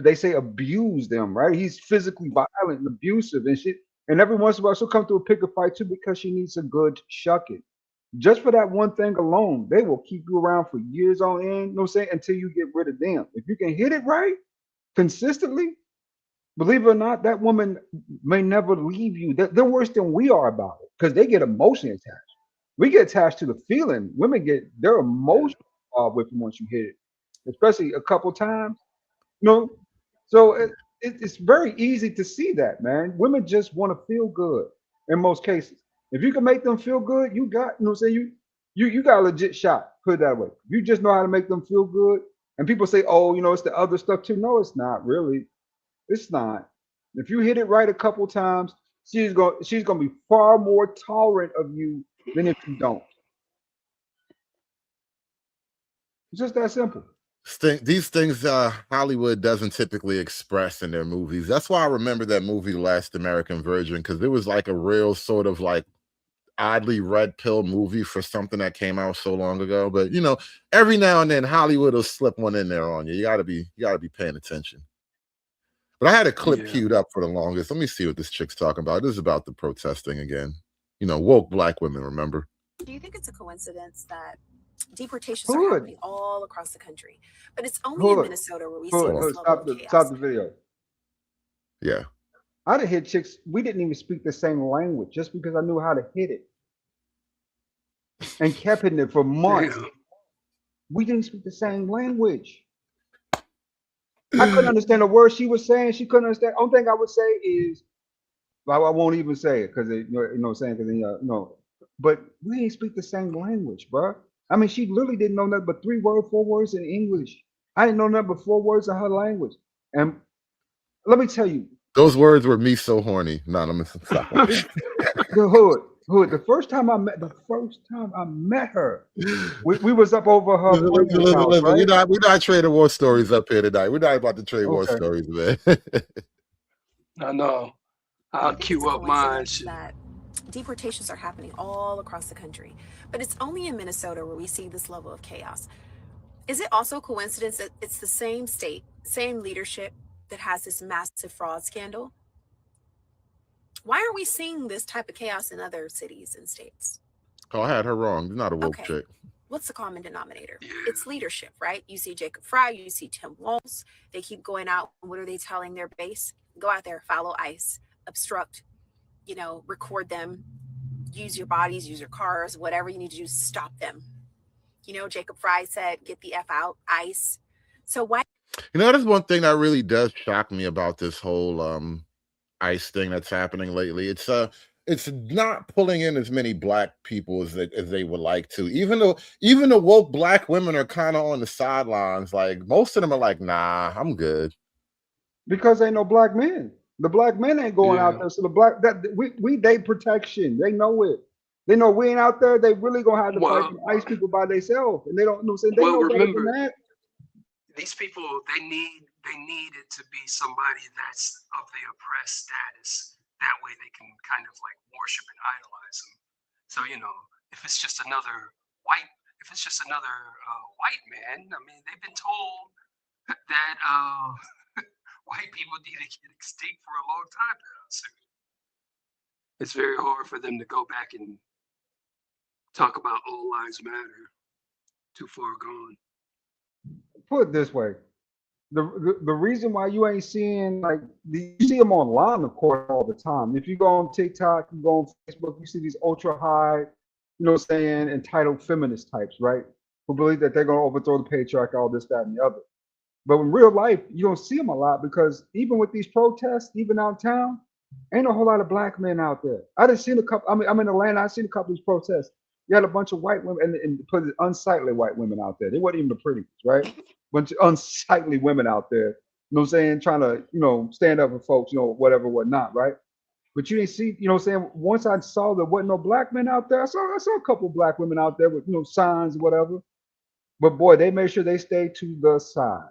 E: they say abuse them, right? He's physically violent and abusive and shit. And every once in a while, she'll come through a pick a fight too because she needs a good shucking. Just for that one thing alone, they will keep you around for years on end, you know what I'm saying, until you get rid of them. If you can hit it right consistently, believe it or not, that woman may never leave you. They're worse than we are about it because they get emotionally attached. We get attached to the feeling. Women get their emotional with them once you hit it, especially a couple times. You know, so it's very easy to see that, man. Women just want to feel good in most cases. If you can make them feel good, you got, you know what I'm saying, you got a legit shot. Put it that way. You just know how to make them feel good. And people say, oh, you know, it's the other stuff too. No, it's not really. It's not. If you hit it right a couple times, she's gonna be far more tolerant of you than if you don't. It's just that simple.
F: These things Hollywood doesn't typically express in their movies. That's why I remember that movie Last American Virgin, because it was like a real sort of like oddly red pill movie for something that came out so long ago. But you know, every now and then Hollywood will slip one in there on you. You gotta be paying attention. But I had a clip
H: Yeah.
F: queued up for the longest. Let me see what this chick's talking about. This is about the protesting again. You know, woke black women, remember?
J: Do you think it's a coincidence that deportations are
E: Hood,
J: happening all across the country, but it's only in
E: hood,
J: Minnesota where we see
E: hood,
J: this
E: hood.
J: level
E: Stop
J: of
E: the
J: chaos?
E: stop the video.
F: Yeah.
E: I done hit chicks. We didn't even speak the same language just because I knew how to hit it and kept hitting it for months.
H: Damn.
E: We didn't speak the same language. I couldn't understand the words she was saying. She couldn't understand. Only thing I would say is, well, I won't even say it because you know what I'm saying, because no. But we didn't speak the same language, bro. I mean, she literally didn't know nothing but 3 words, 4 words in English. I didn't know nothing but 4 words of her language. And let me tell you,
F: Those words were me so horny. No, I'm gonna stop.
E: the hood. The first time I met her, we was up over her friend's house,
F: Listen,
E: right?
F: we're not trading war stories up here tonight. We're not about to trade war
E: Okay.
F: stories, man.
H: I know.
J: Do
H: I'll
J: you think it's
H: queue
J: a
H: up mine.
J: coincidence that deportations are happening all across the country, but it's only in Minnesota where we see this level of chaos? Is it also a coincidence that it's the same state, same leadership that has this massive fraud scandal? Why aren't we seeing this type of chaos in other cities and states?
F: Oh, I had her wrong. It's not a woke
J: Okay.
F: chick.
J: What's the common denominator? It's leadership, right? You see Jacob Fry, you see Tim Walz. They keep going out. What are they telling their base? Go out there, follow ICE, obstruct, record them, use your bodies, use your cars, whatever you need to do, stop them. Jacob Fry said, get the F out, ICE. So why?
F: You know, that's one thing that really does shock me about this whole ICE thing that's happening lately. It's not pulling in as many black people as they would like to. Even the woke black women are kind of on the sidelines. Like most of them are like, nah, I'm good.
E: Because ain't no black men. The black men ain't going out there. So the black that we date protection. They know it. They know we ain't out there. They really gonna have to fight them ICE people by themselves, and they don't know. They
H: Well,
E: know better than
H: remember,
E: that.
H: these people they need it to be somebody that's of the oppressed status. That way they can kind of like worship and idolize them. So if it's just another white, white man, I mean, they've been told that white people need to get extinct for a long time now. So it's very hard for them to go back and talk about all lives matter. Too far gone.
E: Put it this way: the reason why you ain't seeing you see them online, of course, all the time. If you go on TikTok, you go on Facebook, you see these ultra high, you know what I'm saying, entitled feminist types, right? Who believe that they're gonna overthrow the patriarchy, all this, that, and the other. But in real life, you don't see them a lot because even with these protests, even downtown, ain't a whole lot of black men out there. I just seen a couple. I mean, I'm in Atlanta. I seen a couple of these protests. You had a bunch of white women and put it unsightly white women out there. They weren't even the pretty ones, right? Bunch of unsightly women out there You know what I'm saying? Trying to, stand up for folks, whatever, whatnot, right? But you didn't see, you know what I'm saying? Once I saw there wasn't no black men out there, I saw a couple black women out there with, signs, whatever. But boy, they made sure they stayed to the side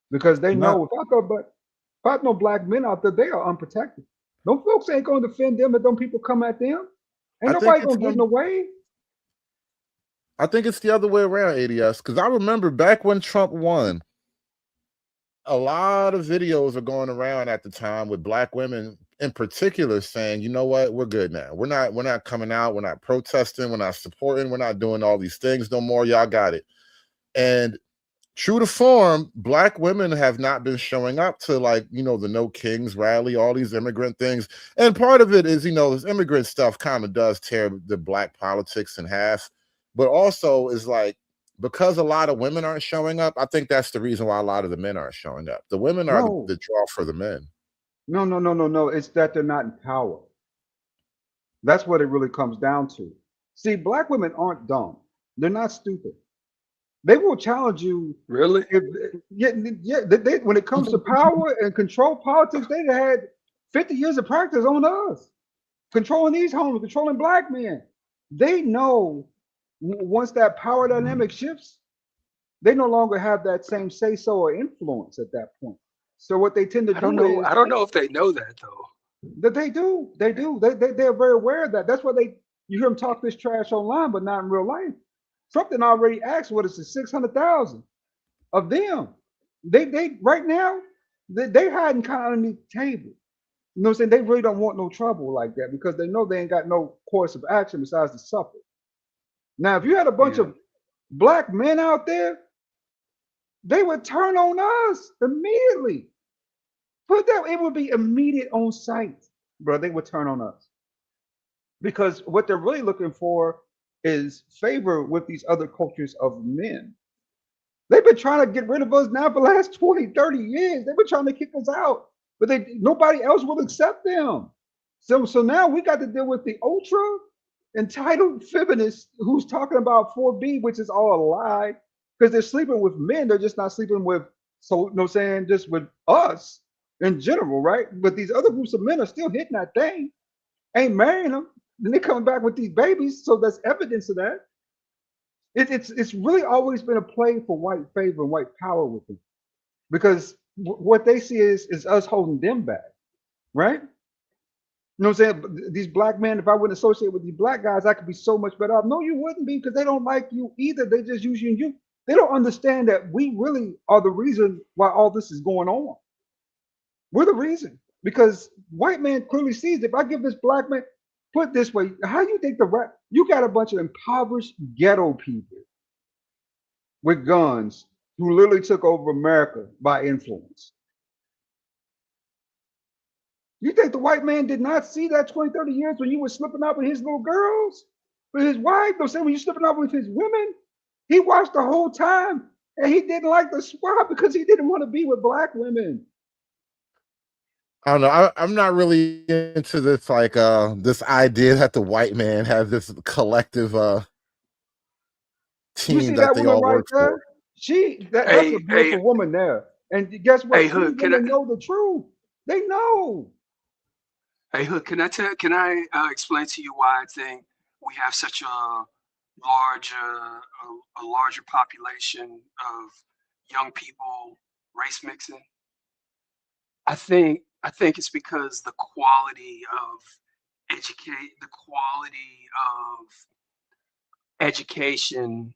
E: because they
F: Not
E: know if I had no black men out there, they are unprotected. No folks ain't going to defend them if them people come at them. Ain't
F: I think
E: nobody
F: it's
E: going to get in the way.
F: I think it's the other way around, ADS, because I remember back when Trump won, a lot of videos are going around at the time with black women in particular saying, you know what, we're good now. We're not coming out, we're not protesting, we're not supporting, we're not doing all these things no more. Y'all got it. And true to form, black women have not been showing up to the No Kings rally, all these immigrant things. And part of it is, this immigrant stuff kind of does tear the black politics in half. But also is because a lot of women aren't showing up, I think that's the reason why a lot of the men aren't showing up. The women are
E: No,
F: the draw for the men.
E: no. It's that they're not in power. That's what it really comes down to. See, black women aren't dumb. They're not stupid. They will challenge you.
H: Really?
E: When it comes to power and control politics, they had 50 years of practice on us, controlling these homes, controlling black men. They know once that power dynamic shifts, they no longer have that same say so or influence at that point. So what they tend to
H: I don't
E: do
H: know.
E: is
H: I don't know if they know that though.
E: that they do. They're very aware of that. That's why you hear them talk this trash online, but not in real life. Something already asked what is it, 600,000 of them. They right now, they hiding kind of underneath the table. You know what I'm saying? They really don't want no trouble like that because they know they ain't got no course of action besides to suffer. Now, if you had a bunch
H: Yeah.
E: of black men out there, they would turn on us immediately. Put that, it would be immediate on sight, bro. They would turn on us because what they're really looking for is favor with these other cultures of men. They've been trying to get rid of us now for the last 20, 30 years. They've been trying to kick us out, but nobody else will accept them. So now we got to deal with the ultra entitled feminist who's talking about 4B, which is all a lie because they're sleeping with men. They're just not sleeping with, so you know what I'm saying, just with us in general, right? But these other groups of men are still hitting that thing, ain't marrying them. Then they coming back with these babies. So that's evidence of that. It's really always been a play for white favor and white power with them because what they see is us holding them back, right? You know what I'm saying? These black men, if I wouldn't associate with these black guys, I could be so much better off. No, you wouldn't be because they don't like you either. They just use you and you. They don't understand that we really are the reason why all this is going on. We're the reason because white man clearly sees if I give this black man, put it this way, how you think you got a bunch of impoverished ghetto people with guns who literally took over America by influence. You think the white man did not see that 20, 30 years when you were slipping up with his little girls, with his wife? Don't say when you slipping up with his women. He watched the whole time and he didn't like the swap because he didn't want to be with black women.
F: I don't know. I'm not really into this this idea that the white man has this collective
E: You
F: team
E: see
F: that
E: that
F: they
E: woman
F: all
E: right
F: work
E: there?
F: for.
E: That's a
H: Hey, hey,
E: beautiful woman there. And guess
H: hey,
E: what? These
H: Hood. Can I?
E: women know the truth. They know.
H: Hey, Hood. Can I explain to you why I think we have such large, a larger population of young people race mixing? I think it's because the quality of education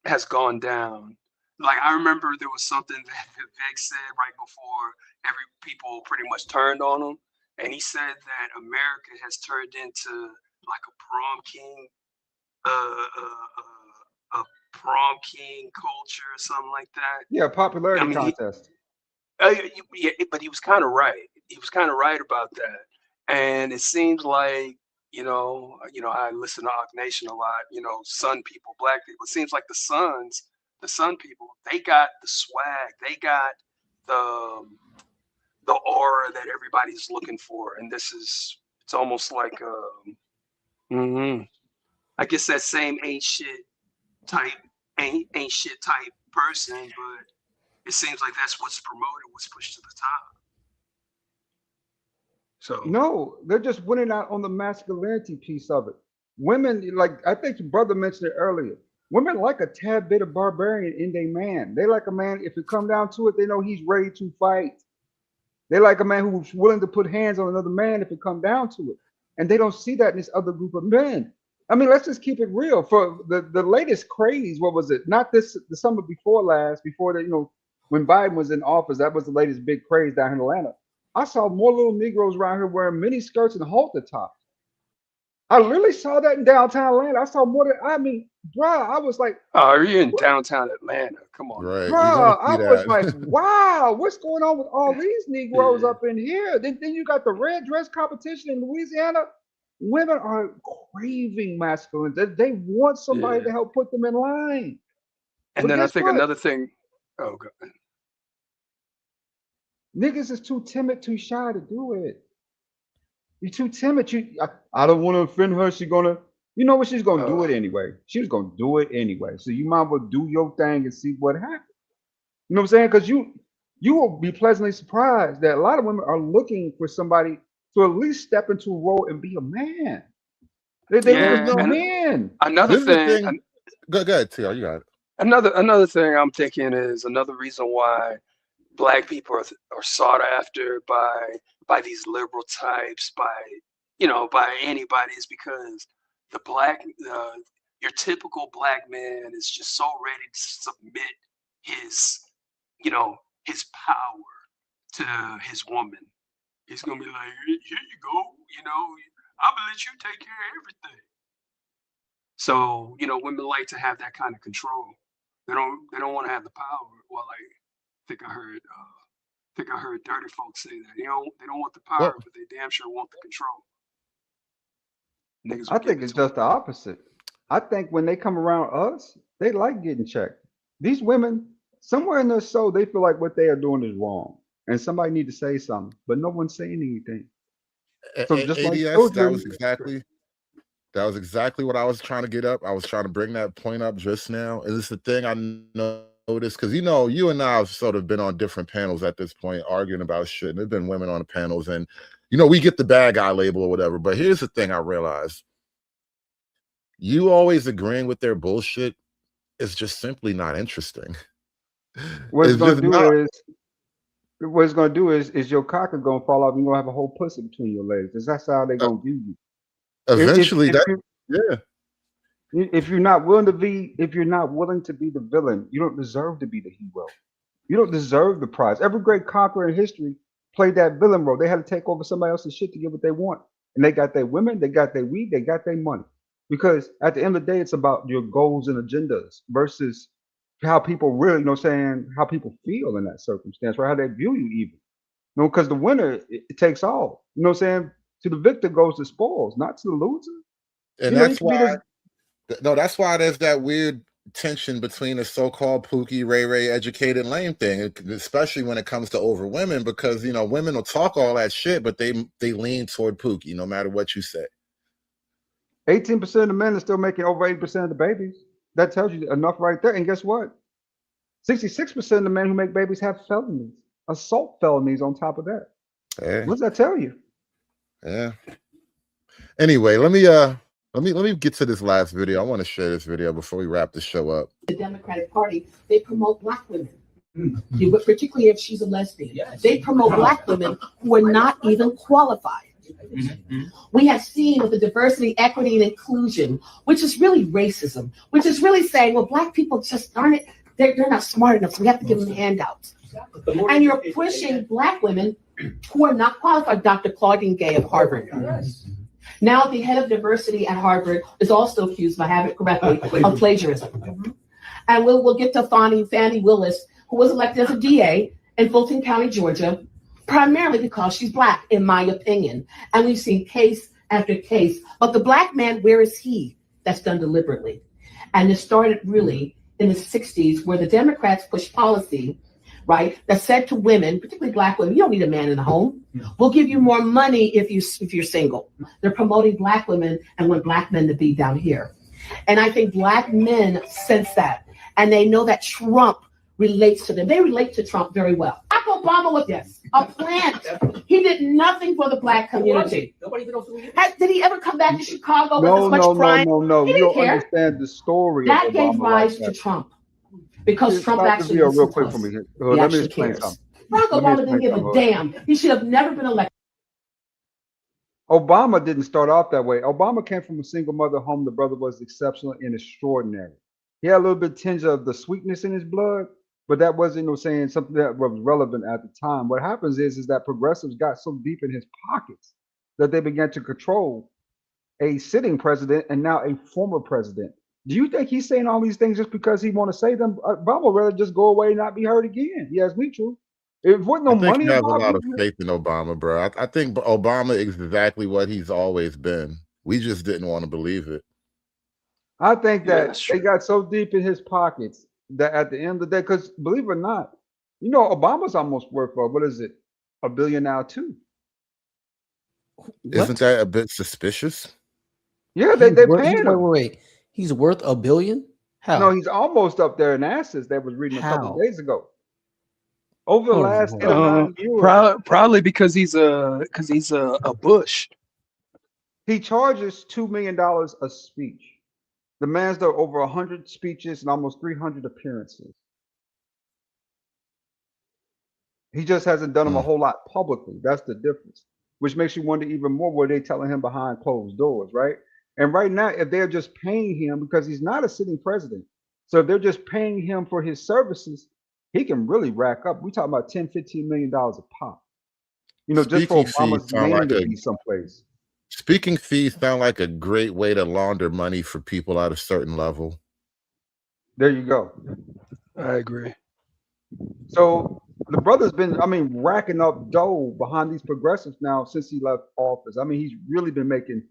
H: has gone down. Like I remember there was something that Vic said right before every people pretty much turned on him, and he said that America has turned into like uh, a prom king culture or something like that.
E: Yeah,
H: I
E: popularity
H: mean,
E: contest.
H: yeah, but he was kind of right. He was kind of right about that. And it seems like, I listen to Ock Nation a lot, Sun people, black people. It seems like the Sun people, they got the swag, they got the the aura that everybody's looking for. And it's almost like mhm. I guess that same type ain't shit type person, but it seems like that's what's promoted, what's pushed to the top. So
E: No, they're just winning out on the masculinity piece of it. Women, like I think your brother mentioned it earlier. Women like a tad bit of barbarian in their man. They like a man, if it come down to it, they know he's ready to fight. They like a man who's willing to put hands on another man if it come down to it. And they don't see that in this other group of men. I mean, let's just keep it real. For the latest craze, what was it? Not this, the summer before last, before the, when Biden was in office, that was the latest big craze down in Atlanta. I saw more little Negroes around here wearing mini skirts and halter tops. I literally saw that in downtown Atlanta. I saw more than, I mean, bruh, I was like,
H: are you in downtown Atlanta? Come on.
F: Right.
E: bruh, I was like, wow, what's going on with all these Negroes up in here? Then you got the red dress competition in Louisiana. Women are craving masculinity. They want somebody to help put them in line.
H: And
E: But
H: then I
E: guess
H: think
E: what?
H: another thing. Oh, God.
E: Niggas is too timid, too shy to do it. You're too timid. I don't want to offend her. She's gonna, you know what? She's gonna do it anyway. She's gonna do it anyway. So you might as well do your thing and see what happens. You know what I'm saying? Because you will be pleasantly surprised that a lot of women are looking for somebody to at least step into a role and be a man. They're looking for men.
H: Another thing.
F: Go ahead, T.R. You got it.
H: Another thing I'm thinking is another reason why Black people are sought after by these liberal types, by anybody, is because your typical Black man is just so ready to submit his power to his woman. He's gonna be like, here you go, I'm gonna let you take care of everything. So, women like to have that kind of control. They don't want to have the power. Well, I think I heard dirty folks say that. They don't want the power, but they damn sure want the control.
E: I think it's just the opposite. I think when they come around us, they like getting checked. These women, somewhere in their soul, they feel like what they are doing is wrong, and somebody need to say something, but no one's saying anything. So just like
F: ADS,
E: children,
F: that was exactly what I was trying to get up. I was trying to bring that point up just now. And it's the thing I noticed, because you and I have sort of been on different panels at this point arguing about shit. And there's been women on the panels, and we get the bad guy label or whatever. But here's the thing I realized. You always agreeing with their bullshit is just simply not interesting.
E: What it's gonna do is your cock is gonna fall off and you're gonna have a whole pussy between your legs. That's how they're gonna view you.
F: Eventually,
E: if you're not willing to be the villain, you don't deserve to be the hero. You don't deserve the prize. Every great conqueror in history played that villain role. They had to take over somebody else's shit to get what they want. And they got their women, they got their weed, they got their money. Because at the end of the day, it's about your goals and agendas versus how people really, how people feel in that circumstance, or how they view you even. Because the winner, it takes all. To the victor goes the spoils, not to the loser.
F: And that's why, that's why there's that weird tension between the so-called Pookie, Ray, educated lame thing, especially when it comes to over women, because women will talk all that shit, but they lean toward Pookie no matter what you say.
E: 18% of the men are still making over 80% of the babies. That tells you enough right there. And guess what? 66% of the men who make babies have felonies, assault felonies on top of that.
F: Hey.
E: What does that tell you?
F: Yeah. Anyway, let me get to this last video. I want to share this video before we wrap the show up.
K: The Democratic Party, they promote Black women, particularly if she's a lesbian. They promote Black women who are not even qualified. We have seen with the diversity, equity, and inclusion, which is really racism, which is really saying, well, Black people just aren't, they're not smart enough, so we have to give them handouts. And you're pushing Black women who are not qualified. Dr. Claudine Gay of Harvard. Now the head of diversity at Harvard is also accused, if I have it correctly, of plagiarism. And we'll get to Fannie Willis, who was elected as a DA in Fulton County, Georgia, primarily because she's Black, in my opinion. And we've seen case after case. But the Black man, where is he? That's done deliberately. And it started really in the 60s, where the Democrats pushed policy, right, that said to women, particularly Black women, you don't need a man in the home. We'll give you more money if you're single. They're promoting Black women and want Black men to be down here. And I think Black men sense that. And they know that Trump relates to them. They relate to Trump very well. Barack Obama was a plant. He did nothing for the black community. Did he ever come back to Chicago with as much pride? He
E: You
K: didn't
E: don't
K: care.
E: understand the story of
K: That gave
E: Obama
K: rise
E: like
K: to
E: that.
K: Trump because Trump
E: Stop this
K: actually
E: video real
K: listens to
E: quick for
K: us.
E: me.
K: He
E: Let me
K: actually
E: explain
K: cares.
E: something.
K: Barack
E: Let me
K: Obama didn't
E: explain
K: give a
E: something.
K: damn. He should have never been elected.
E: Obama didn't start off that way. Obama came from a single mother home. The brother was exceptional and extraordinary. He had a little bit tinge of the sweetness in his blood, but that wasn't saying something that was relevant at the time. What happens is that progressives got so deep in his pockets that they began to control a sitting president and now a former president. Do you think he's saying all these things just because he want to say them? Obama would rather just go away and not be heard again. He has me true. If wasn't no
F: I think
E: money
F: he has a
E: involved,
F: lot of faith in Obama, bro. I think Obama is exactly what he's always been. We just didn't want to believe it.
E: I think
H: Yeah,
E: that
H: that's
E: they
H: true.
E: got so deep in his pockets that at the end of the day, because believe it or not, Obama's almost worth what is it, $1 billion now too.
F: Isn't that a bit suspicious?
E: Yeah, they paying him.
Q: Wait. He's worth $1 billion? How?
E: No, he's almost up there in assets. That was reading a couple of days ago. Over the last 8 or 9 years,
H: Probably because he's a Bush.
E: he charges $2 million a speech. The man's done over 100 speeches and almost 300 appearances. He just hasn't done them a whole lot publicly. That's the difference, which makes you wonder even more what they telling him behind closed doors, right? And right now, if they're just paying him because he's not a sitting president, so if they're just paying him for his services, he can really rack up. We talking about $10-15 million a pop. Just for Obama's name to be someplace.
F: Speaking fees sound like a great way to launder money for people at a certain level.
E: There you go.
H: I agree.
E: So the brother's been, racking up dough behind these progressives now since he left office. He's really been making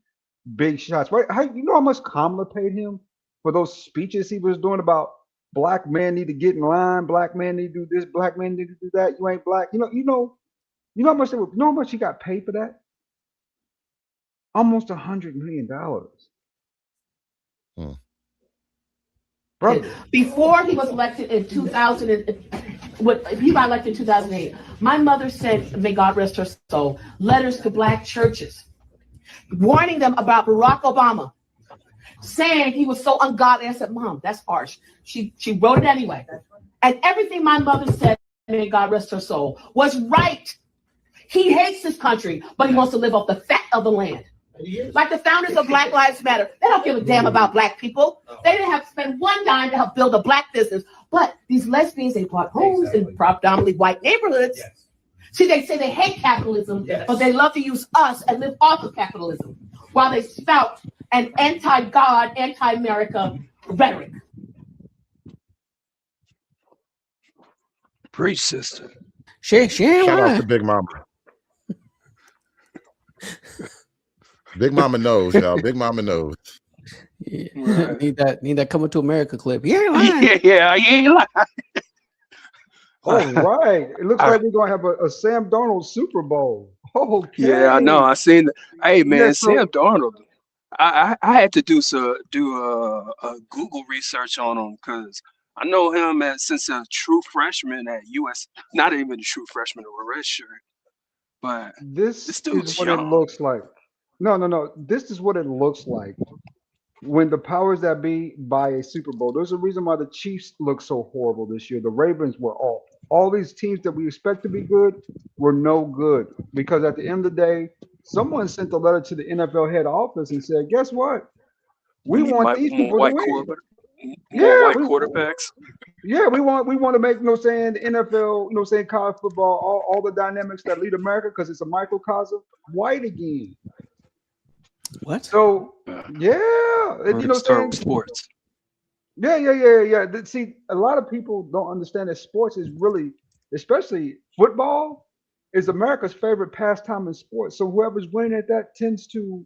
E: big shots. Right? You know how much Kamala paid him for those speeches he was doing about black men need to get in line, black men need to do this, black men need to do that. You ain't black. You know how much how much he got paid for that? Almost $100 million.
K: Brother. Before he was elected in 2000, he got elected in 2008. My mother sent, may God rest her soul, letters to black churches warning them about Barack Obama, saying he was so ungodly. I said, Mom, that's harsh. She wrote it anyway. And everything my mother said, may God rest her soul, was right. He hates this country, but he wants to live off the fat of the land. Like the founders of Black Lives Matter, they don't give a damn about black people. They didn't have to spend one dime to help build a black business. But these lesbians, they bought homes in predominantly white neighborhoods. See, they say they hate capitalism, but they love to use us and live off of capitalism while they spout an anti-God, anti-America rhetoric.
H: Preach, sister.
F: Shout out to Big Mama. Big Mama knows, y'all. Big Mama knows.
Q: Yeah. Right. Need that Coming to America clip. You ain't lying.
H: Yeah, you ain't lying.
E: All right. It looks like we're gonna have a Sam Darnold Super Bowl. Okay.
H: Yeah, I know. I seen that. Hey man,
E: Yeah,
H: Sam Darnold. I had to do a Google research on him because I know him since a true freshman at US. Not even a true freshman or a red shirt, but
E: this
H: dude's
E: is what
H: young.
E: it looks like. No. This is what it looks like when the powers that be buy a Super Bowl. There's a reason why the Chiefs look so horrible this year. The Ravens were off. All these teams that we expect to be good were no good because at the end of the day, someone sent a letter to the NFL head office and said, "Guess what? We want these people to win."
H: More white quarterbacks.
E: Yeah, we want to make the NFL, college football, all the dynamics that lead America because it's a microcosm white again.
Q: What?
E: So
H: Sports.
E: Yeah. See, a lot of people don't understand that sports is really, especially football, is America's favorite pastime in sports. So whoever's winning at that tends to,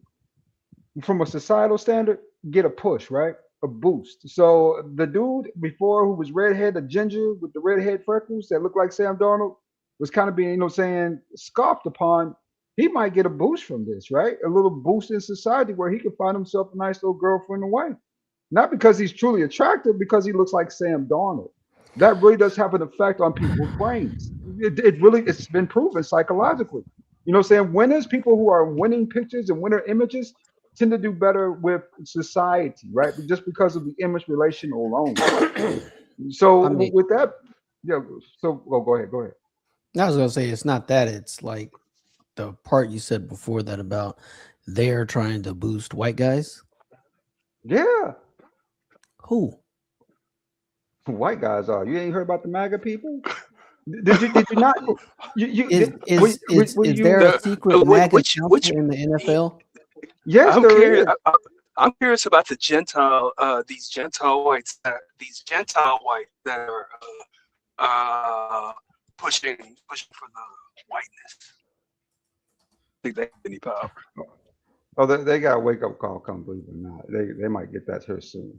E: from a societal standard, get a push, right? A boost. So the dude before who was redhead, a ginger with the redhead freckles that looked like Sam Darnold, was kind of being, scoffed upon. He might get a boost from this, right? A little boost in society where he can find himself a nice little girlfriend and wife. Not because he's truly attractive, because he looks like Sam Darnold. That really does have an effect on people's brains. It's been proven psychologically. You know what I'm saying? Winners, people who are winning pictures and winner images, tend to do better with society, right? Just because of the image relation alone. So
Q: I mean,
E: with that, yeah. So go ahead, go ahead.
Q: I was gonna say it's not that. It's like the part you said before that about they're trying to boost white guys.
E: Yeah,
Q: Who?
E: white guys are. You ain't heard about the MAGA people? Did you not? You
Q: Is
E: did,
Q: is is
E: were
Q: is
E: you?
Q: there a secret MAGA
H: Which
Q: council in the NFL?
E: Yes,
H: I'm
E: there
H: curious.
E: is.
H: I'm curious about the these Gentile whites, that are pushing for the whiteness. Think they have any power?
E: Oh, they got a wake up call. Come believe it or not, they might get that here soon.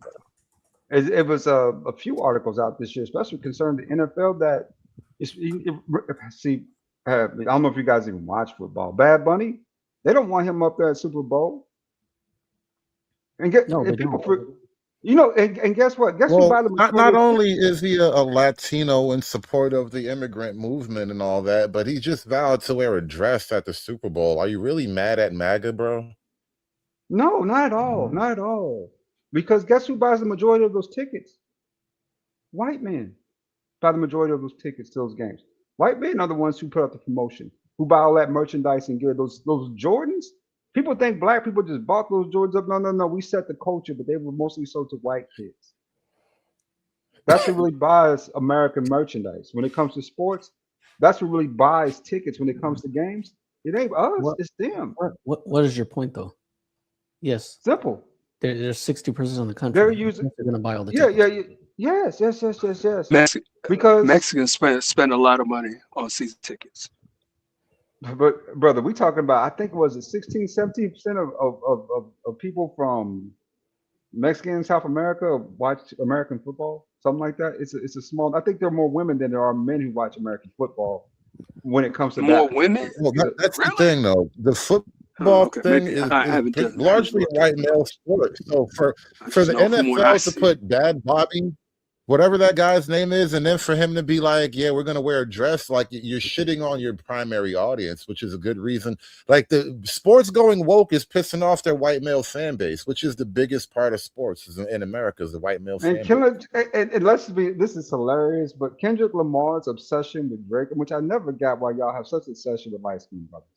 E: It was a few articles out this year, especially concerning the NFL. That see, I don't know if you guys even watch football. Bad Bunny, they don't want him up there at Super Bowl. And get
Q: No, they
E: and people
Q: don't.
E: for and guess what? Guess who
F: Well,
E: buy the
F: not
E: majority
F: not
E: of
F: only is he a Latino in support of the immigrant movement and all that, but he just vowed to wear a dress at the Super Bowl. Are you really mad at MAGA, bro?
E: No, not at all, not at all. Because guess who buys the majority of those tickets? White men buy the majority of those tickets to those games. White men are the ones who put up the promotion, who buy all that merchandise and gear. Those Jordans. People think black people just bought those Jordans up. No, no, no. We set the culture, but they were mostly sold to white kids. That's who really buys American merchandise. When it comes to sports, that's who really buys tickets when it comes to games. It ain't us,
Q: What
E: it's them.
Q: what is your point though? Yes,
E: Simple.
Q: there's 60% of the
E: They're
Q: country.
E: using
Q: They're gonna buy all the
E: yeah,
Q: tickets.
E: yes. Because
H: Mexicans spend a lot of money on season tickets.
E: but brother, we talking about I think it was 16, 17% of people from Mexican and South America watch American football, something like that. It's a small. I think there are more women than there are men who watch American football when it comes to
H: More
E: that.
H: women?
F: Well, that's the
H: Really?
F: thing, though. The
H: Oh,
F: football
H: okay.
F: thing
H: Maybe
F: is
H: I haven't done. I haven't
F: largely a
H: looked
F: white
H: at it.
F: male sport. So for
H: I
F: the
H: just know from what I
F: NFL to
H: see.
F: put Bad Bobby, whatever that guy's name is, and then for him to be like, yeah, we're gonna wear a dress, like you're shitting on your primary audience, which is a good reason. Like the sports going woke is pissing off their white male fan base, which is the biggest part of sports in America is the white male fan
E: And
F: base.
E: and let's be. This is hilarious, but Kendrick Lamar's obsession with Drake, which I never got why y'all have such obsession with light skinned brothers.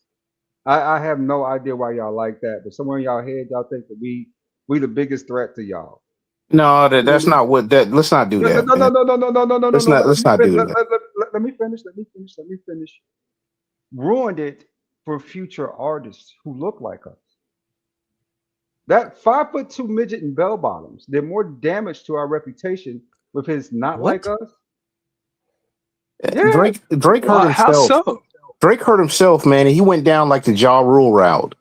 E: I have no idea why y'all like that, but somewhere in y'all head, y'all think that we the biggest threat to y'all.
B: No,
E: You know
B: that's not what that. Let's not do
E: No, no,
B: that,
E: no, no,
B: man.
E: no, no, no, no, no, no, no,
B: Let's
E: no.
B: not. Let's not do that.
E: Let me finish. Let me finish. Ruined it for future artists who look like us. That 5'2" midget in bell bottoms did more damage to our reputation with his not like
Q: What?
E: us. Yes.
B: Drake hurt
H: Why? How
B: himself.
H: so?
B: Drake hurt himself, man, and he went down like the Ja Rule route.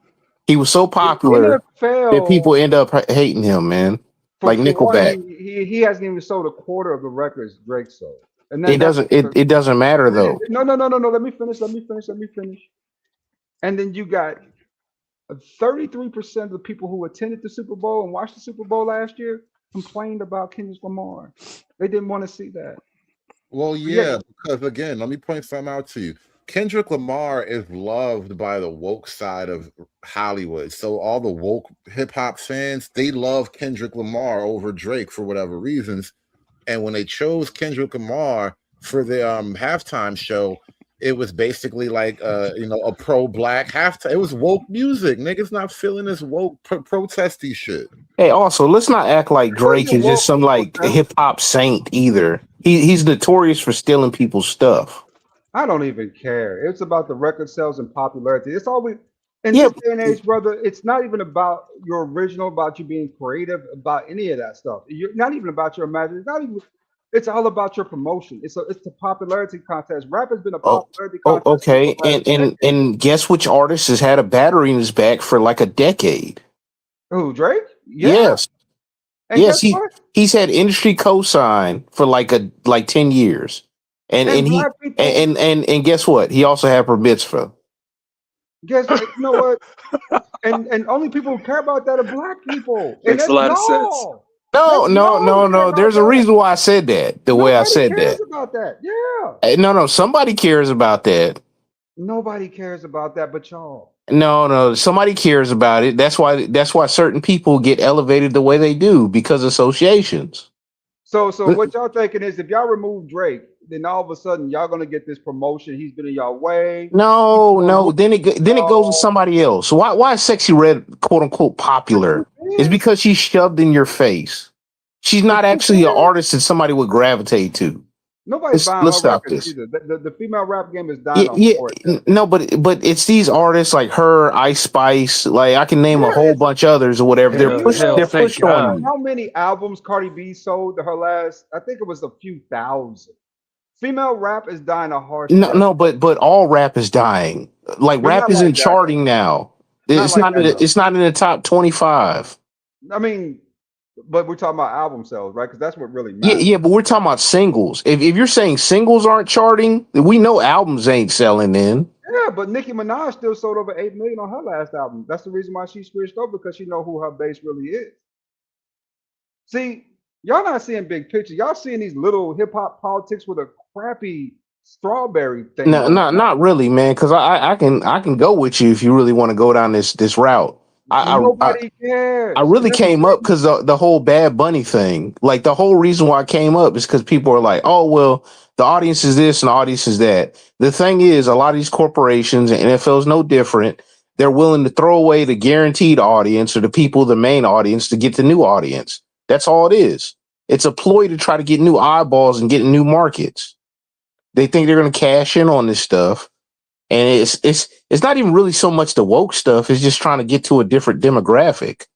B: He was so
E: The
B: popular that people
E: NFL,
B: end up hating him, man. Like
E: for one,
B: Nickelback.
E: he hasn't even sold a quarter of the records Drake sold, and
B: It
E: that's
B: doesn't. It doesn't matter though.
E: no, no, no, no, no. Let me finish. And then you got 33% of the people who attended the Super Bowl and watched the Super Bowl last year complained about Kendrick Lamar. They didn't want to see that.
F: Well,
E: But yeah,
F: yeah, because again, let me point something out to you. Kendrick Lamar is loved by the woke side of Hollywood. So all the woke hip hop fans, they love Kendrick Lamar over Drake for whatever reasons. And when they chose Kendrick Lamar for the halftime show, it was basically like a pro-black halftime. It was woke music. Niggas not feeling this woke protesty shit.
B: Hey, also, let's not act like
E: it
B: Drake
E: wasn't
B: is just
E: woke
B: some like
E: protest.
B: hip hop saint either. He's notorious for stealing people's stuff.
E: I don't even care. It's about the record sales and popularity. It's always in
B: Yeah,
E: this day and age, brother. It's not even about your original, about you being creative, about any of that stuff. You're not even about your imagination. It's not even. It's all about your promotion. It's a popularity contest. Rap has been a
B: Oh,
E: popularity contest for
B: okay.
E: the last decade.
B: And guess which artist has had a battery in his back for like a decade?
E: Who, Drake? Yeah.
B: Yes.
E: And
B: Yes,
E: guess what?
B: he's had industry cosign for like 10 years. And
E: And
B: he
E: black people,
B: and guess what? He also had bar mitzvah.
E: guess what? You know what? And only people who care about that are black people. And
H: Makes a
E: that's
H: lot of sense.
E: y'all.
B: No. There's a reason why I said that. The way I
E: Nobody
B: said
E: cares
B: that.
E: about that. Yeah.
B: No. Somebody cares about that.
E: Nobody cares about that but y'all.
B: No. Somebody cares about it. That's why certain people get elevated the way they do because of associations.
E: So what y'all thinking is if y'all remove Drake, then all of a sudden y'all gonna get this promotion. He's been in y'all way.
B: No. Then it goes to somebody else. So why is Sexy Red quote unquote popular? It's because she's shoved in your face. She's not actually an artist that somebody would gravitate to.
E: Nobody's buying
B: Let's
E: her
B: stop
E: records
B: this.
E: either. The female rap game is dying on
B: Yeah,
E: board.
B: no, but it's these artists like her, Ice Spice. Like I can name a
E: Yeah,
B: whole bunch others or whatever. They're
E: They're
B: pushed on you.
E: how many albums Cardi B sold? Her last, I think it was a few thousand. Female rap is dying a harsh death.
B: No, but all rap is dying. Like
E: But
B: rap
E: not
B: isn't
E: like that,
B: charting now.
E: Not like that, though.
B: It's not in the top 25.
E: I mean, but we're talking about album sales, right? Because that's what really matters.
B: Yeah, but we're talking about singles. If you're saying singles aren't charting, we know albums ain't selling then.
E: Yeah, but Nicki Minaj still sold over 8 million on her last album. That's the reason why she switched over, because she know who her base really is. See, y'all not seeing big picture. Y'all seeing these little hip hop politics with a crappy strawberry thing.
B: No, not really, man. Because I can go with you if you really want to go down this route.
E: Nobody cares.
B: I really came up because the whole Bad Bunny thing. Like the whole reason why I came up is because people are like, oh well, the audience is this and the audience is that. The thing is, a lot of these corporations and NFL is no different. They're willing to throw away the guaranteed audience or the people, the main audience, to get the new audience. That's all it is. It's a ploy to try to get new eyeballs and get new markets. They think they're going to cash in on this stuff. And it's not even really so much the woke stuff. It's just trying to get to a different demographic.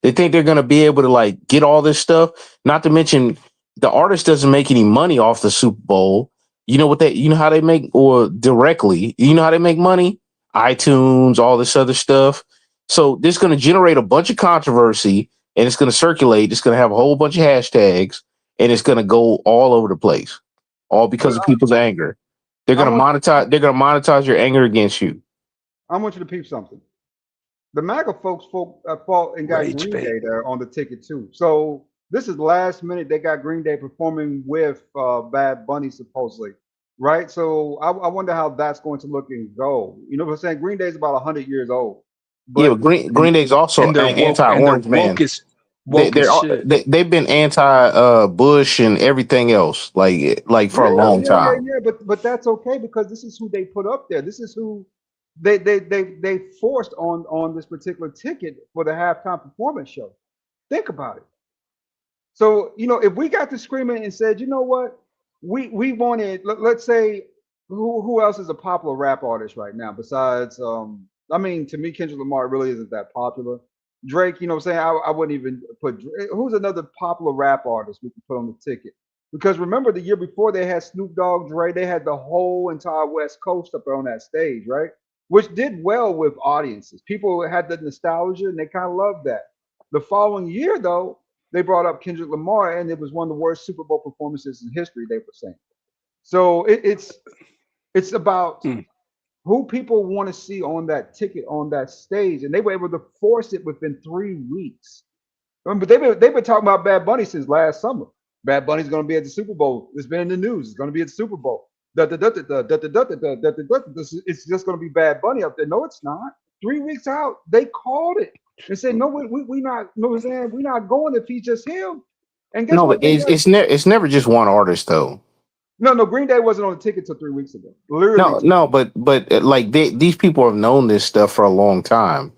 B: They think they're going to be able to like get all this stuff. Not to mention the artist doesn't make any money off the Super Bowl. You know how they make, or directly, you know how they make money? iTunes, all this other stuff. So this is going to generate a bunch of controversy and it's going to circulate. It's going to have a whole bunch of hashtags and it's going to go all over the place, all because of people's anger. They're going to monetize. They're going to monetize your anger against you.
E: I want you to peep something. The MAGA folks fought and got Green Day there on the ticket too. So this is last minute. They got Green Day performing with Bad Bunny supposedly, right? So I wonder how that's going to look and go. You know what I'm saying? Green Day is about 100 years old.
B: But Green Day's also anti-orange man. They've been anti-Bush and everything else like for a long time.
E: Yeah, but that's okay because this is who they put up there. This is who they forced on this particular ticket for the halftime performance show. Think about it. So if we got to screaming and said, you know what, we wanted, let's say, who else is a popular rap artist right now besides I mean, to me, Kendrick Lamar really isn't that popular. Drake, you know what I'm saying? I wouldn't even put. Who's another popular rap artist we can put on the ticket? Because remember, the year before they had Snoop Dogg, Dre, they had the whole entire West Coast up there on that stage, right? Which did well with audiences. People had the nostalgia and they kind of loved that. The following year, though, they brought up Kendrick Lamar, and it was one of the worst Super Bowl performances in history, they were saying. So it's about who people want to see on that ticket, on that stage, and they were able to force it within 3 weeks. But they've been talking about Bad Bunny since last summer. Bad Bunny's going to be at the Super Bowl. It's been in the news. It's going to be at the Super Bowl. It's just going to be Bad Bunny up there. No, it's not. 3 weeks out, they called it and said, "No, we not. No, we're not going if he's just him." And guess what?
B: It's never just one artist though.
E: No, Green Day wasn't on the ticket till 3 weeks ago. Literally.
B: No, but like these people have known this stuff for a long time.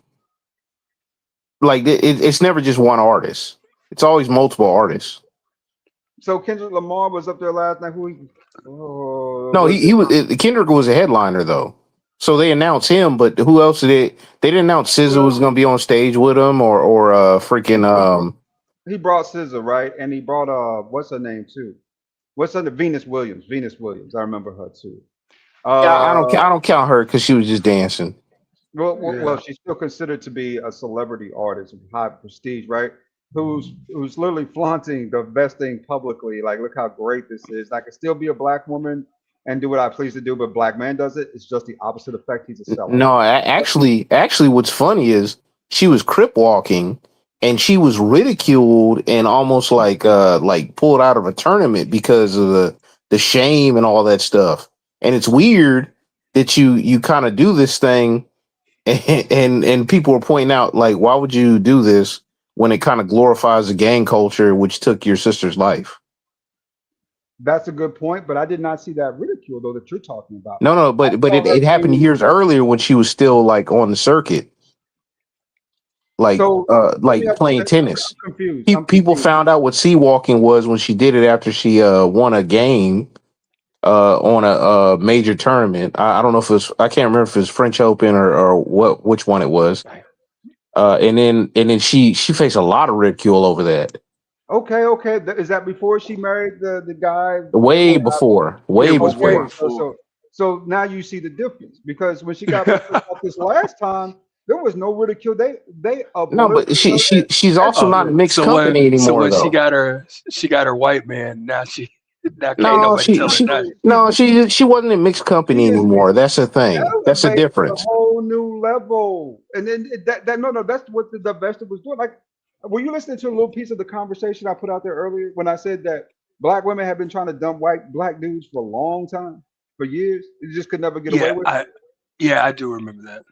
B: Like it's never just one artist. It's always multiple artists.
E: So Kendrick Lamar was up there last night.
B: Kendrick was a headliner though. So they announced him, but who else did they didn't announce SZA was going to be on stage with him or freaking
E: He brought SZA, right? And he brought what's her name too? What's her name? Venus Williams. I remember her too.
B: I don't count her because she was just dancing.
E: Well, she's still considered to be a celebrity artist of high prestige, right? Who's literally flaunting the best thing publicly. Like, look how great this is. I can still be a black woman and do what I please to do, but black man does it. It's just the opposite effect. He's a seller.
B: No, actually, what's funny is she was crip walking, and she was ridiculed and almost like pulled out of a tournament because of the shame and all that stuff. And it's weird that you kind of do this thing, and people are pointing out, like, why would you do this when it kind of glorifies the gang culture which took your sister's life?
E: That's a good point, but I did not see that ridicule though that you're talking about.
B: No,
E: I
B: but
E: saw
B: it
E: her
B: happened
E: being
B: years earlier when she was still like on the circuit,
E: so. Let me
B: like
E: ask you
B: playing
E: this.
B: tennis.
E: I'm confused. I'm
B: People
E: confused.
B: found out what sea walking was when she did it after she won a game on a major tournament. I don't know if it was, I can't remember if it was French Open or what, which one it was. And then she faced a lot of ridicule over that.
E: Okay. Is that before she married the guy?
B: Way before,
H: Yeah,
B: way
H: it was way
E: Okay,
B: before.
H: before.
E: so now you see the difference because when she got pissed off this last time, there was no ridicule. They
B: No, but
E: uplifted her
B: she's
E: and
B: also not in mixed company
H: So
B: anymore
H: when
B: though.
H: she got her white man, now can't
B: No,
H: nobody
B: she
H: tell her
B: she
H: nothing.
B: no she wasn't in mixed company
E: she is
B: anymore. That's the thing. That's the
E: elevated to a
B: difference.
E: whole new level. And then no, that's what the divestiture was doing. Like, were you listening to a little piece of the conversation I put out there earlier when I said that black women have been trying to dump white black dudes for a long time, for years? You just could never get away
H: Yeah,
E: with it.
H: I do remember that.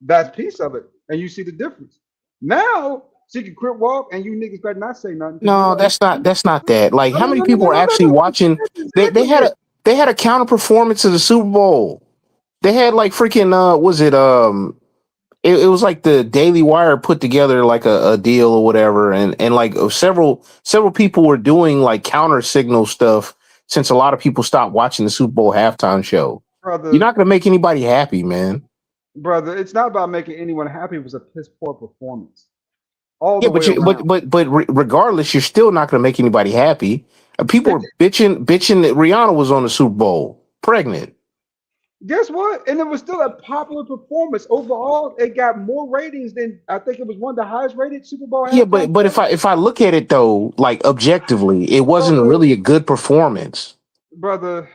E: That's piece of it, and you see the difference. Now she can quit walk, and you niggas better not say nothing because you
B: No,
E: like,
B: that's not that. Like,
E: no,
B: how
E: no,
B: many
E: no, no,
B: people
E: no,
B: are
E: no, no,
B: actually
E: no.
B: watching?
E: That's
B: They
E: exactly it.
B: they had a counter performance of the Super Bowl. They had like freaking was it it was like the Daily Wire put together like a deal or whatever, and like several people were doing like counter signal stuff since a lot of people stopped watching the Super Bowl halftime show. You're
E: brother.
B: not gonna make anybody happy, man.
E: Brother, it's not about making anyone happy. It was a piss poor performance all
B: Yeah,
E: the way around.
B: regardless, you're still not gonna make anybody happy. People
E: It,
B: were bitching that Rihanna was on the Super Bowl pregnant.
E: guess what? And it was still a popular performance. Overall, it got more ratings than I think it was one of the highest rated Super Bowl
B: Yeah,
E: halftime
B: but
E: shows.
B: if I look at it though, like objectively, it wasn't
E: Brother,
B: really a good performance.
E: brother,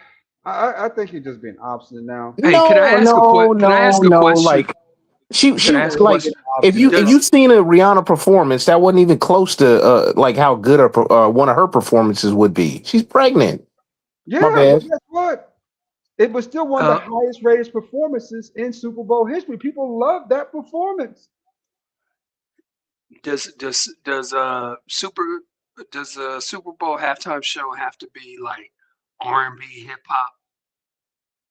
E: I think you're just being obstinate now.
H: Hey, can I
B: No,
H: ask a
B: no,
H: Can I
B: no,
H: ask a
B: no.
H: question?
B: Like she
H: Can
B: she
H: I ask a
E: You're
B: like
E: being
H: question?
E: obstinate,
B: if
E: bro.
B: you've seen a Rihanna performance, that wasn't even close to like how good one of her performances would be. She's pregnant. My
E: Yeah, but
B: bad.
E: guess what? It was still one of the
H: Uh,
E: highest rated performances in Super Bowl history. People love that performance.
H: Super does a Super Bowl halftime show have to be like R&B hip hop?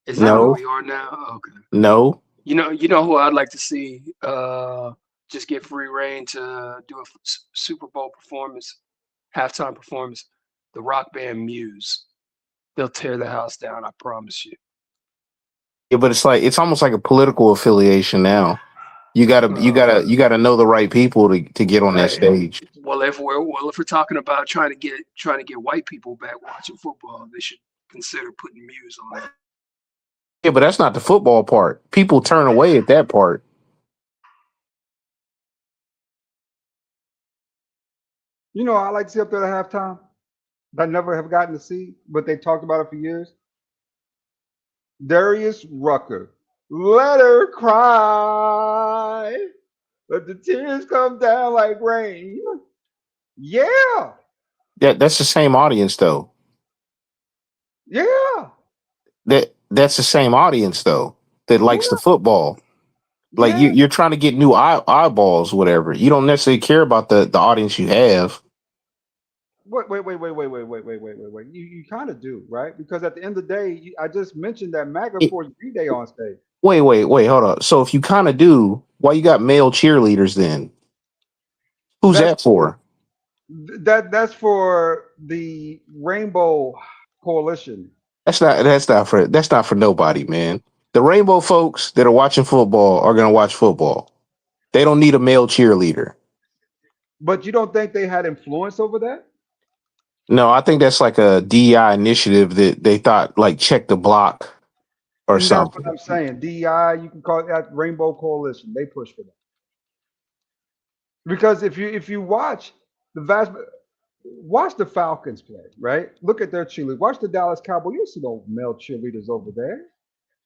H: Is that where
E: No,
B: No,
H: we are now? Okay.
B: no.
H: You know who I'd like to see just get free reign to do a Super Bowl performance, halftime performance. The rock band Muse. They'll tear the house down. I promise you.
B: Yeah, but it's like it's almost like a political affiliation now. You gotta know the right people to get on that
H: Hey,
B: stage.
H: if we're talking about trying to get white people back watching football, they should consider putting Muse on it.
B: Yeah, but that's not the football part. People turn away at that part.
E: you know I like to see up there at halftime. That I never have gotten to see, but they talked about it for years. Darius Rucker. Let her cry. Let the tears come down like rain. Yeah.
B: That's the same audience though.
E: Yeah.
B: That's the same audience though that likes the
E: Yeah.
B: football. Like
E: Yeah.
B: you're trying to get new eyeballs, whatever. You don't necessarily care about the audience you have.
E: Wait. You kind of do, right? Because at the end of the day, I just mentioned that MAGA
B: It,
E: forced B-Day on stage.
B: wait, hold on. So if you kind of do, why you got male cheerleaders then? Who's
E: That's
B: that for?
E: that's for the Rainbow Coalition.
B: That's not for nobody, man. The rainbow folks that are watching football are gonna watch football. They don't need a male cheerleader.
E: But you don't think they had influence over that?
B: No, I think that's like a DEI initiative that they thought like check the block or
E: And that's what
B: something.
E: I'm saying. DEI, you can call it that Rainbow Coalition. They push for that. Because if you watch the Falcons play, right? Look at their cheerleaders. Watch the Dallas Cowboys. You see no male cheerleaders over there.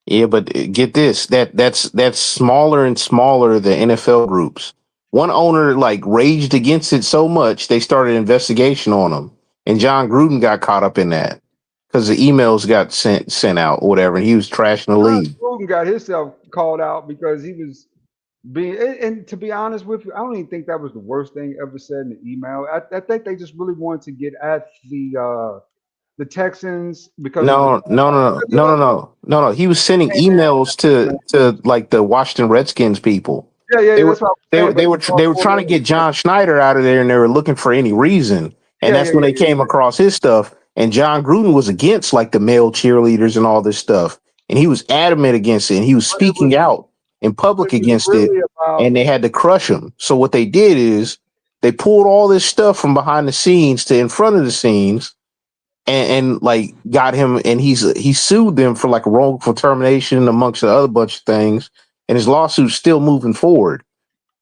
B: Yeah, but get this, that's smaller and smaller the NFL groups. one owner like raged against it so much they started an investigation on him, and John Gruden got caught up in that because the emails got sent out or whatever, and he was trashing the
E: John
B: league.
E: Gruden got himself called out because he was being. And to be honest with you, I don't even think that was the worst thing ever said in the email. I think they just really wanted to get at the Texans because of the.
B: No. He was sending emails to like the Washington Redskins people.
E: Yeah. That's what I was saying. But
B: They were trying to get John Schneider out of there, and they were looking for any reason. And
E: Yeah,
B: that's when they came across his stuff. And John Gruden was against like the male cheerleaders and all this stuff, and he was adamant against it. And he was speaking out in public against it,
E: really
B: and they had to crush him. So what they did is they pulled all this stuff from behind the scenes to in front of the scenes, and like got him, and he sued them for like wrongful termination amongst the other bunch of things, and his lawsuit's still moving forward.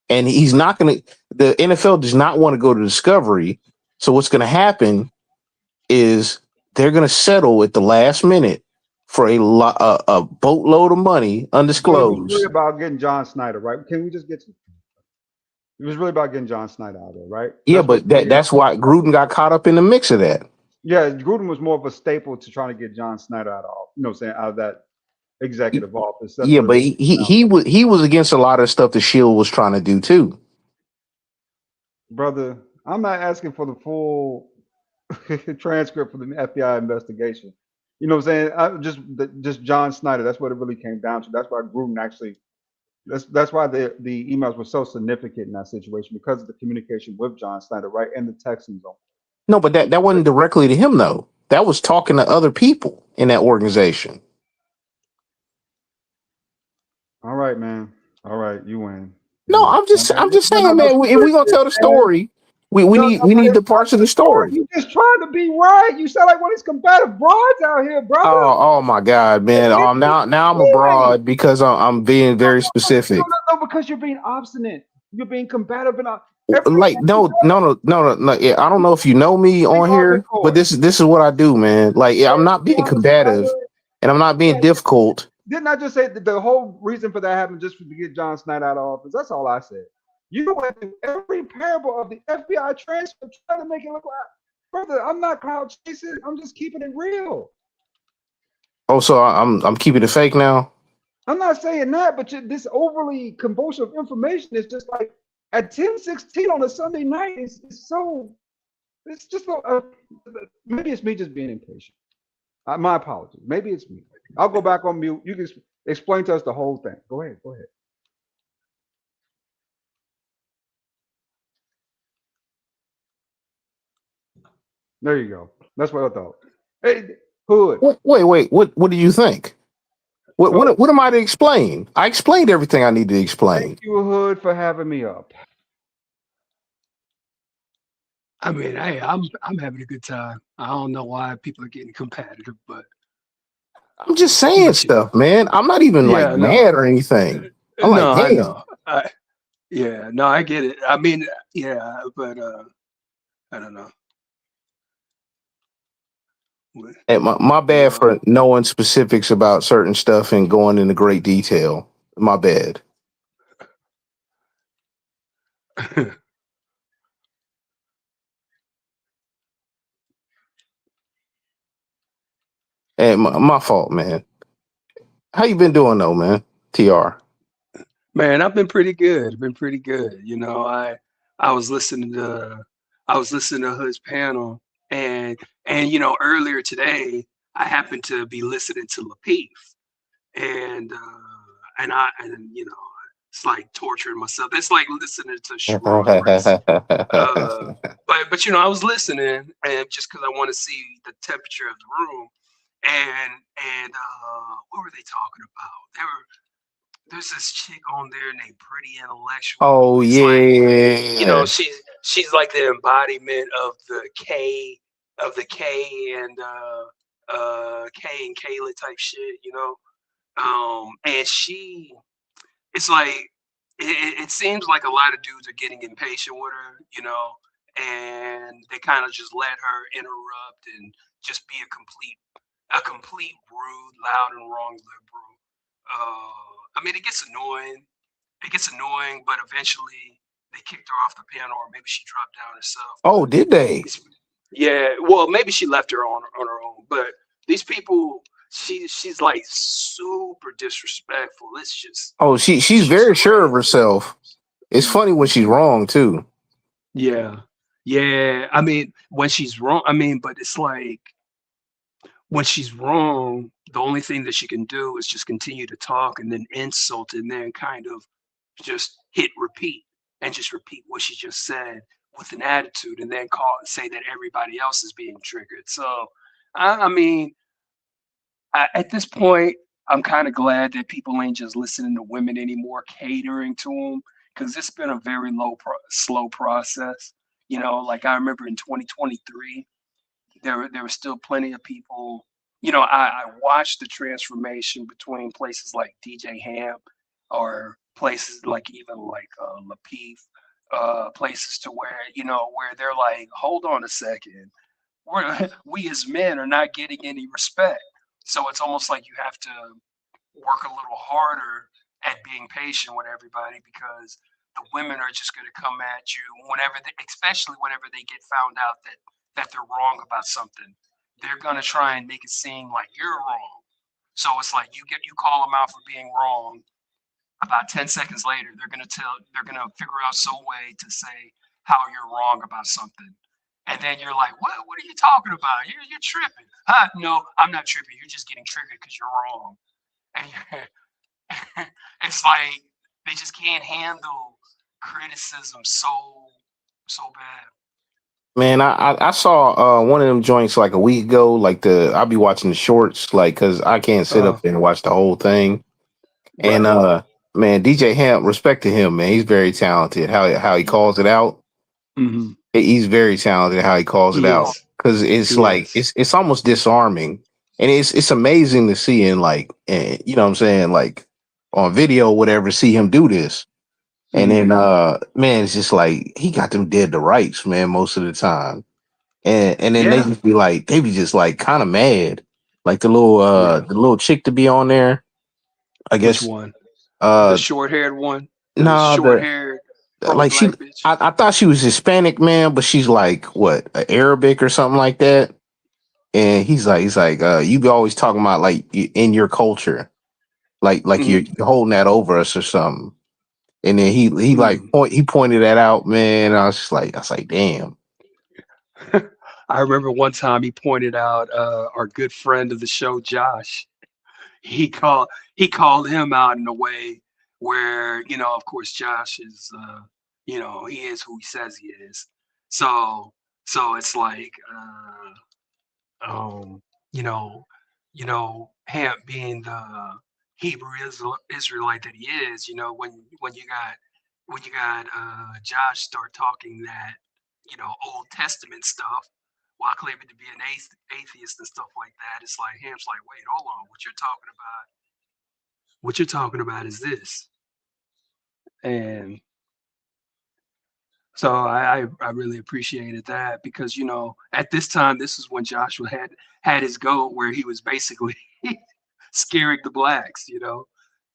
B: And he's not going to. The NFL does not want to go to discovery. So what's going to happen is they're going to settle at the last minute for a boatload of money,
E: But it was
B: undisclosed.
E: really about getting John Snyder, right? Can we just get to? It was really about getting John Snyder out of there, right?
B: Yeah, but that's why Gruden got caught up in the mix of that.
E: Yeah, Gruden was more of a staple to trying to get John Snyder out of, out of that executive office. That's
B: Yeah,
E: what
B: but he was against a lot of stuff the Shield was trying to do too.
E: Brother, I'm not asking for the full transcript for the FBI investigation. You know what I'm saying? Just John Snyder. That's what it really came down to. That's why Gruden actually. That's why the emails were so significant in that situation because of the communication with John Snyder, right, and the Texans on.
B: No, but that wasn't directly to him though. That was talking to other people in that organization.
E: All right, man. All right, you win.
B: No, I'm just saying, man. If we're gonna tell the story, we need the parts of the story.
E: You just trying to be right. You sound like one of these combative broads out here, brother.
B: Oh my God, man. Now I'm a broad because I'm being very specific.
E: No, because you're being obstinate. You're being combative and
B: like no. Yeah, I don't know if you know me on here, but this is what I do, man. Like I'm not being combative and I'm not being difficult.
E: Didn't I just say that the whole reason for that happened just to get John Snyder out of office? That's all I said. You went through every parable of the FBI transcript trying to make it look like, brother, I'm not cloud chasing. I'm just keeping it real.
B: Oh, so I'm keeping it fake now?
E: I'm not saying that, but this overly compulsive information is just like at 10:16 on a Sunday night. It's just maybe it's me just being impatient. My apologies. Maybe it's me. I'll go back on mute. You can explain to us the whole thing. Go ahead. There you go. That's what I thought. Hey, Hood.
B: Wait. What do you think? What am I to explain? I explained everything I need to explain.
E: Thank you, Hood, for having me up.
H: I mean, hey, I'm having a good time. I don't know why people are getting competitive, but
B: I'm just saying stuff, man. I'm not even mad or anything. I'm like,
H: I
B: damn.
H: know. I get it. I mean, yeah, but I don't know.
B: Hey, my bad for knowing specifics about certain stuff and going into great detail. My bad. Hey, my fault, man. How you been doing though, man? TR.
H: Man, I've been pretty good. You know, I was listening to Hood's panel, and you know, earlier today I happened to be listening to Lapeef, and you know, it's like torturing myself. It's like listening to Schwartz. But you know, I was listening, and just because I want to see the temperature of the room, and what were they talking about? There's this chick on there named Pretty Intellectual.
B: Oh
H: It's
B: yeah.
H: like, you know, she's like the embodiment of the K and Kayla type shit, you know. And it's like it seems like a lot of dudes are getting impatient with her, you know, and they kind of just let her interrupt and just be a complete rude, loud and wrong liberal. I mean, it gets annoying, but eventually they kicked her off the panel, or maybe she dropped down herself.
B: Oh, did they?
H: Yeah, well, maybe she left her on her own, but these people, she's like super disrespectful. It's just,
B: Oh, she's very sure of herself. It's funny when she's wrong too.
H: yeah, yeah. I mean, when she's wrong, I mean, but it's like when she's wrong, the only thing that she can do is just continue to talk and then insult and then kind of just hit repeat and just repeat what she just said with an attitude and then say that everybody else is being triggered. So, I mean, at this point, I'm kind of glad that people ain't just listening to women anymore, catering to them, because it's been a very slow process. You know, like I remember in 2023, there were still plenty of people. You know, I watched the transformation between places like DJ Ham or places like even like Lapeef, places to where, you know, where they're like, hold on a second, we as men are not getting any respect. So it's almost like you have to work a little harder at being patient with everybody, because the women are just going to come at you whenever, especially whenever they get found out that they're wrong about something. They're going to try and make it seem like you're wrong. So it's like you call them out for being wrong. About 10 seconds later, they're going to figure out some way to say how you're wrong about something. And then you're like, what are you talking about? You're tripping. No, I'm not tripping. You're just getting triggered because you're wrong. And it's like they just can't handle criticism so bad.
B: Man, I saw one of them joints like a week ago. Like I'll be watching the shorts, like because I can't sit up there and watch the whole thing. And
H: Right.
B: man, DJ Hamp, respect to him, man. He's very talented. How he calls it out.
H: Mm-hmm.
B: He's very talented how he calls it
H: He
B: out,
H: is.
B: because it's
H: He
B: like
H: is.
B: it's almost disarming, and it's amazing to see in like you know what I'm saying, like on video or whatever, see him do this. And then
H: Mm-hmm.
B: man, it's just like he got them dead to rights, man, most of the time. And then
H: Yeah.
B: they be just like kind of mad. Like
H: Yeah.
B: the little chick to be on there, I
H: Which
B: guess
H: one? The
B: uh
H: short-haired one? The
B: nah the
H: short-haired
B: like she
H: pro-black bitch?
B: I thought she was Hispanic, man, but she's like what, Arabic or something like that. And he's like, you be always talking about like in your culture, like
H: Mm-hmm.
B: you're holding that over us or something. And then he like
H: Mm.
B: he pointed that out, man. And I was like, damn.
H: I remember one time he pointed out our good friend of the show, Josh. He called he called him out in a way where, you know, of course, Josh is, you know, he is who he says he is. So it's like, um, you know, Hamp being the Hebrew Israelite that he is, you know, when you got Josh start talking that, you know, Old Testament stuff while claiming to be an atheist and stuff like that, it's like Hamp's like, wait, hold on, what you're talking about is this. And so I really appreciated that, because, you know, at this time, this is when Joshua had his goat where he was basically scaring the blacks, you know,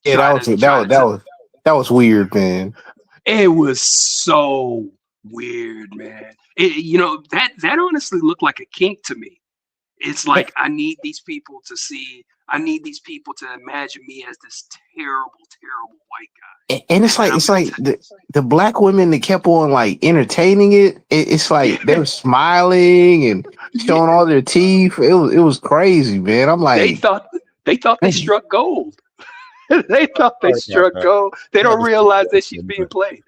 B: Yeah,
H: trying to tell.
B: that was weird, man.
H: It was so weird, man. You know, that honestly looked like a kink to me. It's like I need these people to see. I need these people to imagine me as this terrible, terrible white guy.
B: And
H: And then I'm
B: it's
H: gonna
B: like the black women that kept on like entertaining it. It's like they were smiling and
H: yeah,
B: showing all their teeth. It was crazy, man. I'm
H: they
B: like,
H: thought they struck gold. They thought they
F: Sorry about
H: struck
F: that.
H: gold. They
F: I had
H: don't
F: to step
H: realize
F: away
H: that
F: for
H: she's
F: a
H: being
F: minute.
H: played.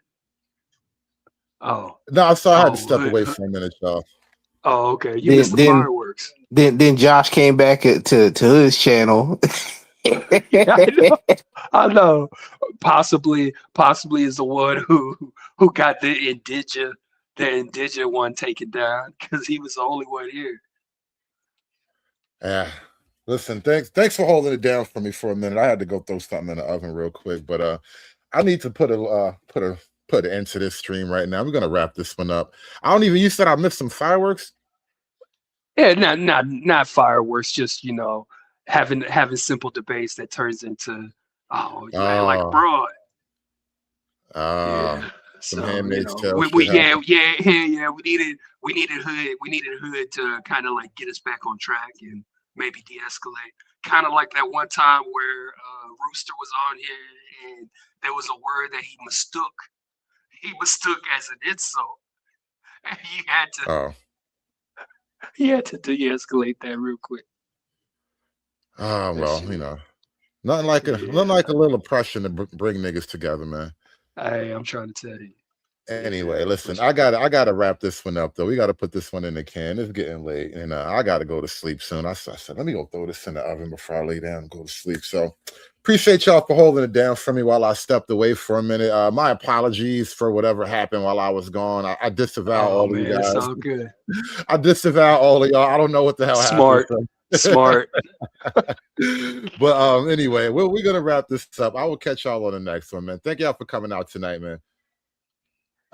H: Oh,
F: No, so I had to
H: oh,
F: step away for a minute, y'all.
H: oh. Okay, you missed
B: then
H: the
B: then
H: fireworks.
B: then Josh came back to his channel.
H: Yeah, I know. I know. Possibly is the one who got the indigent one taken down, because he was the only one here.
F: Yeah. Listen, thanks for holding it down for me for a minute. I had to go throw something in the oven real quick, but I need to put an end to this stream right now. We're gonna wrap this one up. I don't even. You said I missed some fireworks.
H: Yeah, not fireworks. Just, you know, having simple debates that turns into, oh, like
F: Oh,
H: abroad.
F: oh,
H: Yeah. So
F: Handmaid's Tale
H: we
F: shit happened.
H: We needed hood to kind of like get us back on track and maybe de-escalate. Kind of like that one time where Rooster was on here and there was a word that he mistook. He mistook as an insult. And he had to de-escalate that real quick.
F: Oh well, nothing like a little oppression to bring niggas together, man.
H: I'm trying to tell you.
F: Anyway, listen, I gotta wrap this one up though. We gotta put this one in the can. It's getting late, and I gotta go to sleep soon. I said, let me go throw this in the oven before I lay down and go to sleep. So appreciate y'all for holding it down for me while I stepped away for a minute. My apologies for whatever happened while I was gone. I disavow all of you guys.
H: It's all good.
F: I disavow all of y'all. I don't know what the hell happened.
H: Smart.
F: But anyway, we're gonna wrap this up. I will catch y'all on the next one, man. Thank y'all for coming out tonight, man.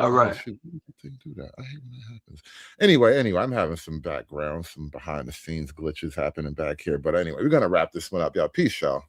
H: All right.
F: Oh, shoot. Do that. I hate when that happens. Anyway, I'm having some background, some behind the scenes glitches happening back here. But anyway, we're gonna wrap this one up, y'all. Peace, y'all.